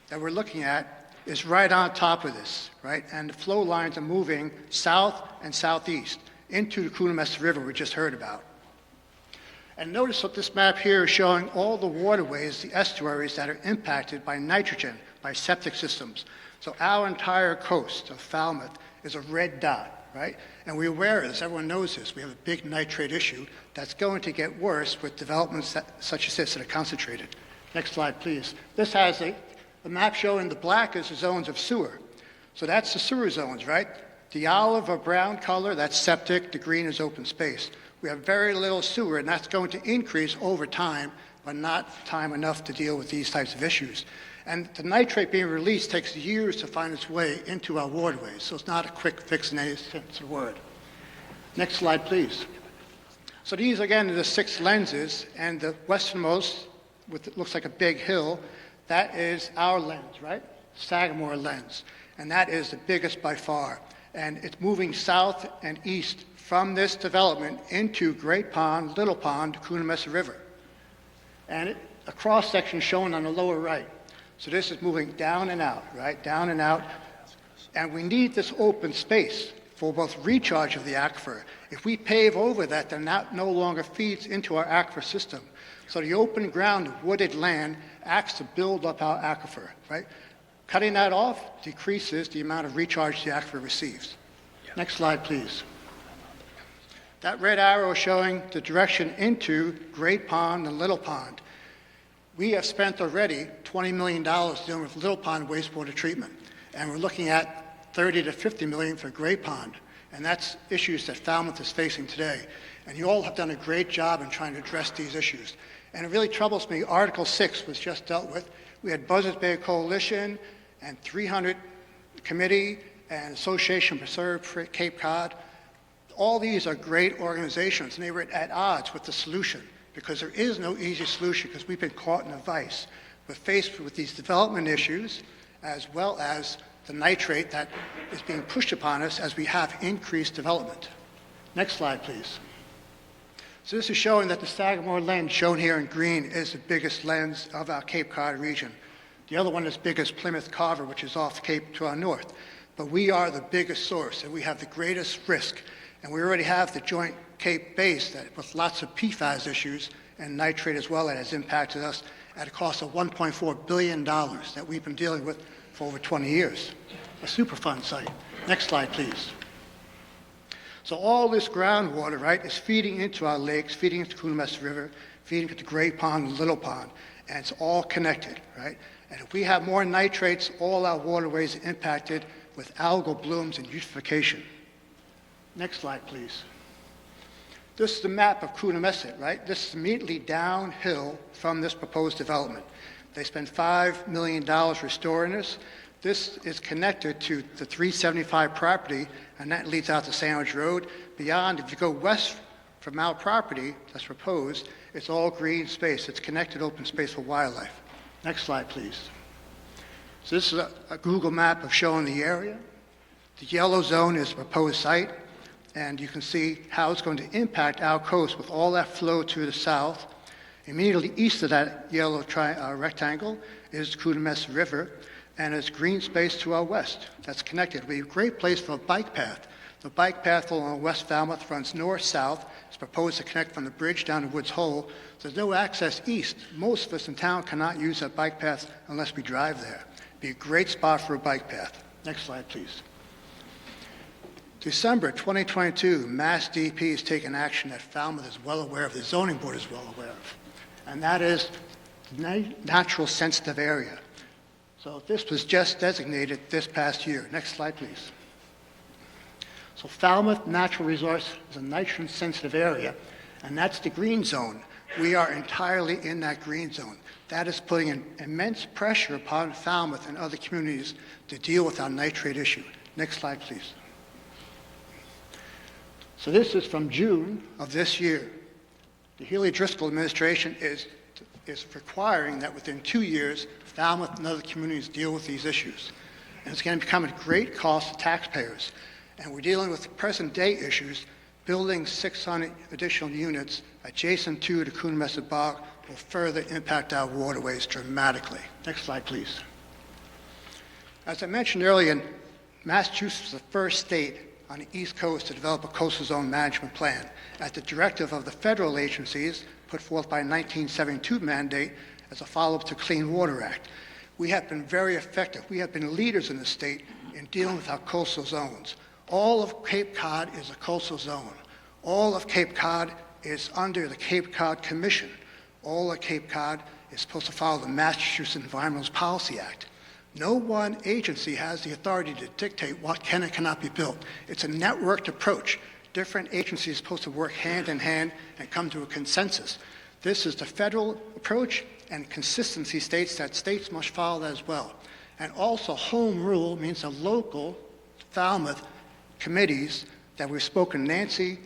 that we're looking at is right on top of this, right? And the flow lines are moving south and southeast into the Coonamessett River we just heard about. And notice that this map here is showing all the waterways, the estuaries that are impacted by nitrogen, by septic systems. So our entire coast of Falmouth is a red dot, right? And we're aware of this. Everyone knows this. We have a big nitrate issue that's going to get worse with developments such as this that are concentrated. Next slide, please. This has the map showing the black is the zones of sewer. So that's the sewer zones, right? The olive or brown color, that's septic. The green is open space. We have very little sewer, and that's going to increase over time, but not time enough to deal with these types of issues. And the nitrate being released takes years to find its way into our waterways, so it's not a quick fix in any sense of the word. Next slide, please. So these, again, are the 6 lenses, and the westernmost, with it looks like a big hill, that is our lens, right? Sagamore lens. And that is the biggest by far. And it's moving south and east from this development into Great Pond, Little Pond, Coonamessett River. And a cross-section shown on the lower right. So this is moving down and out, right? Down and out. And we need this open space for both recharge of the aquifer. If we pave over that, then that no longer feeds into our aquifer system. So the open ground, wooded land, acts to build up our aquifer, right? Cutting that off decreases the amount of recharge the aquifer receives. Next slide, please. That red arrow is showing the direction into Great Pond and Little Pond. We have spent already $20 million dealing with Little Pond wastewater treatment, and we're looking at $30 to $50 million for Great Pond, and that's issues that Falmouth is facing today. And you all have done a great job in trying to address these issues. And it really troubles me, Article 6 was just dealt with. We had Buzzards Bay Coalition and 300 Committee and Association Preserve Cape Cod. All these are great organizations, and they were at odds with the solution, because there is no easy solution, because we've been caught in a vice. We're faced with these development issues, as well as the nitrate that is being pushed upon us as we have increased development. Next slide, please. So this is showing that the Sagamore lens, shown here in green, is the biggest lens of our Cape Cod region. The other one is big as Plymouth Carver, which is off Cape to our north. But we are the biggest source, and we have the greatest risk. And we already have the Joint Cape base that, with lots of PFAS issues and nitrate as well, that has impacted us at a cost of $1.4 billion that we've been dealing with for over 20 years. A Superfund site. Next slide, please. So all this groundwater, right, is feeding into our lakes, feeding into Coonamessett River, feeding into Great Pond and Little Pond, and it's all connected, right? And if we have more nitrates, all our waterways are impacted with algal blooms and eutrophication. Next slide, please. This is the map of Coonamessett, right? This is immediately downhill from this proposed development. They spent $5 million restoring this. This is connected to the 375 property, and that leads out to Sandwich Road. Beyond, if you go west from our property that's proposed, it's all green space. It's connected open space for wildlife. Next slide, please. So this is a Google map of showing the area. The yellow zone is a proposed site, and you can see how it's going to impact our coast with all that flow to the south. Immediately east of that yellow rectangle is the Coonamessett River, and it's green space to our west that's connected. It'll be a great place for a bike path. The bike path along West Falmouth runs north-south. It's proposed to connect from the bridge down to Woods Hole. There's no access east. Most of us in town cannot use that bike path unless we drive there. Be a great spot for a bike path. Next slide, please. December 2022, Mass DEP has taken action that Falmouth is well aware of, the zoning board is well aware of, and that is the natural sensitive area. So this was just designated this past year. Next slide, please. So Falmouth Natural Resource is a nitrogen sensitive area, and that's the green zone. We are entirely in that green zone. That is putting an immense pressure upon Falmouth and other communities to deal with our nitrate issue. Next slide, please. So this is from June of this year. The Healy-Driscoll administration is requiring that within 2 years, Falmouth and other communities deal with these issues. And it's going to become a great cost to taxpayers. And we're dealing with present-day issues. Building 600 additional units adjacent to the Coonamessett Bog will further impact our waterways dramatically. Next slide, please. As I mentioned earlier, Massachusetts is the first state on the East Coast to develop a coastal zone management plan at the directive of the federal agencies put forth by a 1972 mandate as a follow-up to Clean Water Act. We have been very effective. We have been leaders in the state in dealing with our coastal zones. All of Cape Cod is a coastal zone. All of Cape Cod is under the Cape Cod Commission. All of Cape Cod is supposed to follow the Massachusetts Environmental Policy Act. No one agency has the authority to dictate what can and cannot be built. It's a networked approach. Different agencies are supposed to work hand in hand and come to a consensus. This is the federal approach, and consistency states that states must follow that as well. And also, home rule means the local Falmouth committees that we've spoken. Nancy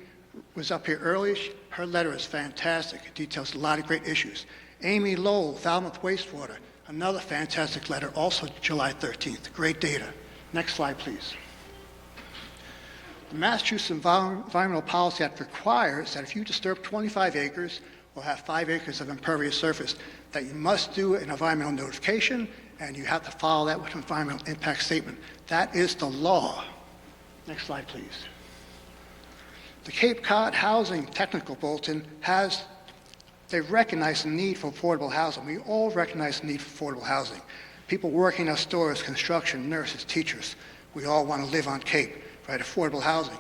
was up here earlier. Her letter is fantastic. It details a lot of great issues. Amy Lowell, Falmouth Wastewater, another fantastic letter, also July 13th. Great data. Next slide, please. The Massachusetts Environmental Policy Act requires that if you disturb 25 acres or have 5 acres of impervious surface, that you must do an environmental notification, and you have to follow that with an environmental impact statement. That is the law. Next slide, please. The Cape Cod Housing Technical Bulletin they recognize the need for affordable housing. We all recognize the need for affordable housing. People working in our stores, construction, nurses, teachers, we all want to live on Cape, right? Affordable housing.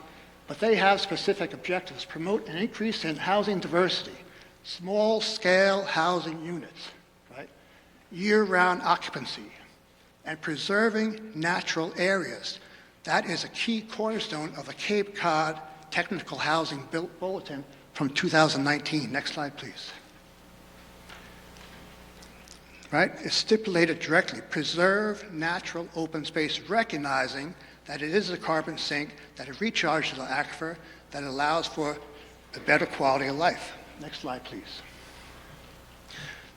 But they have specific objectives: promote an increase in housing diversity, small-scale housing units, right? Year-round occupancy, and preserving natural areas. That is a key cornerstone of the Cape Cod Technical Housing Bulletin from 2019. Next slide, please. Right? It's stipulated directly: preserve natural open space, recognizing that it is a carbon sink, that it recharges the aquifer, that allows for a better quality of life. Next slide, please.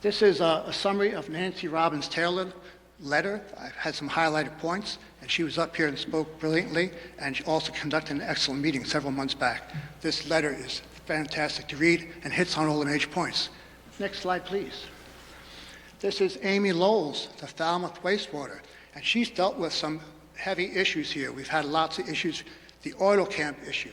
This is a summary of Nancy Robbins Taylor's letter. I've had some highlighted points, and she was up here and spoke brilliantly, and she also conducted an excellent meeting several months back. This letter is fantastic to read and hits on all the major points. Next slide, please. This is Amy Lowell's, the Falmouth Wastewater, and she's dealt with some heavy issues here. We've had lots of issues: the oil camp issue,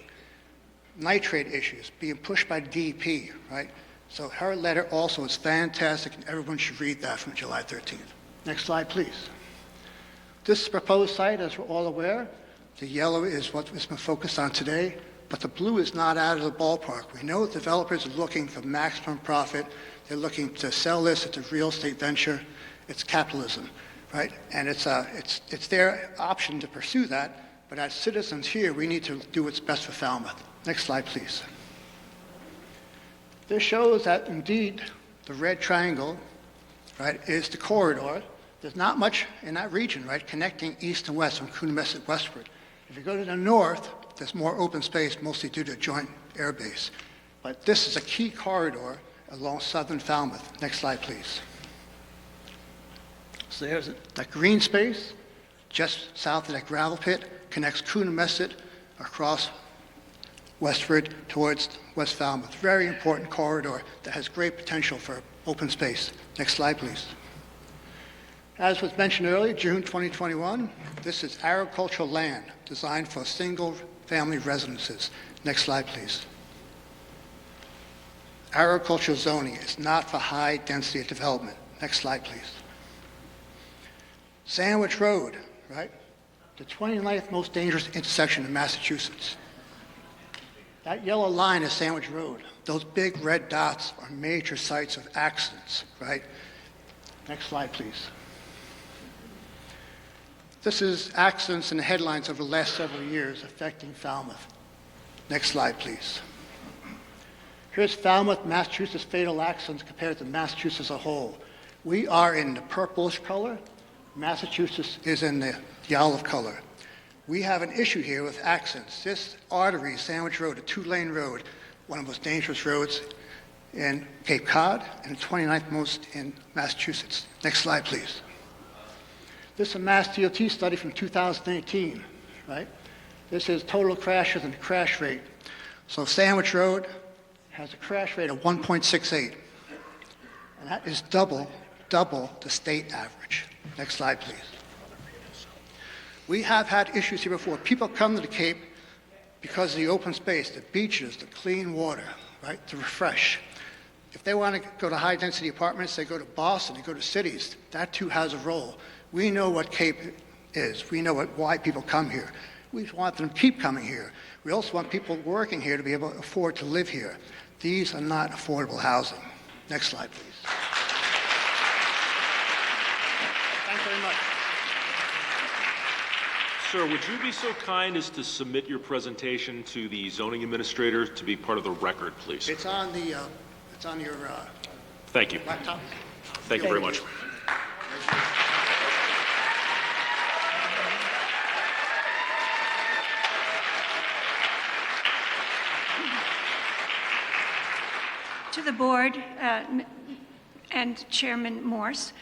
nitrate issues, being pushed by DEP, right? So her letter also is fantastic, and everyone should read that from July 13th. Next slide, please. This proposed site, as we're all aware, the yellow is what has been focused on today, but the blue is not out of the ballpark. We know developers are looking for maximum profit. They're looking to sell this. It's a real estate venture. It's capitalism, right? And it's their option to pursue that, but as citizens here, we need to do what's best for Falmouth. Next slide, please. This shows that indeed the red triangle, right, is the corridor. There's not much in that region, right, connecting east and west from Coonamessett westward. If you go to the north, there's more open space, mostly due to Joint Air Base. But this is a key corridor along southern Falmouth. Next slide, please. So there's that green space just south of that gravel pit, connects Coonamessett across westward towards West Falmouth. Very important corridor that has great potential for open space. Next slide, please. As was mentioned earlier, June 2021, this is agricultural land designed for single-family residences. Next slide, please. Agricultural zoning is not for high density development. Next slide, please. Sandwich Road, right? The 29th most dangerous intersection in Massachusetts. That yellow line is Sandwich Road. Those big red dots are major sites of accidents, right? Next slide, please. This is accidents in the headlines over the last several years affecting Falmouth. Next slide, please. Here's Falmouth, Massachusetts fatal accidents compared to Massachusetts as a whole. We are in the purplish color. Massachusetts is in the olive color. We have an issue here with accidents. This artery, Sandwich Road, a two-lane road, one of the most dangerous roads in Cape Cod and the 29th most in Massachusetts. Next slide, please. This is a Mass DOT study from 2018, right? This is total crashes and the crash rate. So Sandwich Road has a crash rate of 1.68, and that is double the state average. Next slide, please. We have had issues here before. People come to the Cape because of the open space, the beaches, the clean water, right, to refresh. If they want to go to high-density apartments, they go to Boston, they go to cities. That too has a role. We know what Cape is. We know why people come here. We want them to keep coming here. We also want people working here to be able to afford to live here. These are not affordable housing. Next slide, please. Thanks very much. Sir, would you be so kind as to submit your presentation to the zoning administrator to be part of the record, please? It's on the, it's on your Thank you. laptop. Thank you very much. To the board and Chairman Morse,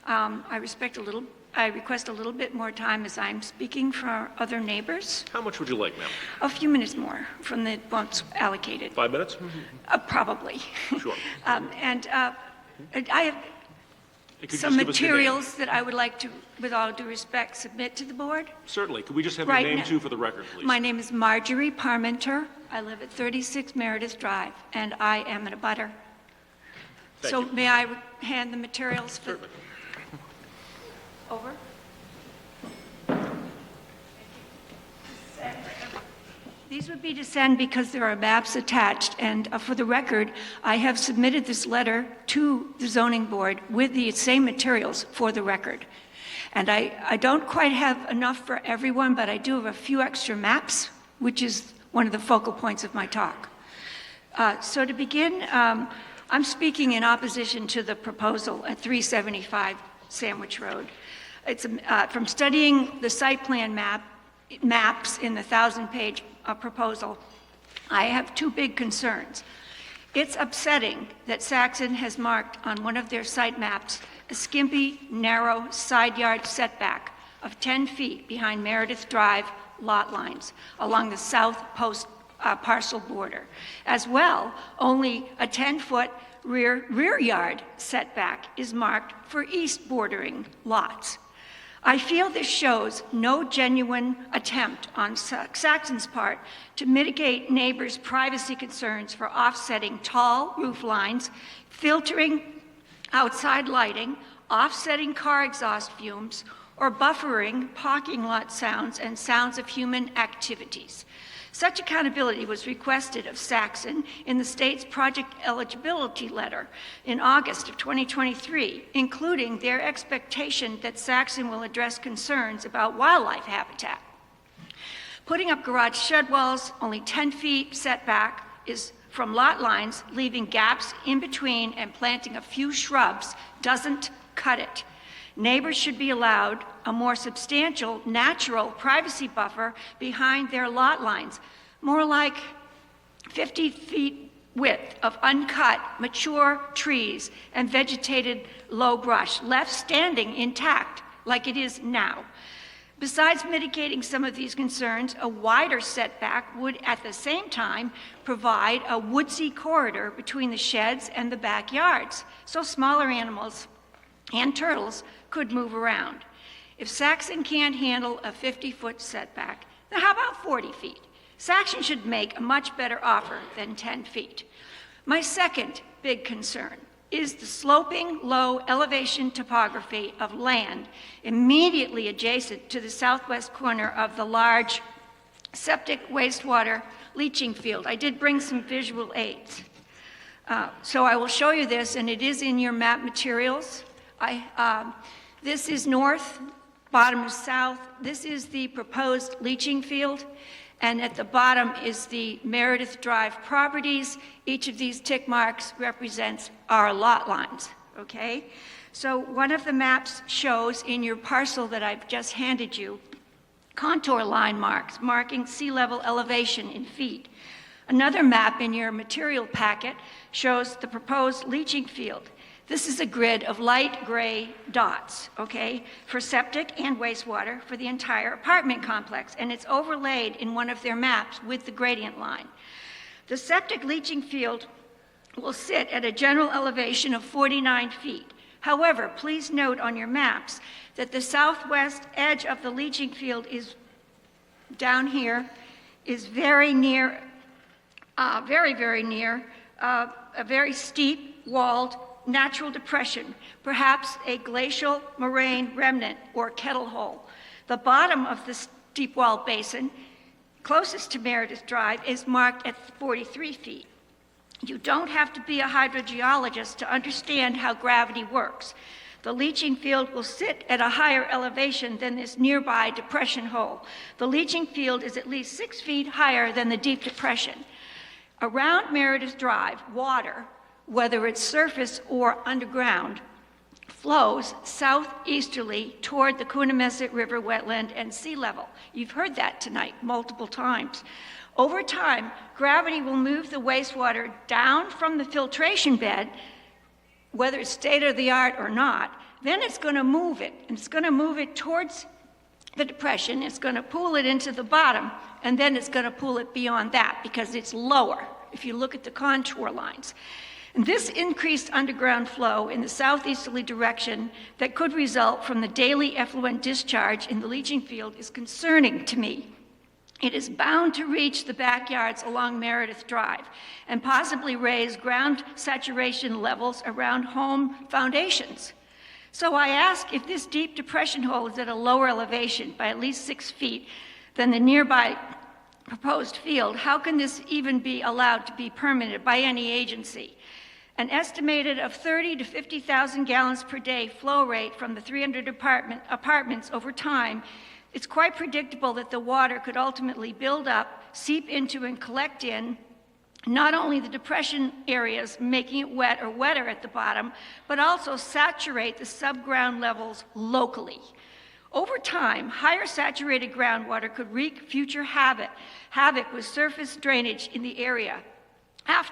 I request a little bit more time as I'm speaking for other neighbors. How much would you like, ma'am? A few minutes more from the ones allocated. 5 minutes? Probably. Sure. I have Could you some just give us your name? materials that I would like to, with all due respect, submit to the board. Certainly. Could we just have Right your name, now- too, for the record, please? My name is Marjorie Parmenter. I live at 36 Meredith Drive, and I am an abutter. Thank So you. may I hand the materials for... Certainly. Over? These would be to send because there are maps attached, and for the record, I have submitted this letter to the zoning board with the same materials for the record. And I don't quite have enough for everyone, but I do have a few extra maps, which is one of the focal points of my talk. So to begin, I'm speaking in opposition to the proposal at 375 Sandwich Road. It's from studying the site plan maps in the 1,000-page proposal, I have two big concerns. It's upsetting that Saxon has marked on one of their site maps a skimpy, narrow side yard setback of 10 feet behind Meredith Drive lot lines along the south post parcel border. As well, only a 10-foot rear yard setback is marked for east bordering lots. I feel this shows no genuine attempt on Saxon's part to mitigate neighbors' privacy concerns for offsetting tall roof lines, filtering outside lighting, offsetting car exhaust fumes, or buffering parking lot sounds and sounds of human activities. Such accountability was requested of Saxon in the state's project eligibility letter in August of 2023, including their expectation that Saxon will address concerns about wildlife habitat. Putting up garage shed walls only 10 feet setback is from lot lines, leaving gaps in between and planting a few shrubs doesn't cut it. Neighbors should be allowed a more substantial natural privacy buffer behind their lot lines, more like 50 feet width of uncut, mature trees and vegetated low brush left standing intact like it is now. Besides mitigating some of these concerns, a wider setback would at the same time provide a woodsy corridor between the sheds and the backyards, so smaller animals and turtles could move around. If Saxon can't handle a 50-foot setback, then how about 40 feet? Saxon should make a much better offer than 10 feet. My second big concern is the sloping, low elevation topography of land immediately adjacent to the southwest corner of the large septic wastewater leaching field. I did bring some visual aids. So I will show you this, and it is in your map materials. This is north, bottom is south. This is the proposed leaching field, and at the bottom is the Meredith Drive properties. Each of these tick marks represents our lot lines, okay? So one of the maps shows in your parcel that I've just handed you contour line marks marking sea level elevation in feet. Another map in your material packet shows the proposed leaching field. This is a grid of light gray dots, okay, for septic and wastewater for the entire apartment complex, and it's overlaid in one of their maps with the gradient line. The septic leaching field will sit at a general elevation of 49 feet. However, please note on your maps that the southwest edge of the leaching field is down here, is very near, very near a very steep walled natural depression, perhaps a glacial moraine remnant or kettle hole. The bottom of the steep wall basin closest to Meredith Drive is marked at 43 feet. You don't have to be a hydrogeologist to understand how gravity works. The leaching field will sit at a higher elevation than this nearby depression hole. The leaching field is at least 6 feet higher than the deep depression. Around Meredith Drive, water, whether it's surface or underground, flows southeasterly toward the Coonamessett River wetland and sea level. You've heard that tonight multiple times. Over time, gravity will move the wastewater down from the filtration bed, whether it's state-of-the-art or not. Then it's going to move it, and it's going to move it towards the depression. It's going to pull it into the bottom, and then it's going to pull it beyond that because it's lower, if you look at the contour lines. And this increased underground flow in the southeasterly direction that could result from the daily effluent discharge in the leaching field is concerning to me. It is bound to reach the backyards along Meredith Drive and possibly raise ground saturation levels around home foundations. So I ask, if this deep depression hole is at a lower elevation by at least 6 feet than the nearby proposed field, how can this even be allowed to be permitted by any agency? An estimated of 30 to 50,000 gallons per day flow rate from the 300 apartments over time, it's quite predictable that the water could ultimately build up, seep into and collect in not only the depression areas, making it wet or wetter at the bottom, but also saturate the subground levels locally. Over time, higher saturated groundwater could wreak future havoc with surface drainage in the area,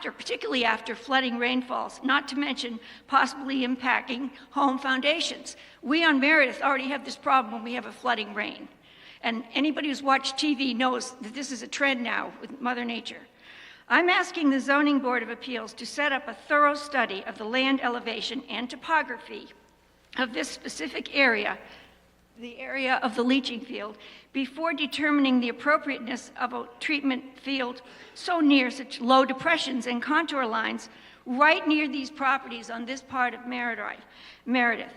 particularly after flooding rainfalls, not to mention possibly impacting home foundations. We on Meredith already have this problem when we have a flooding rain. And anybody who's watched TV knows that this is a trend now with Mother Nature. I'm asking the Zoning Board of Appeals to set up a thorough study of the land elevation and topography of this specific area, the area of the leaching field, before determining the appropriateness of a treatment field so near such low depressions and contour lines right near these properties on this part of Meredith.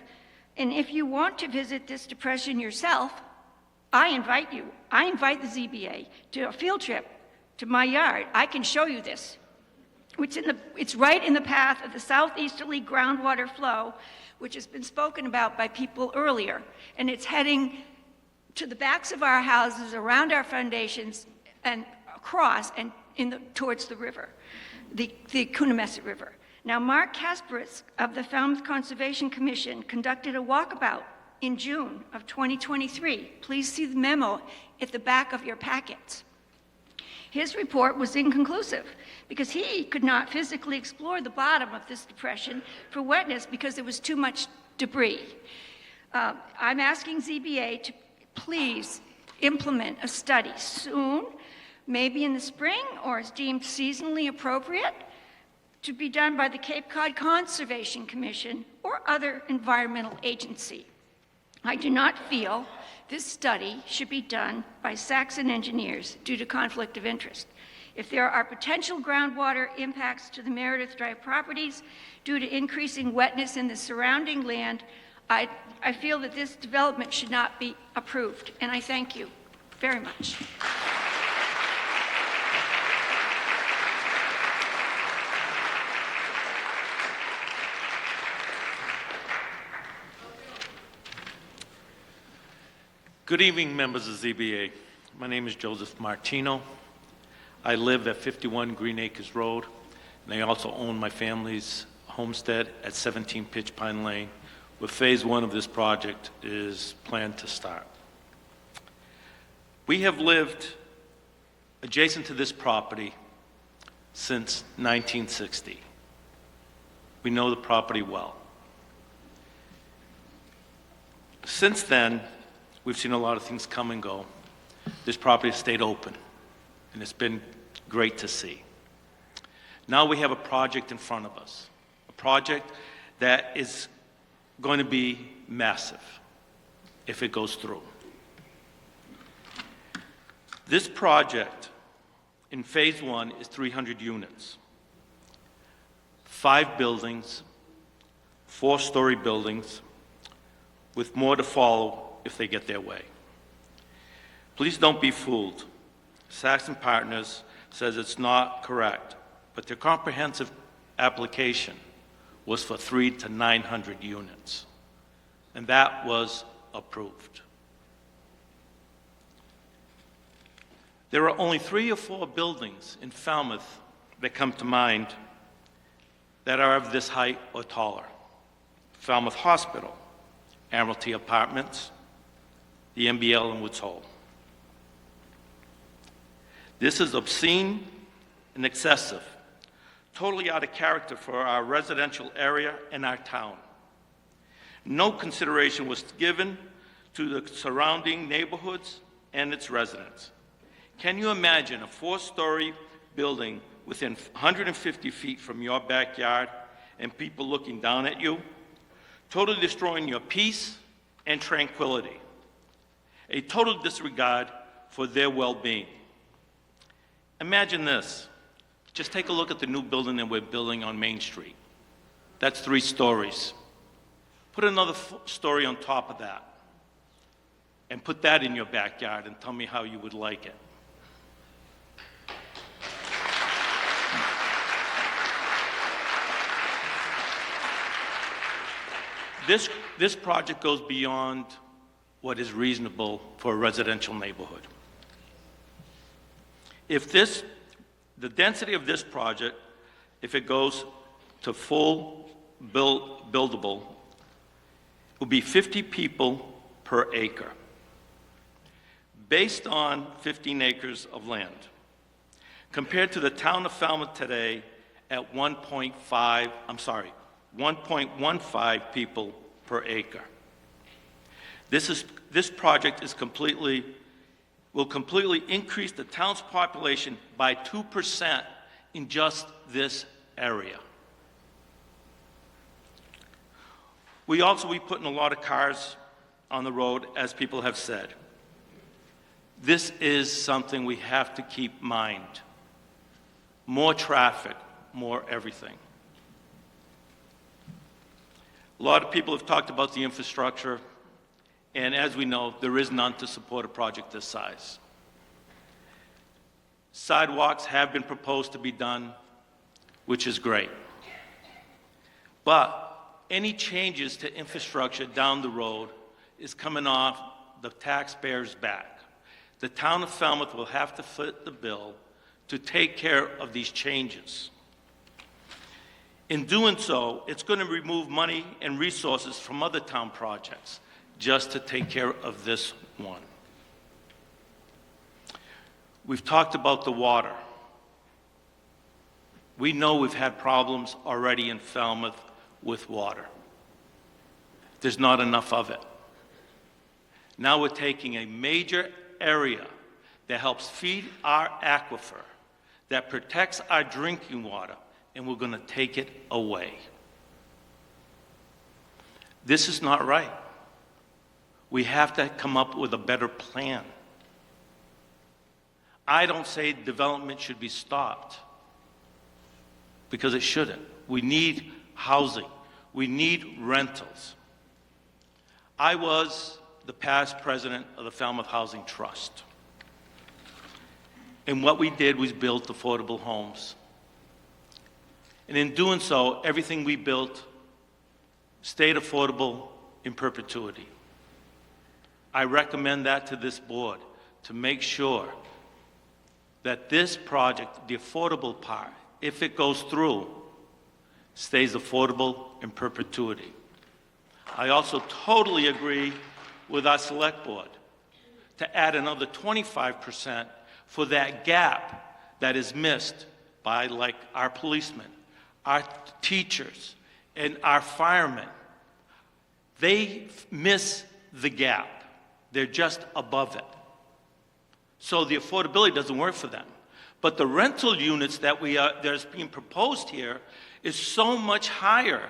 And if you want to visit this depression yourself, I invite you. I invite the ZBA to a field trip to my yard. I can show you this. It's right in the path of the southeasterly groundwater flow, which has been spoken about by people earlier. And it's heading to the backs of our houses, around our foundations, and across and towards the river, the Coonamessett River. Now, Mark Kasperitz of the Falmouth Conservation Commission conducted a walkabout in June of 2023. Please see the memo at the back of your packets. His report was inconclusive because he could not physically explore the bottom of this depression for wetness because there was too much debris. I'm asking ZBA to please implement a study soon, maybe in the spring or as deemed seasonally appropriate, to be done by the Cape Cod Conservation Commission or other environmental agency. I do not feel this study should be done by Saxon engineers due to conflict of interest. If there are potential groundwater impacts to the Meredith Drive properties due to increasing wetness in the surrounding land, I feel that this development should not be approved, and I thank you very much. Good evening, members of ZBA. My name is Joseph Martino. I live at 51 Green Acres Road, and I also own my family's homestead at 17 Pitch Pine Lane, where phase one of this project is planned to start. We have lived adjacent to this property since 1960. We know the property well. Since then, we've seen a lot of things come and go. This property has stayed open, and it's been great to see. Now we have a project in front of us, a project that is going to be massive if it goes through. This project in phase one is 300 units, 5 buildings, 4-story buildings, with more to follow if they get their way. Please don't be fooled. Saxon Partners says it's not correct, but their comprehensive application was for 300 to 900 units, and that was approved. There are only 3 or 4 buildings in Falmouth that come to mind that are of this height or taller. Falmouth Hospital, Admiralty Apartments, the MBL in Woods Hole. This is obscene and excessive, totally out of character for our residential area and our town. No consideration was given to the surrounding neighborhoods and its residents. Can you imagine a 4-story building within 150 feet from your backyard and people looking down at you, totally destroying your peace and tranquility, a total disregard for their well-being? Imagine this. Just take a look at the new building that we're building on Main Street. That's 3 stories. Put another story on top of that and put that in your backyard and tell me how you would like it. This project goes beyond what is reasonable for a residential neighborhood. If the density of this project, if it goes to full buildable, will be 50 people per acre, based on 15 acres of land, compared to the town of Falmouth today at 1.15 people per acre. This project will completely increase the town's population by 2% in just this area. We also be putting a lot of cars on the road, as people have said. This is something we have to keep in mind. More traffic, more everything. A lot of people have talked about the infrastructure, and as we know, there is none to support a project this size. Sidewalks have been proposed to be done, which is great. But any changes to infrastructure down the road is coming off the taxpayers' back. The town of Falmouth will have to foot the bill to take care of these changes. In doing so, it's going to remove money and resources from other town projects just to take care of this one. We've talked about the water. We know we've had problems already in Falmouth with water. There's not enough of it. Now we're taking a major area that helps feed our aquifer, that protects our drinking water, and we're going to take it away. This is not right. We have to come up with a better plan. I don't say development should be stopped, because it shouldn't. We need housing. We need rentals. I was the past president of the Falmouth Housing Trust. And what we did was build affordable homes. And in doing so, everything we built stayed affordable in perpetuity. I recommend that to this board to make sure that this project, the affordable part, if it goes through, stays affordable in perpetuity. I also totally agree with our select board to add another 25% for that gap that is missed by, like, our policemen, our teachers, and our firemen. They miss the gap. They're just above it. So the affordability doesn't work for them. But the rental units that's being proposed here is so much higher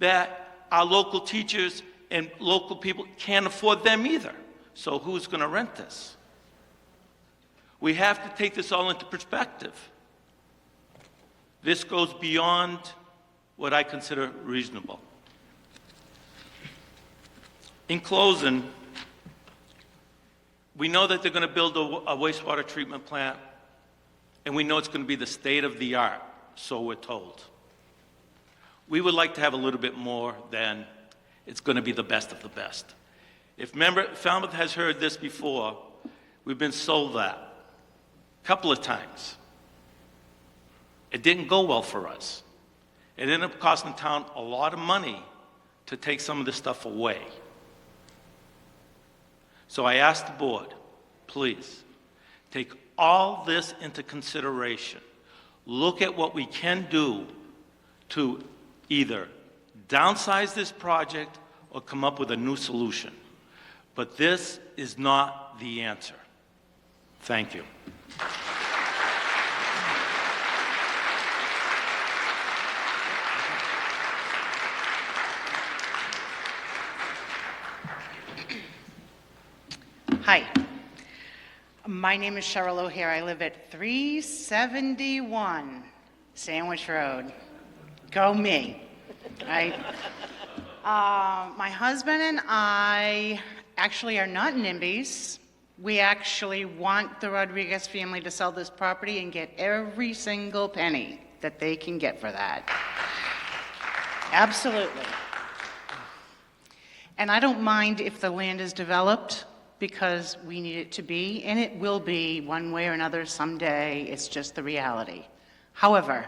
that our local teachers and local people can't afford them either. So who's going to rent this? We have to take this all into perspective. This goes beyond what I consider reasonable. In closing, We know that they're going to build a wastewater treatment plant, and we know it's going to be the state of the art, so we're told. We would like to have a little bit more than it's going to be the best of the best. If Falmouth has heard this before, we've been sold that a couple of times. It didn't go well for us. It ended up costing the town a lot of money to take some of this stuff away. So I asked the board, please, take all this into consideration. Look at what we can do to either downsize this project or come up with a new solution. But this is not the answer. Thank you. Hi, my name is Cheryl O'Hare. I live at 371 Sandwich Road. Go me, right? My husband and I actually are not NIMBYs. We actually want the Rodriguez family to sell this property and get every single penny that they can get for that. Absolutely. And I don't mind if the land is developed, because we need it to be, and it will be one way or another someday. It's just the reality. However,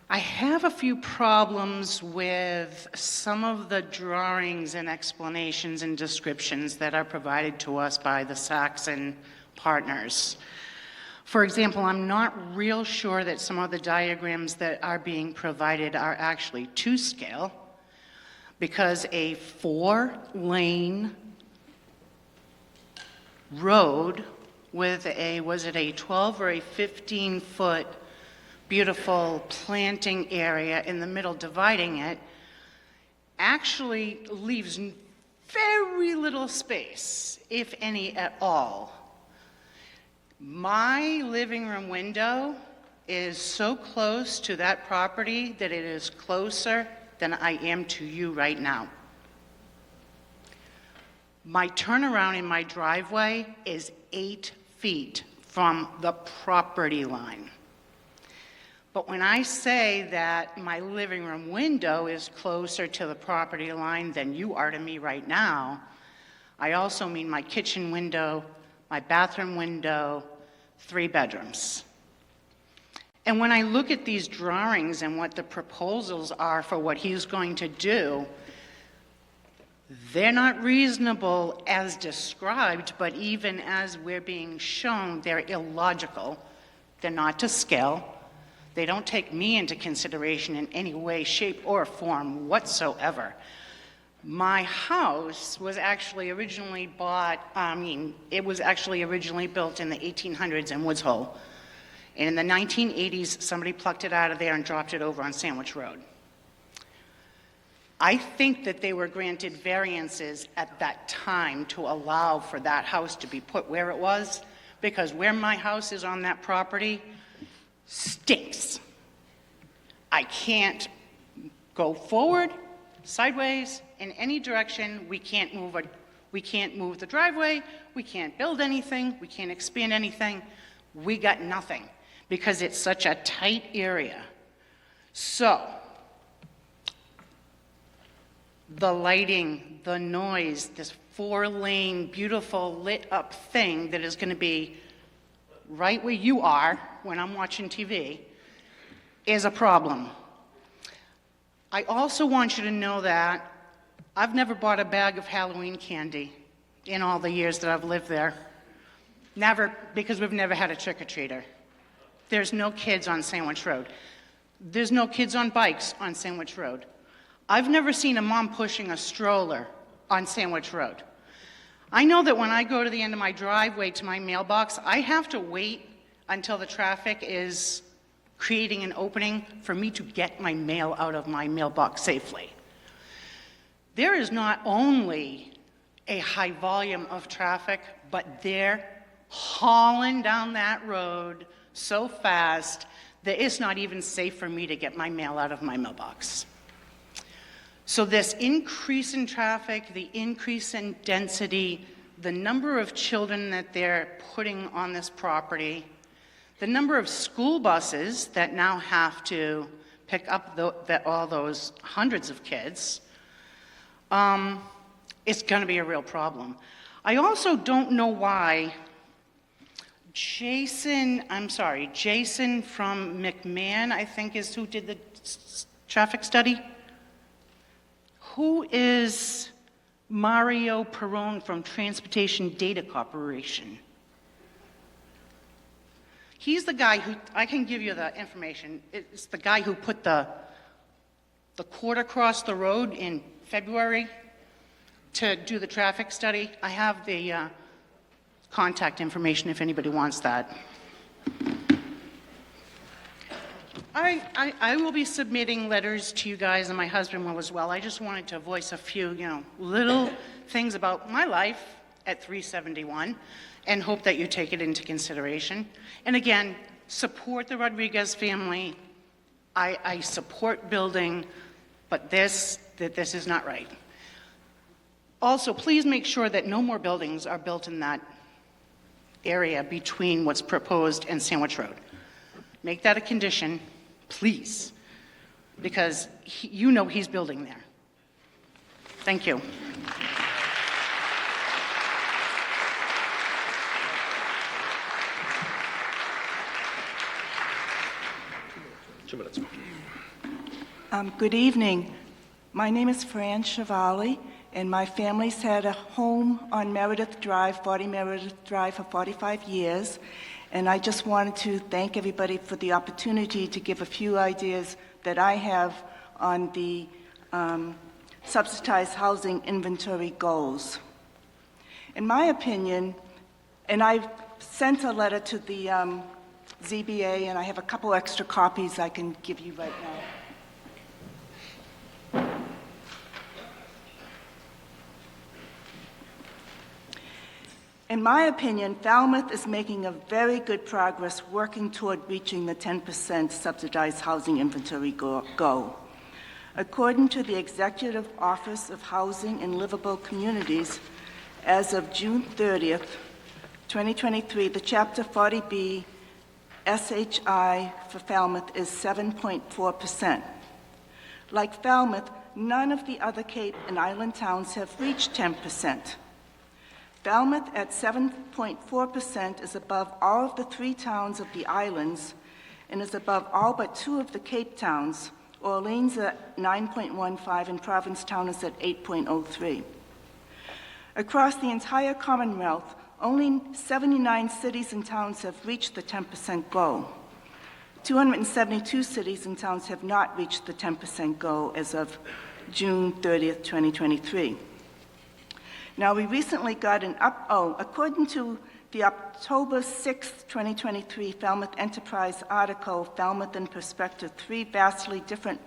I have a few problems with some of the drawings and explanations and descriptions that are provided to us by the Saxon partners. For example, I'm not real sure that some of the diagrams that are being provided are actually to scale, because a 4-lane road with was it a 12 or a 15-foot beautiful planting area in the middle dividing it, actually leaves very little space, if any at all. My living room window is so close to that property that it is closer than I am to you right now. My turnaround in my driveway is 8 feet from the property line. But when I say that my living room window is closer to the property line than you are to me right now, I also mean my kitchen window, my bathroom window, 3 bedrooms. And when I look at these drawings and what the proposals are for what he's going to do, they're not reasonable as described, but even as we're being shown, they're illogical. They're not to scale. They don't take me into consideration in any way, shape, or form whatsoever. My house was actually originally built in the 1800s in Woods Hole. And in the 1980s, somebody plucked it out of there and dropped it over on Sandwich Road. I think that they were granted variances at that time to allow for that house to be put where it was, because where my house is on that property stinks. I can't go forward, sideways, in any direction. We can't move the driveway. We can't build anything. We can't expand anything. We got nothing, because it's such a tight area. So, the lighting, the noise, this 4-lane, beautiful lit up thing that is going to be right where you are when I'm watching TV is a problem. I also want you to know that I've never bought a bag of Halloween candy in all the years that I've lived there. Never, because we've never had a trick-or-treater. There's no kids on Sandwich Road. There's no kids on bikes on Sandwich Road. I've never seen a mom pushing a stroller on Sandwich Road. I know that when I go to the end of my driveway to my mailbox, I have to wait until the traffic is creating an opening for me to get my mail out of my mailbox safely. There is not only a high volume of traffic, but they're hauling down that road so fast that it's not even safe for me to get my mail out of my mailbox. So this increase in traffic, the increase in density, the number of children that they're putting on this property, the number of school buses that now have to pick up all those hundreds of kids, it's going to be a real problem. I also don't know why Jason from McMahon, I think is who did the traffic study. Who is Mario Perone from Transportation Data Corporation? He's the guy who, I can give you the information, it's the guy who put the cord across the road in February to do the traffic study. I have the contact information if anybody wants that. I will be submitting letters to you guys, and my husband will as well. I just wanted to voice a few, little things about my life at 371 and hope that you take it into consideration. And again, support the Rodriguez family. I support building, but this is not right. Also, please make sure that no more buildings are built in that area between what's proposed and Sandwich Road. Make that a condition, please, because he's building there. Thank you. Good evening. My name is Fran Chevali, and my family's had a home on Meredith Drive, 40 Meredith Drive, for 45 years. And I just wanted to thank everybody for the opportunity to give a few ideas that I have on the subsidized housing inventory goals. In my opinion, and I've sent a letter to the ZBA, and I have a couple extra copies I can give you right now. In my opinion, Falmouth is making a very good progress working toward reaching the 10% subsidized housing inventory goal. According to the Executive Office of Housing and Livable Communities, as of June 30th, 2023, the Chapter 40B SHI for Falmouth is 7.4%. Like Falmouth, none of the other Cape and Island towns have reached 10%. Falmouth at 7.4% is above all of the 3 towns of the islands and is above all but 2 of the Cape towns. Orleans at 9.15 and Provincetown is at 8.03. Across the entire Commonwealth, only 79 cities and towns have reached the 10% goal. 272 cities and towns have not reached the 10% goal as of June 30th, 2023. Now, we recently got according to the October 6th, 2023 Falmouth Enterprise article, Falmouth in Perspective, 3 vastly different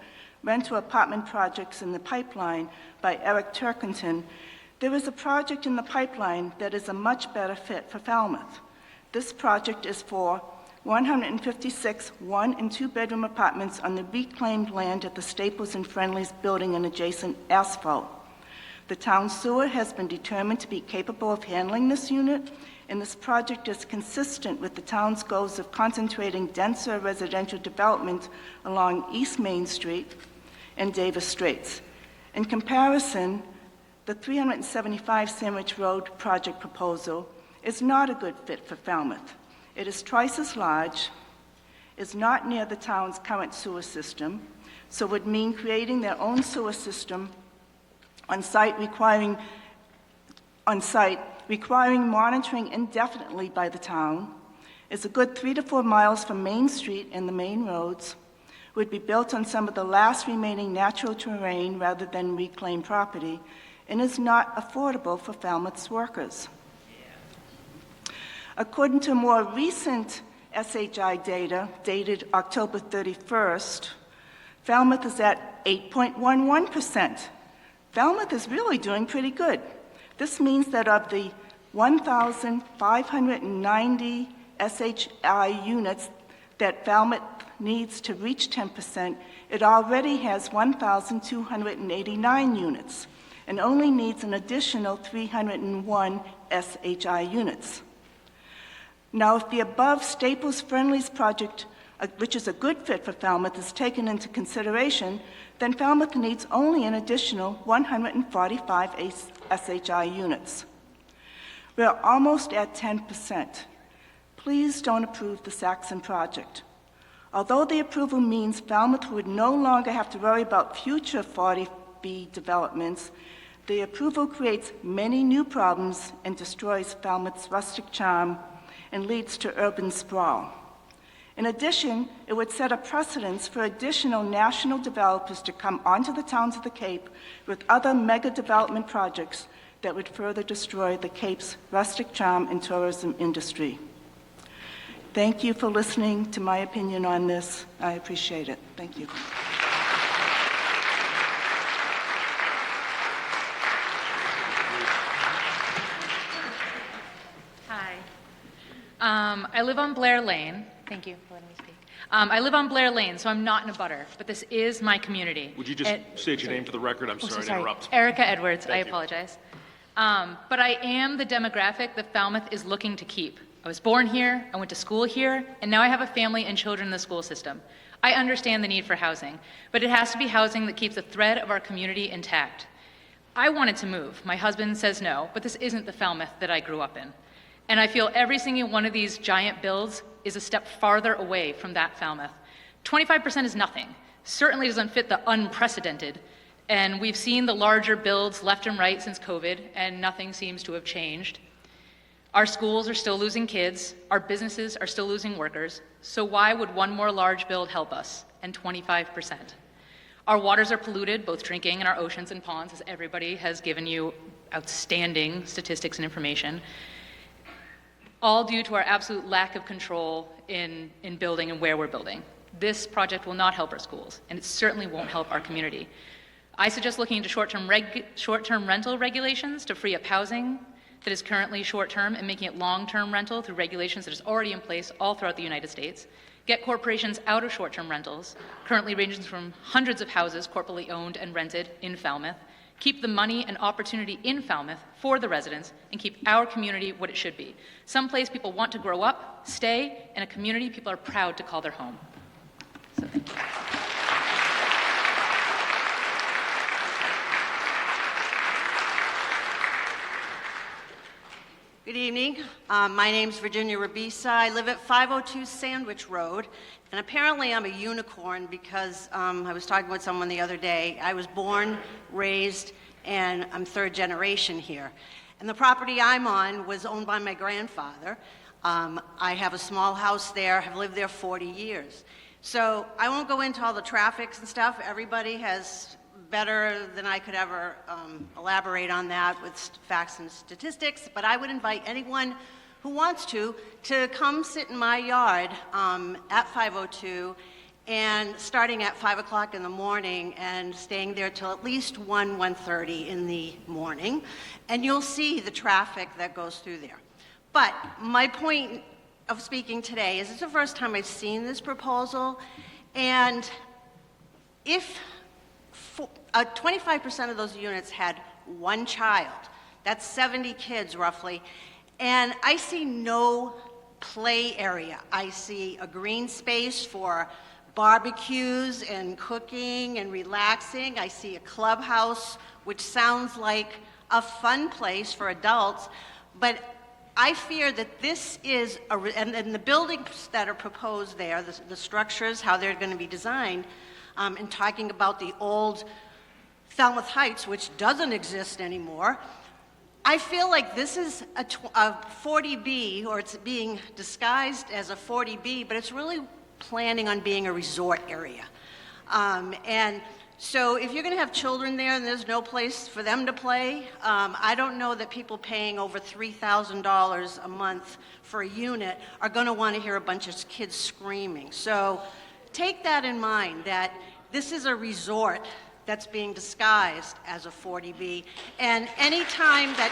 rental apartment projects in the pipeline by Eric Turkington, there is a project in the pipeline that is a much better fit for Falmouth. This project is for 156 1- and 2-bedroom apartments on the reclaimed land at the Staples and Friendly's building and adjacent asphalt. The town sewer has been determined to be capable of handling this unit, and this project is consistent with the town's goals of concentrating denser residential development along East Main Street and Davis Straits. In comparison, the 375 Sandwich Road project proposal is not a good fit for Falmouth. It is twice as large, is not near the town's current sewer system, so would mean creating their own sewer system on-site requiring monitoring indefinitely by the town, is a good 3 to 4 miles from Main Street and the main roads, would be built on some of the last remaining natural terrain rather than reclaimed property, and is not affordable for Falmouth's workers. According to more recent SHI data, dated October 31st, Falmouth is at 8.11%. Falmouth is really doing pretty good. This means that of the 1,590 SHI units that Falmouth needs to reach 10%, it already has 1,289 units and only needs an additional 301 SHI units. Now, if the above Staples Friendlies project, which is a good fit for Falmouth, is taken into consideration, then Falmouth needs only an additional 145 SHI units. We're almost at 10%. Please don't approve the Saxon project. Although the approval means Falmouth would no longer have to worry about future 40B developments, the approval creates many new problems and destroys Falmouth's rustic charm and leads to urban sprawl. In addition, it would set a precedence for additional national developers to come onto the towns of the Cape with other mega development projects that would further destroy the Cape's rustic charm and tourism industry. Thank you for listening to my opinion on this. I appreciate it. Thank you. Hi. I live on Blair Lane. Thank you for letting me speak. I live on Blair Lane, so I'm not in a butter, but this is my community. Would you just state your name for the record? I'm sorry to interrupt. Erica Edwards. I Thank you. apologize. But I am the demographic that Falmouth is looking to keep. I was born here, I went to school here, and now I have a family and children in the school system. I understand the need for housing, but it has to be housing that keeps the thread of our community intact. I wanted to move. My husband says no, but this isn't the Falmouth that I grew up in. And I feel every single one of these giant builds is a step farther away from that Falmouth. 25% is nothing. Certainly doesn't fit the unprecedented. And we've seen the larger builds left and right since COVID, and nothing seems to have changed. Our schools are still losing kids, our businesses are still losing workers, so why would one more large build help us? And 25%. Our waters are polluted, both drinking and our oceans and ponds, as everybody has given you outstanding statistics and information, all due to our absolute lack of control in building and where we're building. This project will not help our schools, and it certainly won't help our community. I suggest looking into short-term rental regulations to free up housing that is currently short-term and making it long-term rental through regulations that is already in place all throughout the United States. Get corporations out of short-term rentals, currently ranging from hundreds of houses corporately owned and rented in Falmouth. Keep the money and opportunity in Falmouth for the residents and keep our community what it should be. Someplace people want to grow up, stay, and a community people are proud to call their home. So thank you. Good evening. My name's Virginia Rabisa. I live at 502 Sandwich Road, and apparently I'm a unicorn because I was talking with someone the other day. I was born, raised, and I'm third generation here. And the property I'm on was owned by my grandfather. I have a small house there, have lived there 40 years. So I won't go into all the traffics and stuff. Everybody has better than I could ever elaborate on that with facts and statistics, but I would invite anyone who wants to come sit in my yard at 502 and starting at 5 o'clock in the morning and staying there till at least 1:30 in the morning, and you'll see the traffic that goes through there. But my point of speaking today is it's the first time I've seen this proposal, and if 25% of those units had one child. That's 70 kids roughly. And I see no play area. I see a green space for barbecues and cooking and relaxing. I see a clubhouse, which sounds like a fun place for adults. But I fear that this is, and the buildings that are proposed there, the structures, how they're going to be designed, and talking about the old Falmouth Heights, which doesn't exist anymore, I feel like this is a 40B, or it's being disguised as a 40B, but it's really planning on being a resort area. And so if you're going to have children there and there's no place for them to play, I don't know that people paying over $3,000 a month for a unit are going to want to hear a bunch of kids screaming. So take that in mind, that this is a resort that's being disguised as a 40B. And any time that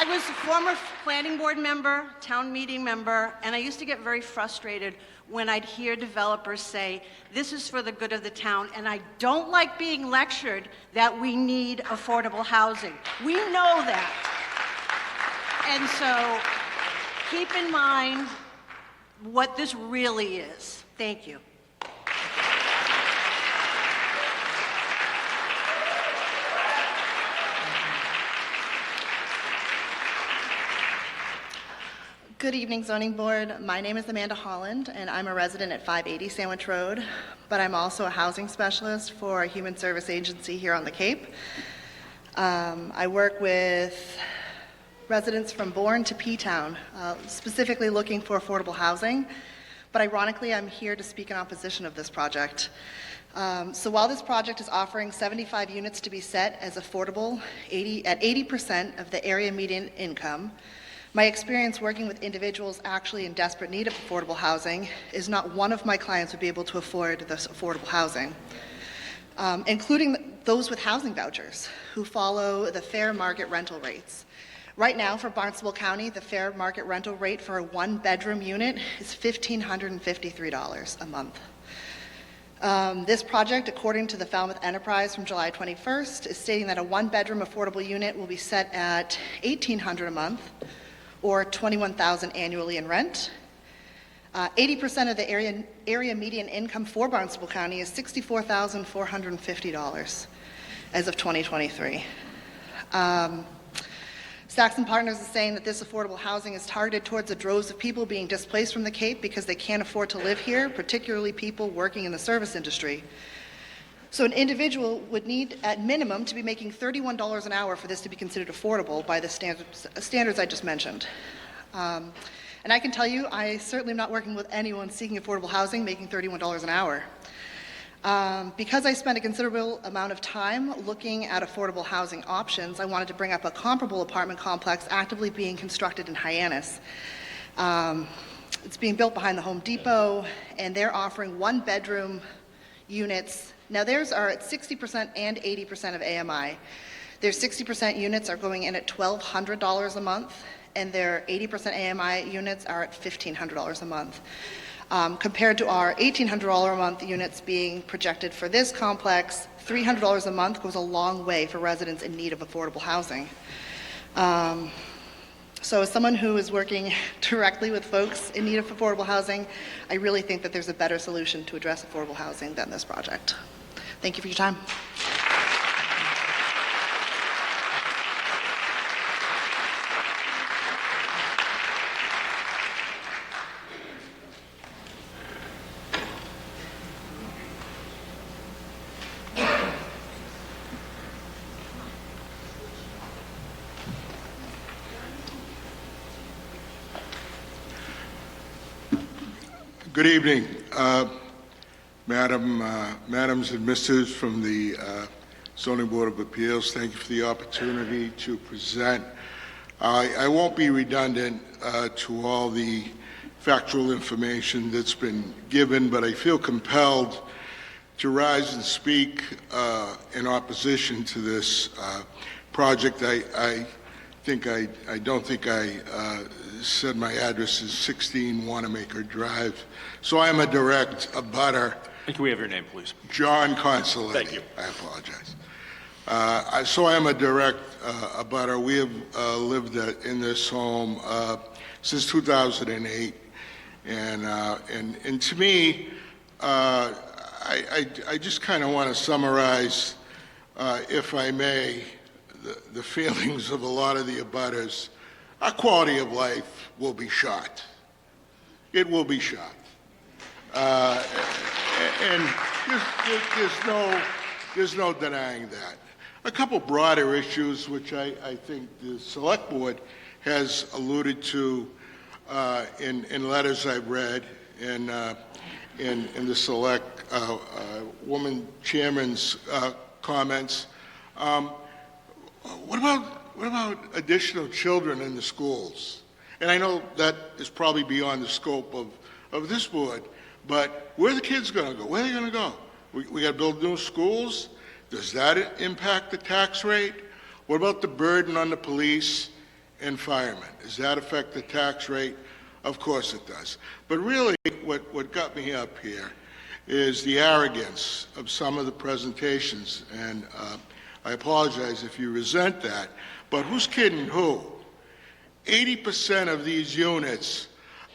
I was a former planning board member, town meeting member, and I used to get very frustrated when I'd hear developers say, this is for the good of the town, and I don't like being lectured that we need affordable housing. We know that. And so keep in mind what this really is. Thank you. Good evening, Zoning Board. My name is Amanda Holland, and I'm a resident at 580 Sandwich Road, but I'm also a housing specialist for a human service agency here on the Cape. I work with residents from Bourne to P-Town, specifically looking for affordable housing, but ironically, I'm here to speak in opposition of this project. So while this project is offering 75 units to be set as affordable at 80% of the area median income, my experience working with individuals actually in desperate need of affordable housing is not one of my clients would be able to afford this affordable housing, including those with housing vouchers who follow the fair market rental rates. Right now for Barnstable County, the fair market rental rate for a one-bedroom unit is $1,553 a month. This project, according to the Falmouth Enterprise from July 21st, is stating that a one-bedroom affordable unit will be set at $1,800 a month, or $21,000 annually in rent. 80% of the area median income for Barnstable County is $64,450 as of 2023. Saxon Partners is saying that this affordable housing is targeted towards the droves of people being displaced from the Cape because they can't afford to live here, particularly people working in the service industry. So an individual would need, at minimum, to be making $31 an hour for this to be considered affordable by the standards I just mentioned. And I can tell you, I certainly am not working with anyone seeking affordable housing making $31 an hour. Because I spent a considerable amount of time looking at affordable housing options, I wanted to bring up a comparable apartment complex actively being constructed in Hyannis. It's being built behind the Home Depot, and they're offering one-bedroom units. Now theirs are at 60% and 80% of AMI. Their 60% units are going in at $1,200 a month, and their 80% AMI units are at $1,500 a month. Compared to our $1,800 a month units being projected for this complex, $300 a month goes a long way for residents in need of affordable housing. So as someone who is working directly with folks in need of affordable housing, I really think that there's a better solution to address affordable housing than this project. Thank you for your time. Good evening, Madams and Misters from the Zoning Board of Appeals. Thank you for the opportunity to present. I won't be redundant to all the factual information that's been given, but I feel compelled to rise and speak in opposition to this project. I don't think I said my address is 16 Wanamaker Drive. So I am a direct abutter. And can we have your name, please? John Consoletti. Thank you. I apologize. So I am a direct abutter. We have lived in this home since 2008. And to me, I just kind of want to summarize, if I may, the feelings of a lot of the abutters. Our quality of life will be shot. It will be shot. And there's no denying that. A couple broader issues, which I think the Select Board has alluded to in letters I've read, and in the Select Woman Chairman's comments. What about additional children in the schools? And I know that is probably beyond the scope of this board, but where are the kids going to go? Where are they going to go? We got to build new schools? Does that impact the tax rate? What about the burden on the police and firemen. Does that affect the tax rate? Of course it does. But really, what got me up here is the arrogance of some of the presentations, and I apologize if you resent that, but who's kidding who? 80% of these units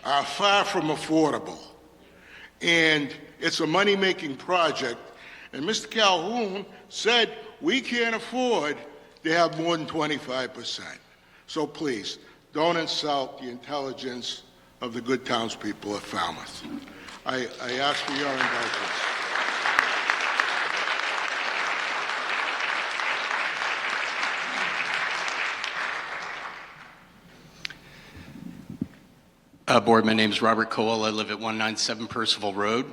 are far from affordable, and it's a money-making project, and Mr. Calhoun said we can't afford to have more than 25%. So please, don't insult the intelligence of the good townspeople of Falmouth. I ask for your indulgence. Board, my name is Robert Cole. I live at 197 Percival Road.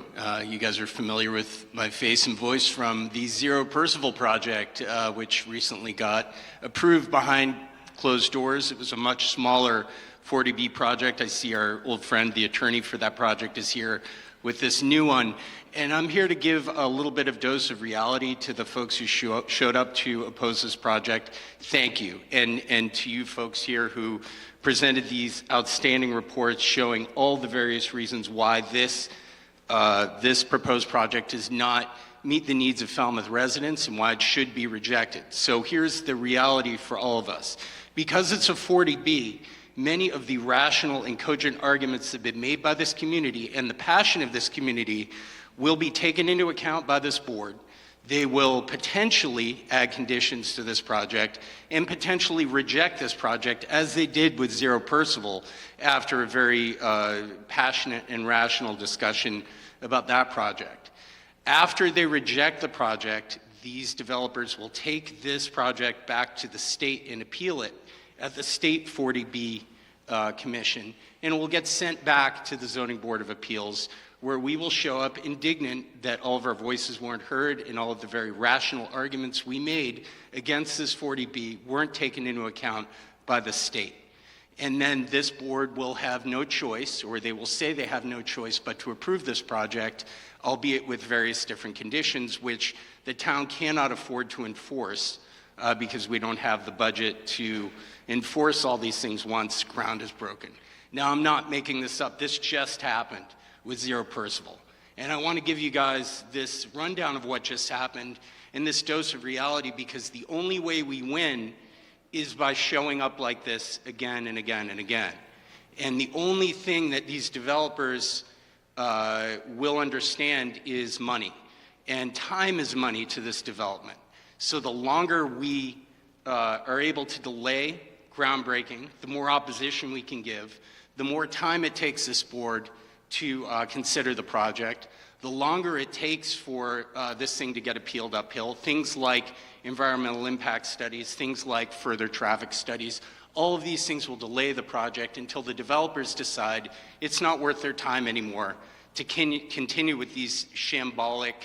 You guys are familiar with my face and voice from the Zero Percival project, which recently got approved behind closed doors. It was a much smaller 40B project. I see our old friend, the attorney for that project, is here with this new one. And I'm here to give a little bit of dose of reality to the folks who showed up to oppose this project. Thank you. And to you folks here who presented these outstanding reports showing all the various reasons why this proposed project does not meet the needs of Falmouth residents and why it should be rejected. So here's the reality for all of us. Because it's a 40B, many of the rational and cogent arguments that have been made by this community and the passion of this community will be taken into account by this board. They will potentially add conditions to this project and potentially reject this project, as they did with Zero Percival after a very passionate and rational discussion about that project. After they reject the project, these developers will take this project back to the state and appeal it at the state 40B commission, and it will get sent back to the Zoning Board of Appeals, where we will show up indignant that all of our voices weren't heard and all of the very rational arguments we made against this 40B weren't taken into account by the state. And then this board will have no choice, or they will say they have no choice, but to approve this project, albeit with various different conditions, which the town cannot afford to enforce because we don't have the budget to enforce all these things once ground is broken. Now, I'm not making this up. This just happened with Zero Percival. And I want to give you guys this rundown of what just happened and this dose of reality, because the only way we win is by showing up like this again and again and again. And the only thing that these developers will understand is money. And time is money to this development. So the longer we are able to delay groundbreaking, the more opposition we can give, the more time it takes this board to consider the project, the longer it takes for this thing to get appealed uphill. Things like environmental impact studies, things like further traffic studies, all of these things will delay the project until the developers decide it's not worth their time anymore to continue with these shambolic,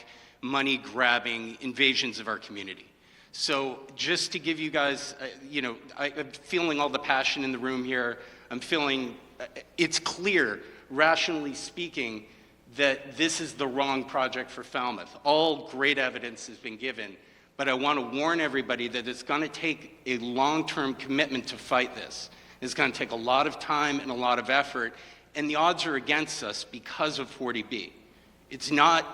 money-grabbing invasions of our community. So just to give you guys, I'm feeling all the passion in the room here. I'm feeling, it's clear, rationally speaking, that this is the wrong project for Falmouth. All great evidence has been given, but I want to warn everybody that it's going to take a long-term commitment to fight this. It's going to take a lot of time and a lot of effort, and the odds are against us because of 40B. It's not,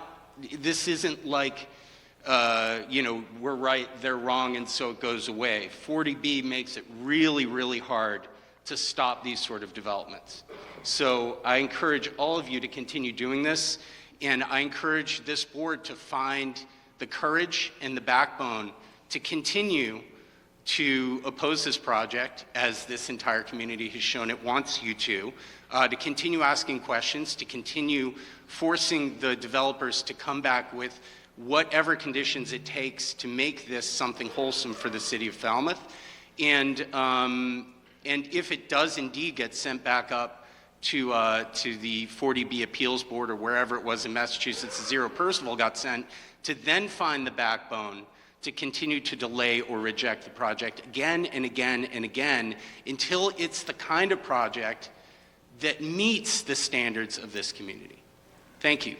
this isn't like, we're right, they're wrong, and so it goes away. 40B makes it really, really hard to stop these sort of developments. So I encourage all of you to continue doing this, and I encourage this board to find the courage and the backbone to continue to oppose this project, as this entire community has shown it wants you to continue asking questions, to continue forcing the developers to come back with whatever conditions it takes to make this something wholesome for the city of Falmouth. And if it does indeed get sent back up to the 40B appeals board or wherever it was in Massachusetts, Zero Percival got sent, to then find the backbone to continue to delay or reject the project again and again and again until it's the kind of project that meets the standards of this community. Thank you.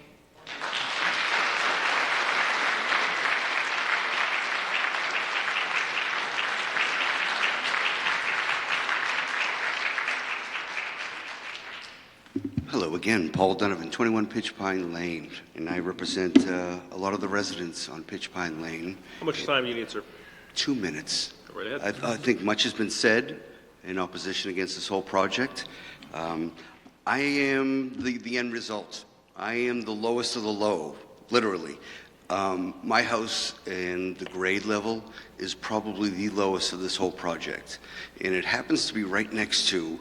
Hello again, Paul Donovan, 21 Pitch Pine Lane, and I represent a lot of the residents on Pitch Pine Lane. How much time do you need, sir? 2 minutes. Go right ahead. I think much has been said in opposition against this whole project. I am the end result. I am the lowest of the low, literally. My house and the grade level is probably the lowest of this whole project. And it happens to be right next to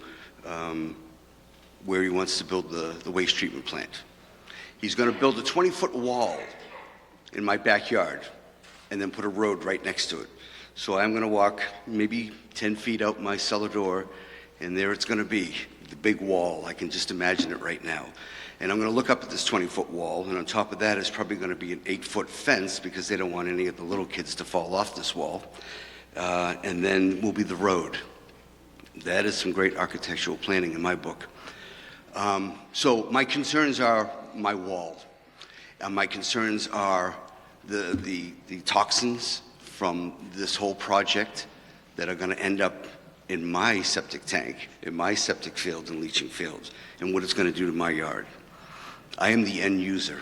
where he wants to build the waste treatment plant. He's going to build a 20-foot wall in my backyard and then put a road right next to it. So I'm going to walk maybe 10 feet out my cellar door, and there it's going to be, the big wall. I can just imagine it right now. And I'm going to look up at this 20-foot wall, and on top of that is probably going to be an 8-foot fence because they don't want any of the little kids to fall off this wall. And then will be the road. That is some great architectural planning in my book. So my concerns are my wall. My concerns are the toxins from this whole project that are going to end up in my septic tank, in my septic field and leaching fields, and what it's going to do to my yard. I am the end user,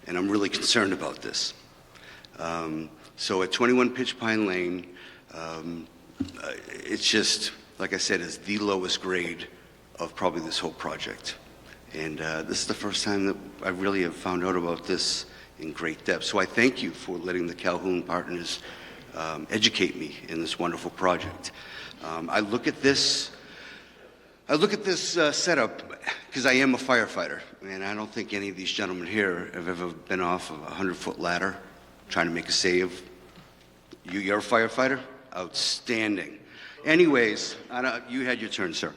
and I'm really concerned about this. So at 21 Pitch Pine Lane, it's just, like I said, it's the lowest grade of probably this whole project. And this is the first time that I really have found out about this in great depth. So I thank you for letting the Calhoun partners educate me in this wonderful project. I look at this setup because I am a firefighter, and I don't think any of these gentlemen here have ever been off of a 100-foot ladder trying to make a save. You're a firefighter? Outstanding. Anyways, you had your turn, sir.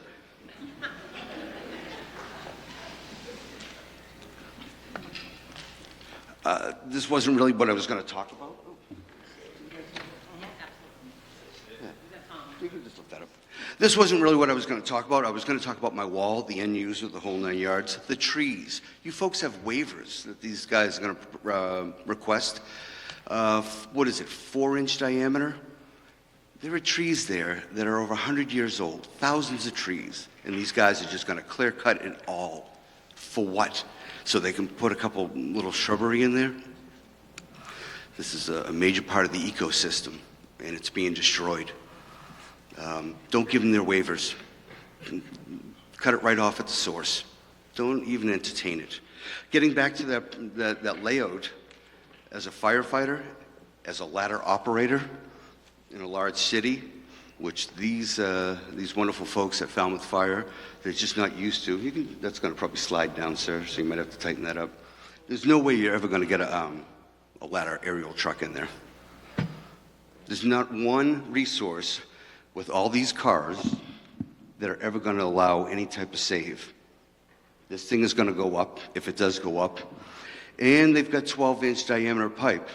This wasn't really what I was going to talk about. You can just look that up. This wasn't really what I was going to talk about. I was going to talk about my wall, the end user, the whole 9 yards, the trees. You folks have waivers that these guys are going to request. What is it, 4-inch diameter? There are trees there that are over 100 years old, thousands of trees, and these guys are just going to clear cut it all. For what? So they can put a couple little shrubbery in there? This is a major part of the ecosystem, and it's being destroyed. Don't give them their waivers. Cut it right off at the source. Don't even entertain it. Getting back to that layout, as a firefighter, as a ladder operator in a large city, which these wonderful folks at Falmouth Fire, they're just not used to. That's going to probably slide down, sir, so you might have to tighten that up. There's no way you're ever going to get a ladder aerial truck in there. There's not one resource with all these cars that are ever going to allow any type of save. This thing is going to go up, if it does go up, and they've got 12-inch diameter pipe.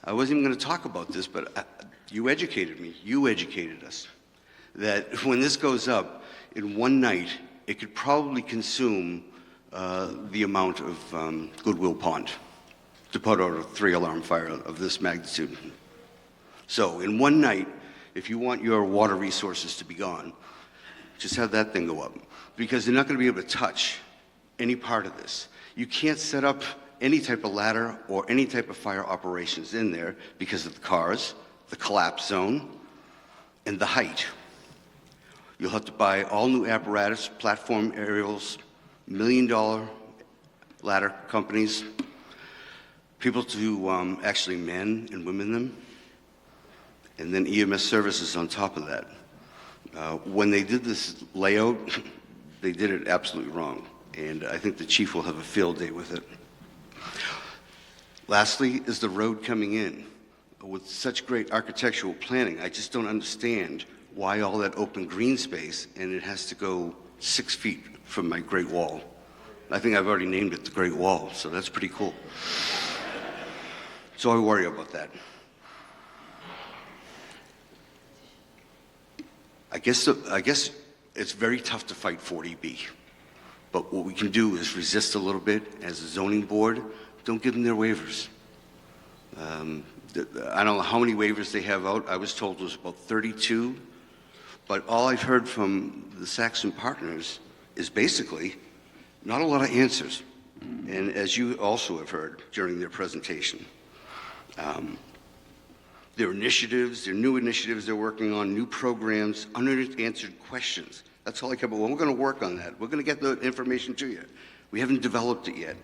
I wasn't even going to talk about this, but you educated me. You educated us that when this goes up, in one night, it could probably consume the amount of Goodwill Pond to put out a 3-alarm fire of this magnitude. So in one night, if you want your water resources to be gone, just have that thing go up, because they're not going to be able to touch any part of this. You can't set up any type of ladder or any type of fire operations in there because of the cars, the collapse zone, and the height. You'll have to buy all new apparatus, platform aerials, $1 million ladder companies, people to actually man and women them, and then EMS services on top of that. When they did this layout, they did it absolutely wrong, and I think the chief will have a field day with it. Lastly is the road coming in. With such great architectural planning, I just don't understand why all that open green space and it has to go 6 feet from my Great Wall. I think I've already named it the Great Wall, so that's pretty cool. So I worry about that. I guess it's very tough to fight 40B, but what we can do is resist a little bit as a zoning board. Don't give them their waivers. I don't know how many waivers they have out. I was told it was about 32, but all I've heard from the Saxon partners is basically Not a lot of answers. And as you also have heard during their presentation, their initiatives, their new initiatives they're working on, new programs, unanswered questions. That's all I kept, well, we're going to work on that. We're going to get the information to you. We haven't developed it yet.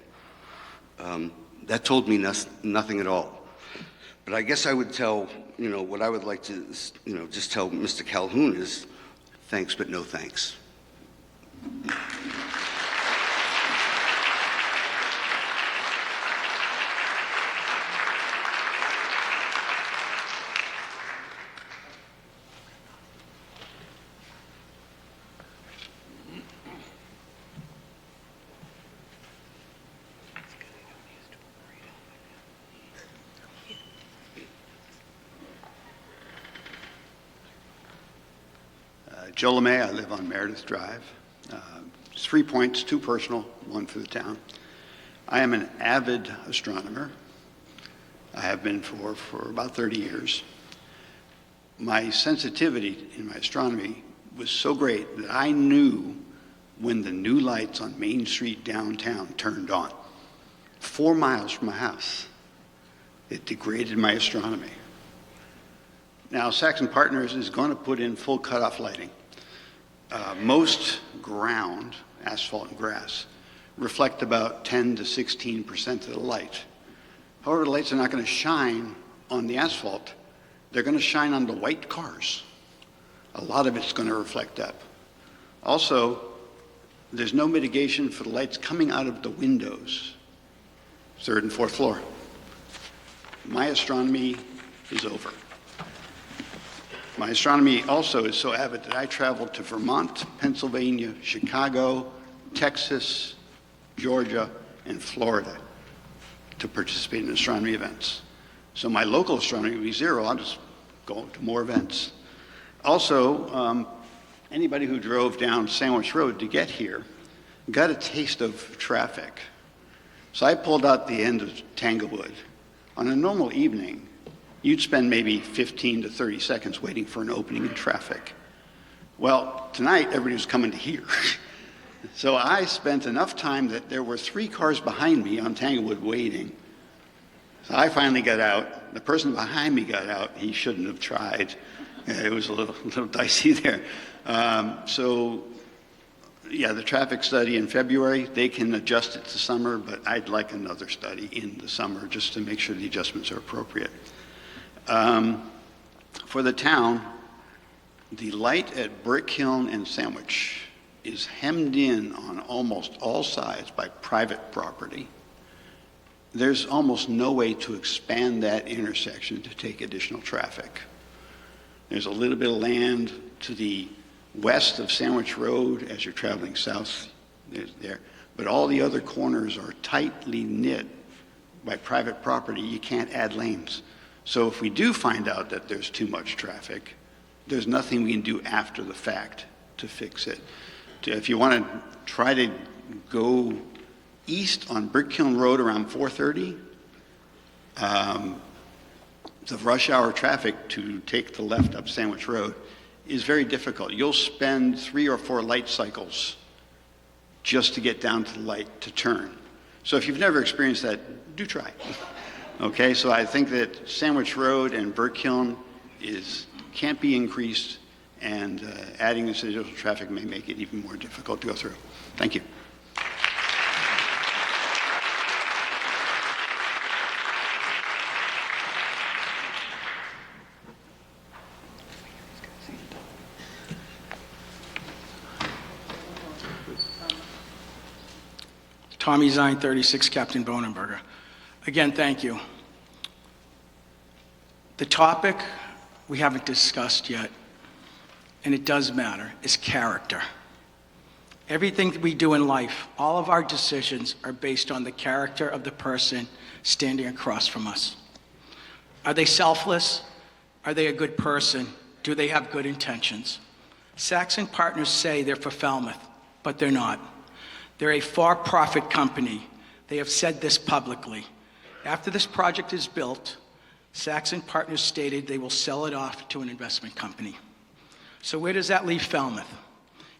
That told me nothing at all. But I guess I would tell, what I would like to, just tell Mr. Calhoun is thanks, but no thanks. Joe LeMay, I live on Meredith Drive. 3 points, 2 personal, 1 for the town. I am an avid astronomer. I have been for about 30 years. My sensitivity in my astronomy was so great that I knew when the new lights on Main Street downtown turned on. 4 miles from my house. It degraded my astronomy. Now, Saxon Partners is going to put in full cutoff lighting. Most ground, asphalt and grass, reflect about 10 to 16% of the light. However, the lights are not going to shine on the asphalt. They're going to shine on the white cars. A lot of it's going to reflect up. Also, there's no mitigation for the lights coming out of the windows, 3rd and 4th floor. My astronomy is over. My astronomy also is so avid that I traveled to Vermont, Pennsylvania, Chicago, Texas, Georgia, and Florida to participate in astronomy events. So my local astronomy will be 0. I'll just go to more events. Also, anybody who drove down Sandwich Road to get here got a taste of traffic. So I pulled out the end of Tanglewood. On a normal evening, you'd spend maybe 15 to 30 seconds waiting for an opening in traffic. Well, tonight, everybody was coming to here. So I spent enough time that there were 3 cars behind me on Tanglewood waiting. So I finally got out. The person behind me got out. He shouldn't have tried. It was a little dicey there. The traffic study in February, they can adjust it to summer, but I'd like another study in the summer just to make sure the adjustments are appropriate. For the town, the light at Brick Hill and Sandwich is hemmed in on almost all sides by private property. There's almost no way to expand that intersection to take additional traffic. There's a little bit of land to the west of Sandwich Road as you're traveling south there, but all the other corners are tightly knit by private property. You can't add lanes. So if we do find out that there's too much traffic, there's nothing we can do after the fact to fix it. If you want to try to go east on Brick Hill Road around 4:30, the rush hour traffic to take the left up Sandwich Road is very difficult. You'll spend 3 or 4 light cycles just to get down to the light to turn. So if you've never experienced that, do try. Okay, so I think that Sandwich Road and Brick Hill can't be increased, and adding this additional traffic may make it even more difficult to go through. Thank you. Tommy Zine, 36 Captain Bonenberger. Again, thank you. The topic we haven't discussed yet, and it does matter, is character. Everything that we do in life, all of our decisions are based on the character of the person standing across from us. Are they selfless? Are they a good person? Do they have good intentions? Saxon Partners say they're for Falmouth, but they're not. They're a for-profit company. They have said this publicly. After this project is built, Saxon Partners stated they will sell it off to an investment company. So where does that leave Falmouth?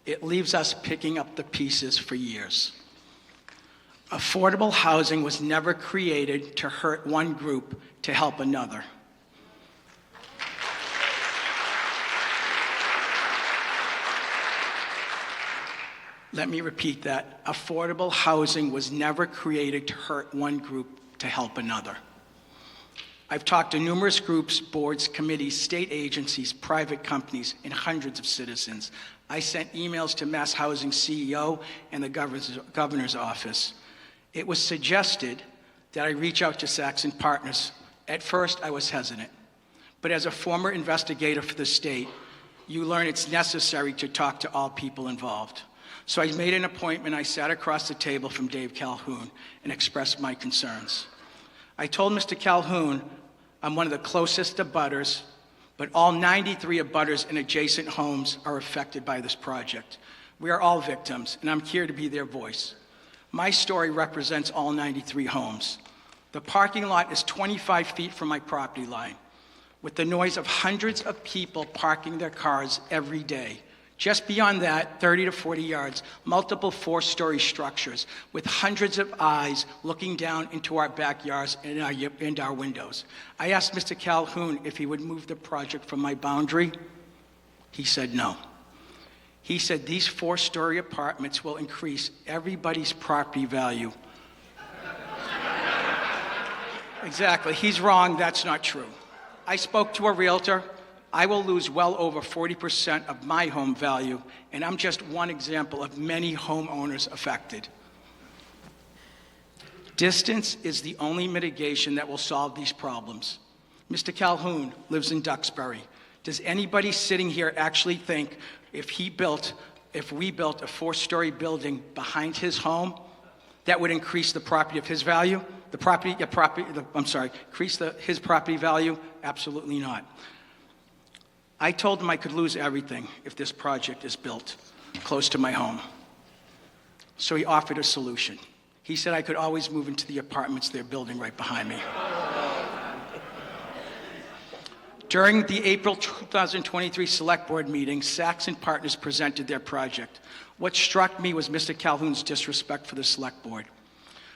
It leaves us picking up the pieces for years. Affordable housing was never created to hurt one group to help another. Let me repeat that. Affordable housing was never created to hurt one group to help another. I've talked to numerous groups, boards, committees, state agencies, private companies, and hundreds of citizens. I sent emails to Mass Housing CEO and the governor's office. It was suggested that I reach out to Saxon Partners. At first, I was hesitant. But as a former investigator for the state, you learn it's necessary to talk to all people involved. So I made an appointment. I sat across the table from Dave Calhoun and expressed my concerns. I told Mr. Calhoun I'm one of the closest abutters, but all 93 abutters in adjacent homes are affected by this project. We are all victims, and I'm here to be their voice. My story represents all 93 homes. The parking lot is 25 feet from my property line, with the noise of hundreds of people parking their cars every day. Just beyond that, 30 to 40 yards, multiple four-story structures with hundreds of eyes looking down into our backyards and our windows. I asked Mr. Calhoun if he would move the project from my boundary. He said no. He said these four-story apartments will increase everybody's property value. Exactly. He's wrong. That's not true. I spoke to a realtor. I will lose well over 40% of my home value, and I'm just one example of many homeowners affected. Distance is the only mitigation that will solve these problems. Mr. Calhoun lives in Duxbury. Does anybody sitting here actually think if we built a four-story building behind his home, that would increase the property of his value? Increase his property value? Absolutely not. I told him I could lose everything if this project is built close to my home. So he offered a solution. He said I could always move into the apartments they're building right behind me. During the April 2023 Select Board meeting, Saxon Partners presented their project. What struck me was Mr. Calhoun's disrespect for the Select Board.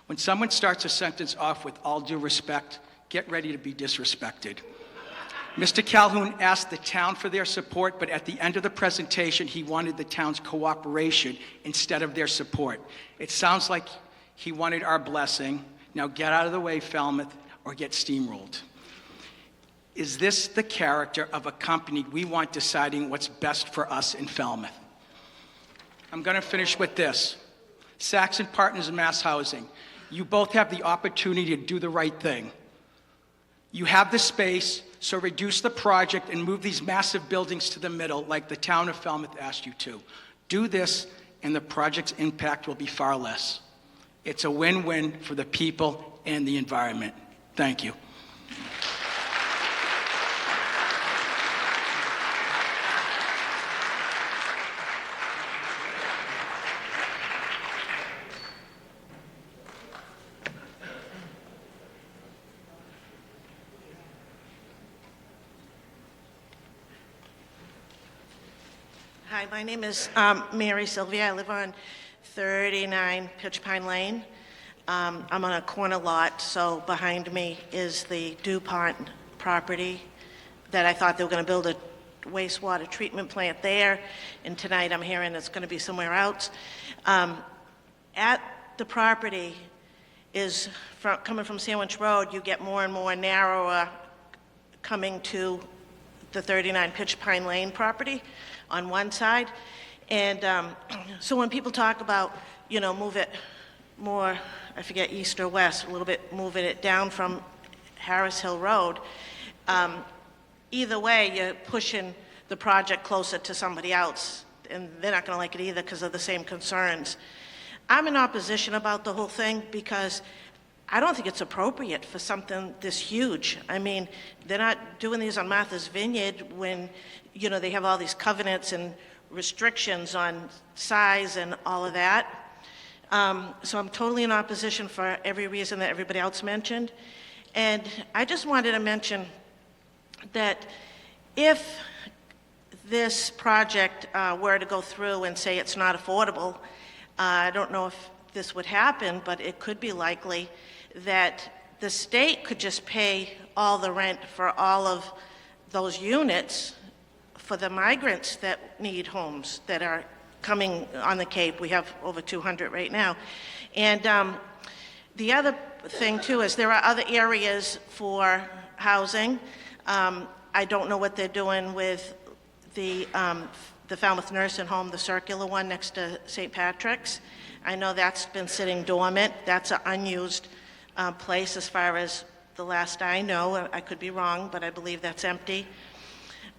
When someone starts a sentence off with all due respect, get ready to be disrespected. Mr. Calhoun asked the town for their support, but at the end of the presentation, he wanted the town's cooperation instead of their support. It sounds like he wanted our blessing. Now get out of the way, Falmouth, or get steamrolled. Is this the character of a company we want deciding what's best for us in Falmouth? I'm going to finish with this. Saxon Partners and Mass Housing, you both have the opportunity to do the right thing. You have the space, so reduce the project and move these massive buildings to the middle like the town of Falmouth asked you to. Do this, and the project's impact will be far less. It's a win-win for the people and the environment. Thank you. Hi, my name is Mary Sylvia. I live on 39 Pitch Pine Lane. I'm on a corner lot, so behind me is the DuPont property that I thought they were going to build a wastewater treatment plant there, and tonight I'm hearing it's going to be somewhere else. At the property is coming from Sandwich Road, you get more and more narrower coming to the 39 Pitch Pine Lane property on one side. And so when people talk about, move it more, I forget, east or west, a little bit, moving it down from Harris Hill Road, either way, you're pushing the project closer to somebody else, and they're not going to like it either because of the same concerns. I'm in opposition about the whole thing because I don't think it's appropriate for something this huge. I mean, they're not doing these on Martha's Vineyard when, they have all these covenants and restrictions on size and all of that. So I'm totally in opposition for every reason that everybody else mentioned. And I just wanted to mention that if this project were to go through and say it's not affordable, I don't know if this would happen, but it could be likely that the state could just pay all the rent for all of those units for the migrants that need homes that are coming on the Cape. We have over 200 right now. And the other thing too is there are other areas for housing. I don't know what they're doing with the Falmouth nursing home, the circular one next to St. Patrick's. I know that's been sitting dormant. That's an unused place as far as the last I know. I could be wrong, but I believe that's empty.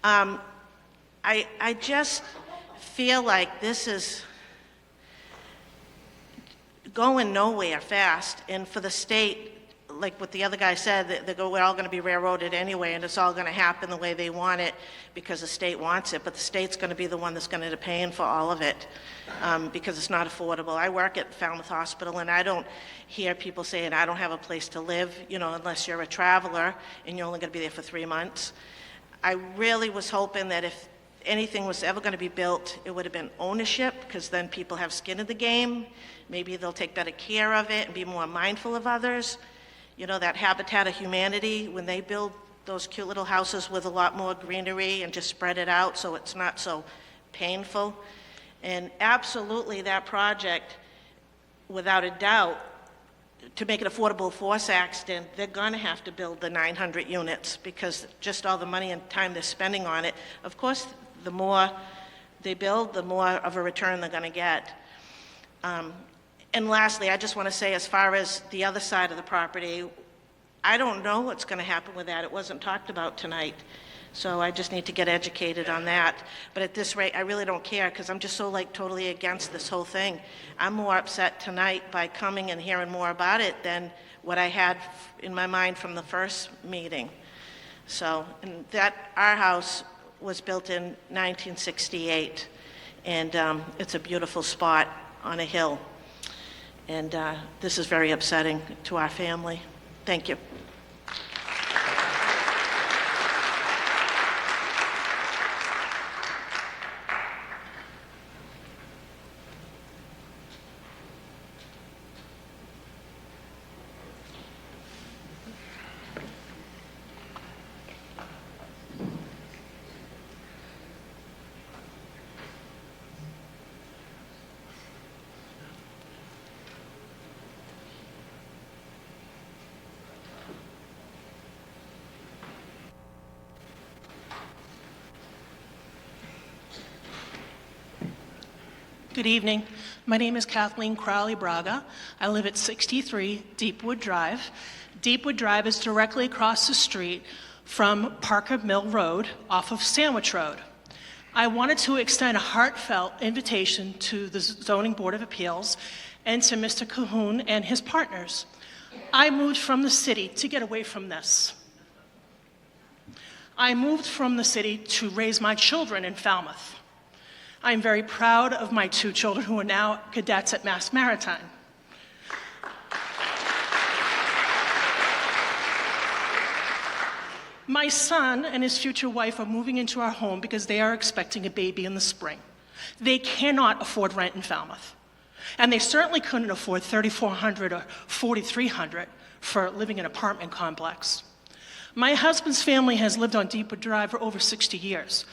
I just feel like this is going nowhere fast, and for the state, like what the other guy said, we're all going to be railroaded anyway, and it's all going to happen the way they want it because the state wants it, but the state's going to be the one that's going to be paying for all of it because it's not affordable. I work at Falmouth Hospital, and I don't hear people saying, I don't have a place to live, unless you're a traveler and you're only going to be there for 3 months. I really was hoping that if anything was ever going to be built, it would have been ownership, because then people have skin in the game. Maybe they'll take better care of it and be more mindful of others. That Habitat of Humanity, when they build those cute little houses with a lot more greenery and just spread it out so it's not so painful. And absolutely that project, without a doubt, to make it affordable for Saxton, they're going to have to build the 900 units because just all the money and time they're spending on it. Of course, the more they build, the more of a return they're going to get. And lastly, I just want to say, as far as the other side of the property, I don't know what's going to happen with that. It wasn't talked about tonight. So I just need to get educated on that. But at this rate, I really don't care because I'm just so totally against this whole thing. I'm more upset tonight by coming and hearing more about it than what I had in my mind from the first meeting. So, and our house was built in 1968, and it's a beautiful spot on a hill. And this is very upsetting to our family. Thank you. Good evening. My name is Kathleen Crowley Braga. I live at 63 Deepwood Drive. Deepwood Drive is directly across the street from Parker Mill Road off of Sandwich Road. I wanted to extend a heartfelt invitation to the Zoning Board of Appeals and to Mr. Cahoon and his partners. I moved from the city to get away from this. I moved from the city to raise my children in Falmouth. I'm very proud of my 2 children who are now cadets at Mass Maritime. My son and his future wife are moving into our home because they are expecting a baby in the spring. They cannot afford rent in Falmouth. And they certainly couldn't afford $3,400 or $4,300 for living in an apartment complex. My husband's family has lived on Deepwood Drive for over 60 years.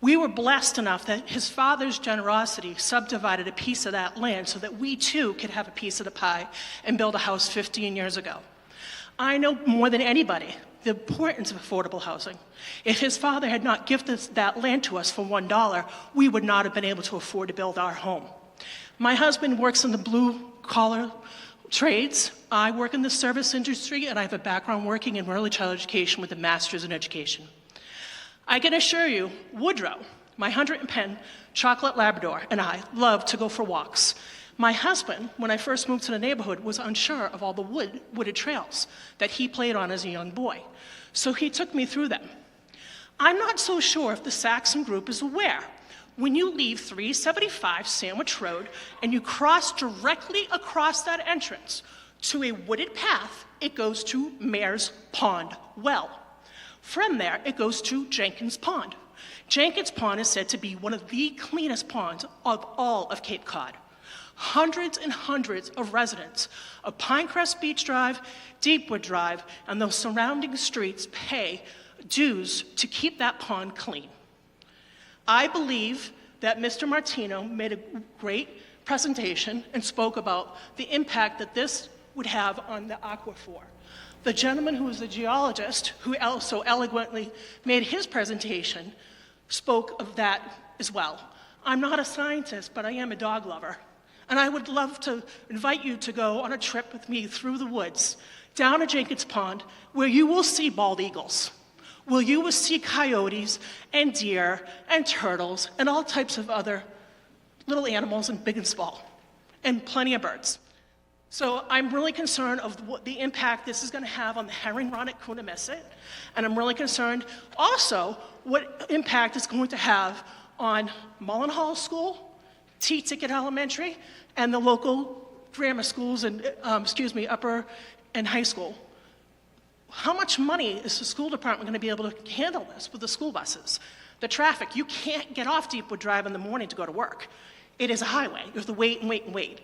We were blessed enough that his father's generosity subdivided a piece of that land so that we too could have a piece of the pie and build a house 15 years ago. I know more than anybody the importance of affordable housing. If his father had not gifted that land to us for $1, we would not have been able to afford to build our home. My husband works in the blue-collar trades. I work in the service industry, and I have a background working in early childhood education with a master's in education. I can assure you, Woodrow, my 110 chocolate Labrador, and I love to go for walks. My husband, when I first moved to the neighborhood, was unsure of all the wooded trails that he played on as a young boy. So he took me through them. I'm not so sure if the Saxon group is aware. When you leave 375 Sandwich Road and you cross directly across that entrance to a wooded path, it goes to Mare's Pond Well. From there, it goes to Jenkins Pond. Jenkins Pond is said to be one of the cleanest ponds of all of Cape Cod. Hundreds and hundreds of residents of Pinecrest Beach Drive, Deepwood Drive, and those surrounding streets pay dues to keep that pond clean. I believe that Mr. Martino made a great presentation and spoke about the impact that this would have on the aquifer. The gentleman who was the geologist, who also eloquently made his presentation, spoke of that as well. I'm not a scientist, but I am a dog lover. And I would love to invite you to go on a trip with me through the woods, down to Jenkins Pond, where you will see bald eagles, where you will see coyotes and deer and turtles and all types of other little animals, and big and small, and plenty of birds. So I'm really concerned of what the impact this is going to have on the herring run at Coonamessett, and I'm really concerned also what impact it's going to have on Mullenhall School, T-Ticket Elementary, and the local grammar schools and, upper and high school. How much money is the school department going to be able to handle this with the school buses? The traffic, you can't get off Deepwood Drive in the morning to go to work. It is a highway. You have to wait and wait and wait.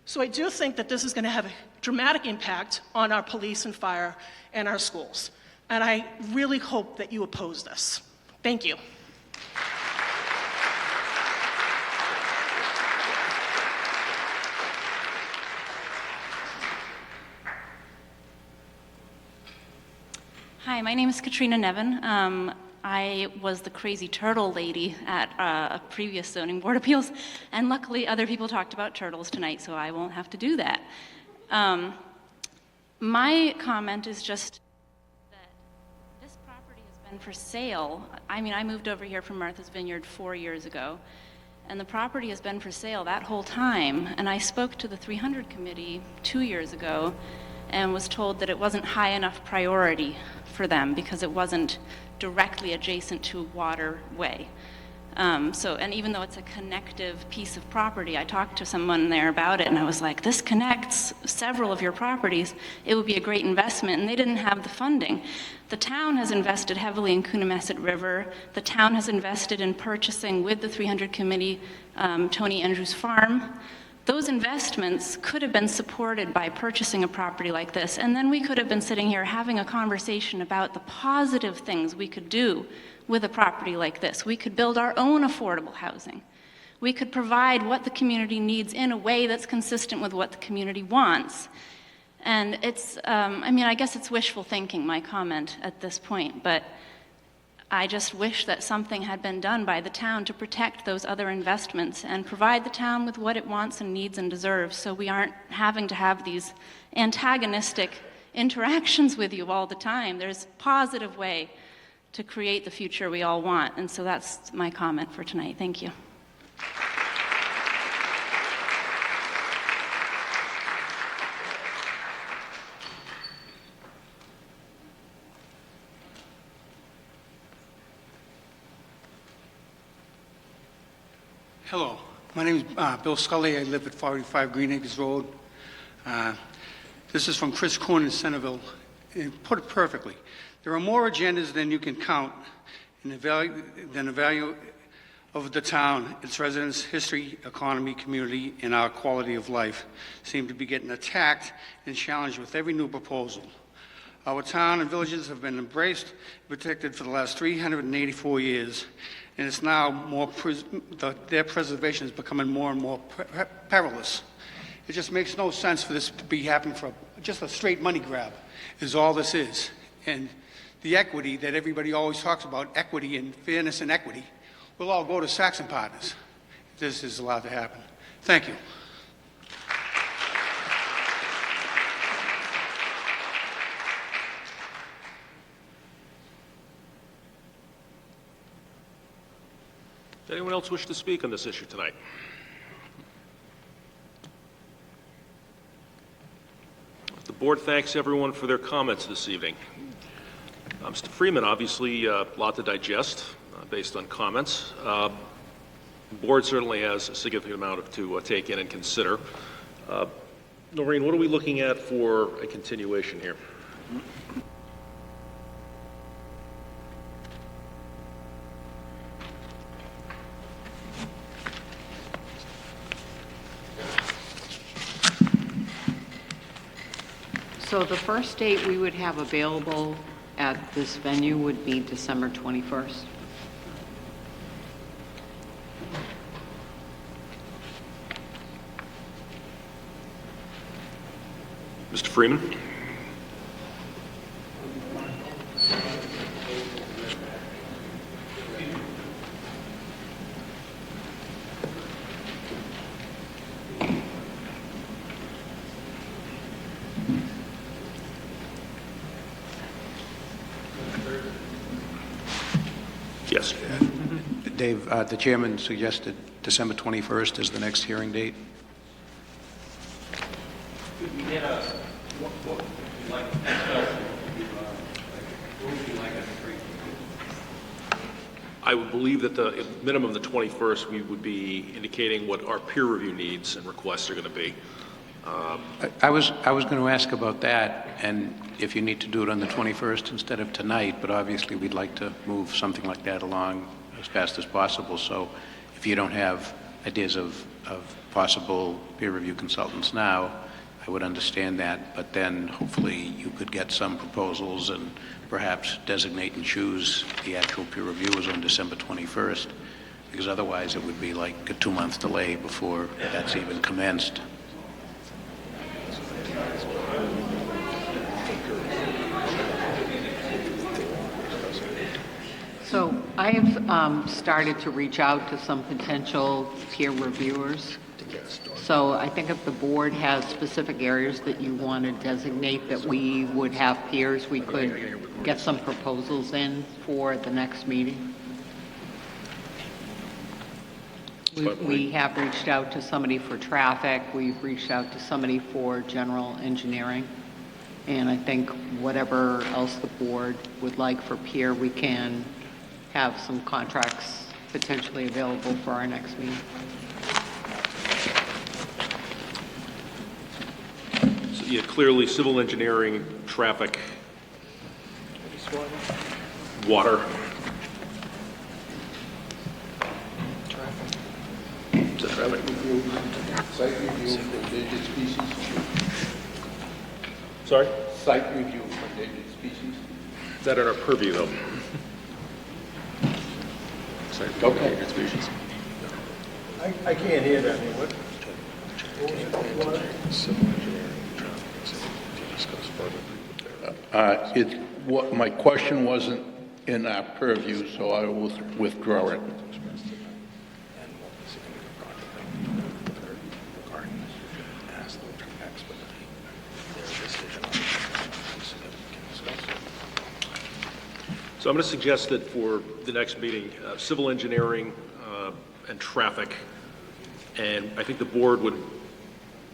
So I do think that this is going to have a dramatic impact on our police and fire and our schools. And I really hope that you oppose this. Thank you. Hi, my name is Katrina Nevin. I was the crazy turtle lady at a previous zoning board appeals, and luckily other people talked about turtles tonight, so I won't have to do that. My comment is just that this property has been for sale. I mean, I moved over here from Martha's Vineyard 4 years ago, and the property has been for sale that whole time, and I spoke to the 300 committee 2 years ago and was told that it wasn't high enough priority for them because it wasn't directly adjacent to a waterway. And even though it's a connective piece of property, I talked to someone there about it and I was like, this connects several of your properties. It would be a great investment, and they didn't have the funding. The town has invested heavily in Coonamessett River. The town has invested in purchasing with the 300 committee Tony Andrews Farm. Those investments could have been supported by purchasing a property like this, and then we could have been sitting here having a conversation about the positive things we could do with a property like this. We could build our own affordable housing. We could provide what the community needs in a way that's consistent with what the community wants. And it's, I guess it's wishful thinking, my comment at this point, but I just wish that something had been done by the town to protect those other investments and provide the town with what it wants and needs and deserves, so we aren't having to have these antagonistic interactions with you all the time. There's a positive way to create the future we all want, and so that's my comment for tonight. Thank you. Hello, my name is Bill Scully. I live at 45 Green Acres Road. This is from Chris Corn in Centerville. And put it perfectly, there are more agendas than you can count in the value of the town, its residents, history, economy, community, and our quality of life seem to be getting attacked and challenged with every new proposal. Our town and villages have been embraced and protected for the last 384 years, and it's now their preservation is becoming more and more perilous. It just makes no sense for this to be happening for just a straight money grab, is all this is. And the equity that everybody always talks about, equity and fairness and equity, will all go to Saxon Partners if this is allowed to happen. Thank you. Does anyone else wish to speak on this issue tonight? The board thanks everyone for their comments this evening. Mr. Freeman, obviously a lot to digest based on comments. The board certainly has a significant amount to take in and consider. Noreen, what are we looking at for a continuation here? So the first date we would have available at this venue would be December 21st. Mr. Freeman? Yes. Dave, the chairman suggested December 21st as the next hearing date. I would believe that the minimum of the 21st, we would be indicating what our peer review needs and requests are going to be. I was going to ask about that, and if you need to do it on the 21st instead of tonight, but obviously we'd like to move something like that along as fast as possible. So if you don't have ideas of possible peer review consultants now, I would understand that, but then hopefully you could get some proposals and perhaps designate and choose the actual peer reviewers on December 21st, because otherwise it would be like a 2-month delay before that's even commenced. So I have started to reach out to some potential peer reviewers. So I think if the board has specific areas that you want to designate that we would have peers, we could get some proposals in for the next meeting. We have reached out to somebody for traffic. We've reached out to somebody for general engineering. And I think whatever else the board would like for peer, we can have some contracts potentially available for our next meeting. So, yeah, clearly civil engineering, traffic, water. Traffic. Site review for endangered species. Sorry? Site review for endangered species. Is that in our purview, though? Site review for endangered species. I can't hear that. What? My question wasn't in our purview, so I will withdraw it. So I'm going to suggest that for the next meeting, civil engineering and traffic, and I think the board would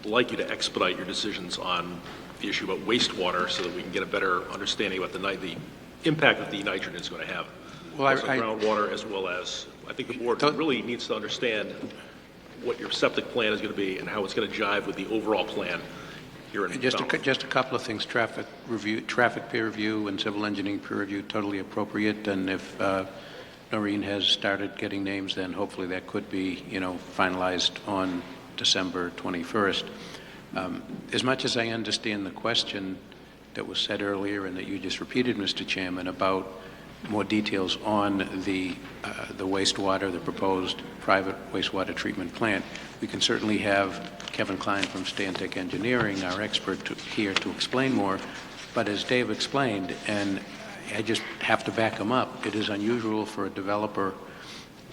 like you to expedite your decisions on the issue about wastewater so that we can get a better understanding about the impact that the nitrogen is going to have. Well, also groundwater, as well as, I think the board really needs to understand what your septic plan is going to be and how it's going to jive with the overall plan here in Just Falmouth. a couple of things, traffic peer review and civil engineering peer review, totally appropriate, and if Noreen has started getting names, then hopefully that could be, finalized on December 21st. As much as I understand the question that was said earlier and that you just repeated, Mr. Chairman, about more details on the wastewater, the proposed private wastewater treatment plant, we can certainly have Kevin Klein from Stantec Engineering, our expert, here to explain more. But as Dave explained, and I just have to back him up, it is unusual for a developer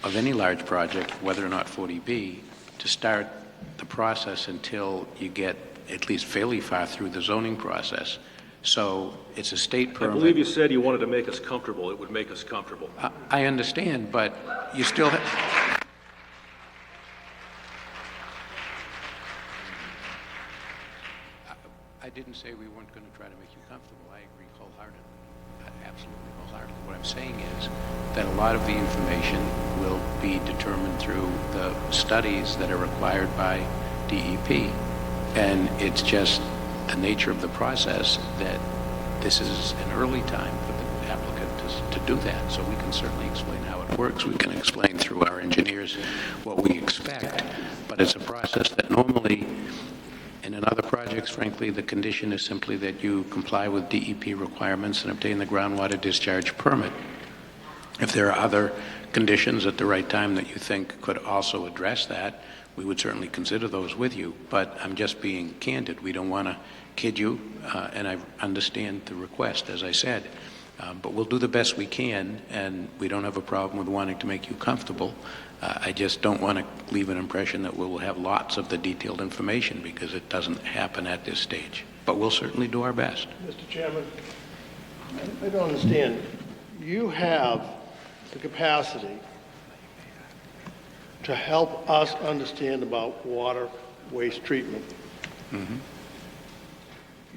of any large project, whether or not 40B, to start the process until you get at least fairly far through the zoning process. So it's a state permit. I believe you said you wanted to make us comfortable. It would make us comfortable. I understand, but you still have... I didn't say we weren't going to try to make you comfortable. I agree wholeheartedly. Absolutely wholeheartedly. What I'm saying is that a lot of the information will be determined through the studies that are required by DEP. And it's just the nature of the process that this is an early time for the applicant to do that. So we can certainly explain how it works. We can explain through our engineers what we expect. But it's a process that normally And in other projects, frankly, the condition is simply that you comply with DEP requirements and obtain the groundwater discharge permit. If there are other conditions at the right time that you think could also address that, we would certainly consider those with you. But I'm just being candid. We don't want to kid you, and I understand the request, as I said. But we'll do the best we can, and we don't have a problem with wanting to make you comfortable. I just don't want to leave an impression that we will have lots of the detailed information, because it doesn't happen at this stage. But we'll certainly do our best. Mr. Chairman, I don't understand. You have the capacity to help us understand about water waste treatment. Mm-hmm.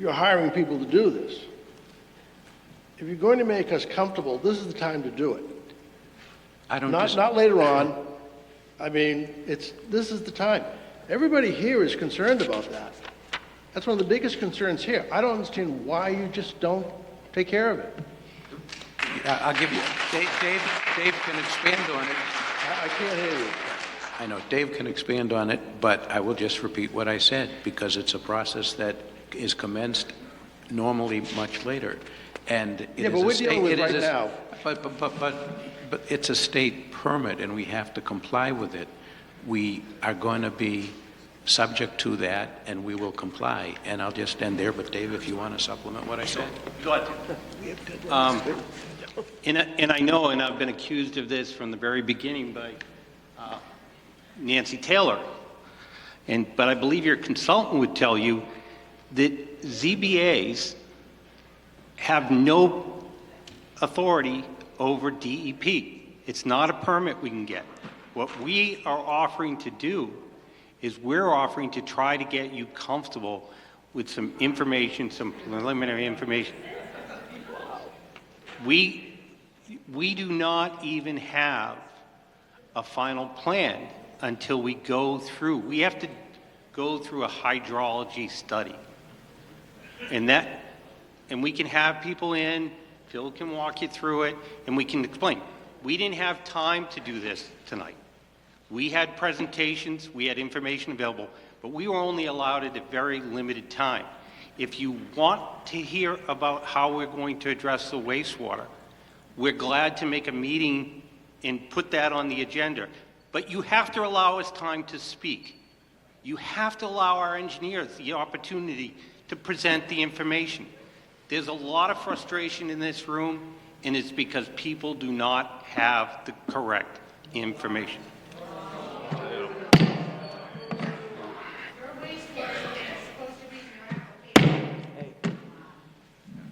You're hiring people to do this. If you're going to make us comfortable, this is the time to do it. I don't not later on. I mean, this is the time. Everybody here is concerned about that. That's one of the biggest concerns here. I don't understand why you just don't take care of it. I'll give you, Dave can expand on it. I can't hear you. I know, Dave can expand on it, but I will just repeat what I said, because it's a process that is commenced normally much later. And it Yeah, is but a we're state, dealing with it is right a- now. But it's a state permit, and we have to comply with it. We are going to be subject to that, and we will comply. And I'll just end there, but Dave, if you want to supplement what I said. Go ahead. And I know, and I've been accused of this from the very beginning by Nancy Taylor, but I believe your consultant would tell you that ZBAs have no authority over DEP. It's not a permit we can get. What we are offering to do is we're offering to try to get you comfortable with some information, some preliminary information. We do not even have a final plan until we go through. We have to go through a hydrology study. And we can have people in, Phil can walk you through it, and we can explain. We didn't have time to do this tonight. We had presentations, we had information available, but we were only allowed at a very limited time. If you want to hear about how we're going to address the wastewater, we're glad to make a meeting and put that on the agenda. But you have to allow us time to speak. You have to allow our engineers the opportunity to present the information. There's a lot of frustration in this room, and it's because people do not have the correct information.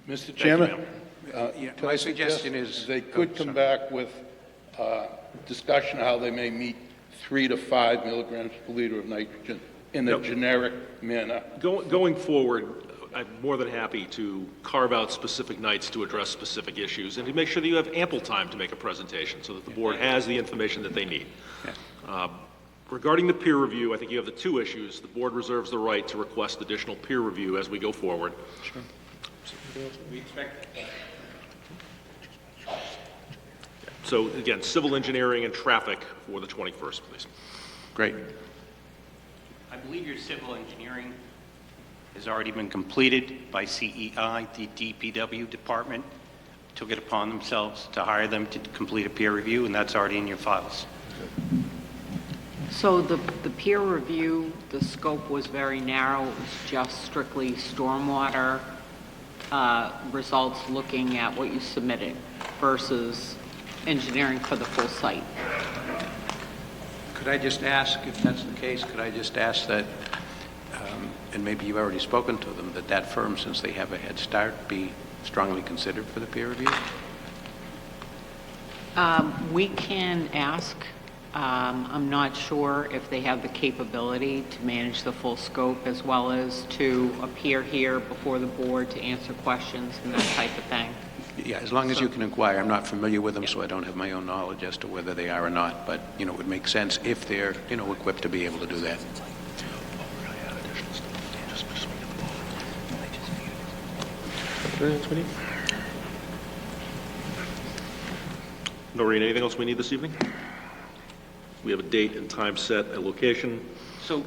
Mr. Chairman, my my suggestion suggestion is- is they could come back with discussion how they may meet 3 to 5 milligrams per liter of nitrogen in a generic manner. Going forward, I'm more than happy to carve out specific nights to address specific issues and to make sure that you have ample time to make a presentation so that the board has the information that they need. Regarding the peer review, I think you have the two issues. The board reserves the right to request additional peer review as we go forward. Sure. We expect So again, civil engineering and traffic for the 21st, please. Great. I believe your civil engineering has already been completed by CEI, the DPW department. Took it upon themselves to hire them to complete a peer review, and that's already in your files. So the peer review, the scope was very narrow. It was just strictly stormwater results looking at what you submitted versus engineering for the full site. Could I just ask, if that's the case, could I just ask that, and maybe you've already spoken to them, that firm, since they have a head start, be strongly considered for the peer review? We can ask. I'm not sure if they have the capability to manage the full scope as well as to appear here before the board to answer questions and that type of thing. Yeah, as long as you can inquire. I'm not familiar with them, so I don't have my own knowledge as to whether they are or not, but, it would make sense if they're, equipped to be able to do that. Noreen, anything else we need this evening? We have a date and time set, a location. So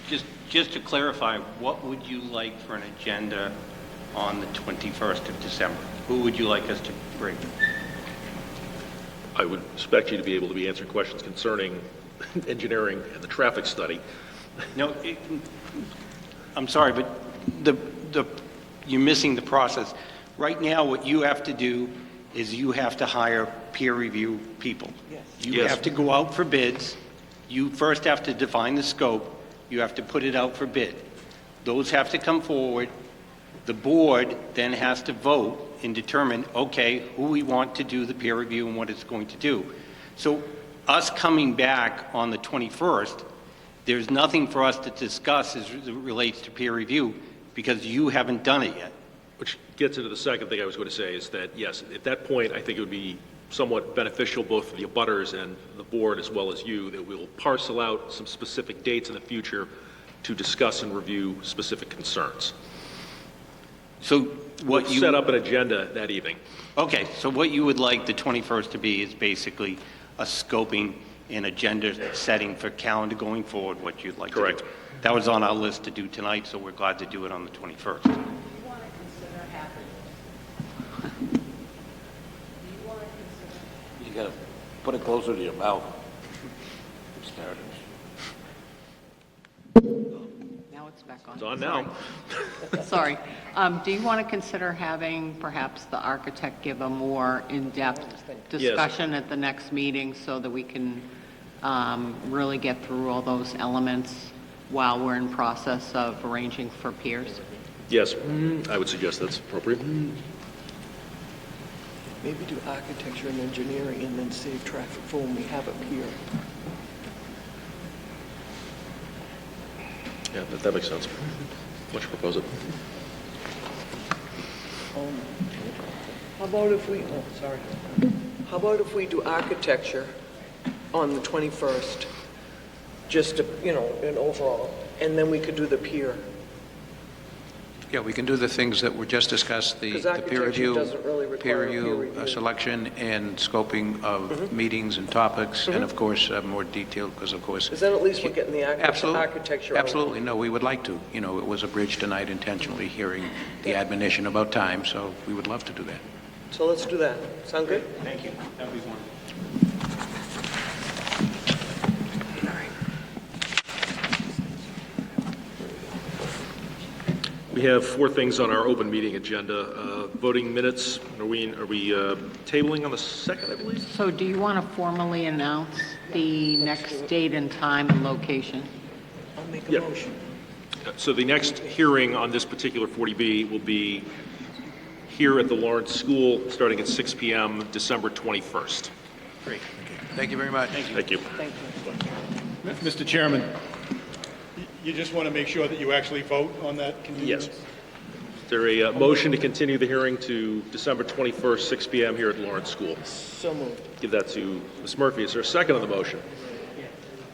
Just to clarify, what would you like for an agenda on the 21st of December? Who would you like us to bring? I would expect you to be able to be answering questions concerning engineering and the traffic study. No, I'm sorry, but you're missing the process. Right now, what you have to do is you have to hire peer review people. You have to go out for bids. You first have to define the scope. You have to put it out for bid. Those have to come forward. The board then has to vote and determine, okay, who we want to do the peer review and what it's going to do. So us coming back on the 21st, there's nothing for us to discuss as it relates to peer review because you haven't done it yet. Which gets into the second thing I was going to say is that, yes, at that point, I think it would be somewhat beneficial both for the abutters and the board as well as you that we'll parcel out some specific dates in the future to discuss and review specific concerns. So what we'll set up an agenda that evening. Okay, so what you would like the 21st to be is basically a scoping and agenda setting for calendar going forward, what you'd like Correct. to do. That was on our list to do tonight, so we're glad to do it on the 21st. You gotta put it closer to your mouth. Now it's back on. It's on now. Sorry. Do you want to consider having perhaps the architect give a more in-depth discussion at the next meeting so that we can really get through all those elements while we're in process of arranging for peers? Yes, I would suggest that's appropriate. Maybe do architecture and engineering and then save traffic for when we have it here. Yeah, that makes sense. Why don't you propose it? How about if we, how about if we do architecture on the 21st, just to, an overall, and then we could do the pier. Yeah, we can do the things that were just discussed, the 'Cause peer architecture review, doesn't really require a peer review. selection and scoping of meetings and topics, and of course, more detailed, because of course... Because then at least we're getting the Absolutely. architecture out. Absolutely, no, we would like to. It was a bridge tonight intentionally hearing the admonition about time, so we would love to do that. So let's do that. Sound good? Thank you. That'd be wonderful. We have 4 things on our open meeting agenda. Voting minutes, are we tabling on the 2nd, I believe? So do you want to formally announce the next date and time and location? I'll make a motion. So the next hearing on this particular 40B will be here at the Lawrence School, starting at 6 p.m., December 21st. Great. Thank you very much. Thank you. Thank you. Mr. Chairman, you just want to make sure that you actually vote on that continuance? Yes. Is there a motion to continue the hearing to December 21st, 6 p.m. here at Lawrence School? So moved. Give that to Ms. Murphy. Is there a second on the motion?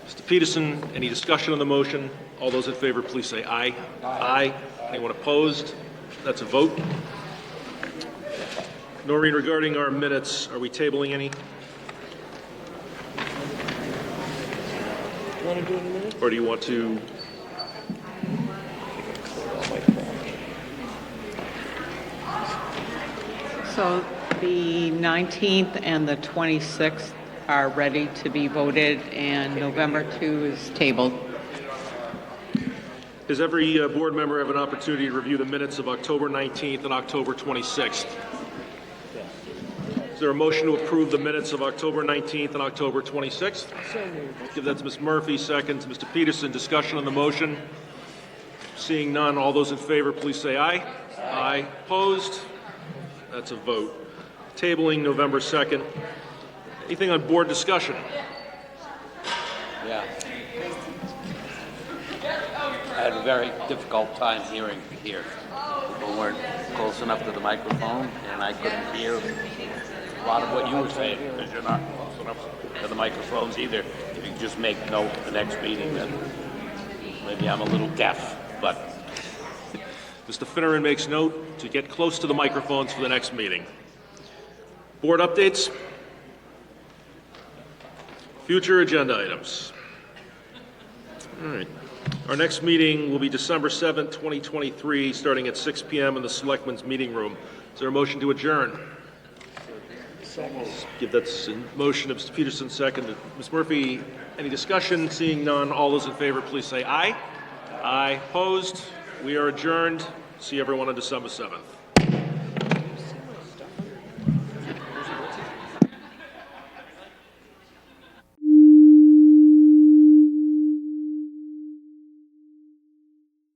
Mr. Peterson, any discussion on the motion? All those in favor, please say aye. Aye. Anyone opposed? That's a vote. Noreen, regarding our minutes, are we tabling any? Want to do it in a minute? Or do you want to? So the 19th and the 26th are ready to be voted, and November 2 is tabled. Does every board member have an opportunity to review the minutes of October 19th and October 26th? Is there a motion to approve the minutes of October 19th and October 26th? So moved. Give that to Ms. Murphy. Second to Mr. Peterson. Discussion on the motion. Seeing none, all those in favor, please say aye. Aye. Opposed? That's a vote. Tabling November 2nd. Anything on board discussion? Yeah. I had a very difficult time hearing here. People weren't close enough to the microphone, and I couldn't hear a lot of what you were saying, because you're not close enough to the microphones either. If you just make note the next meeting, then maybe I'm a little deaf, but... Mr. Finneran makes note to get close to the microphones for the next meeting. Board updates. Future agenda items. All right. Our next meeting will be December 7th, 2023, starting at 6 p.m. in the Selectmen's Meeting Room. Is there a motion to adjourn? Give that motion of Mr. Peterson, second. Ms. Murphy, any discussion? Seeing none, all those in favor, please say aye. Aye. Opposed? We are adjourned. See everyone on December 7th.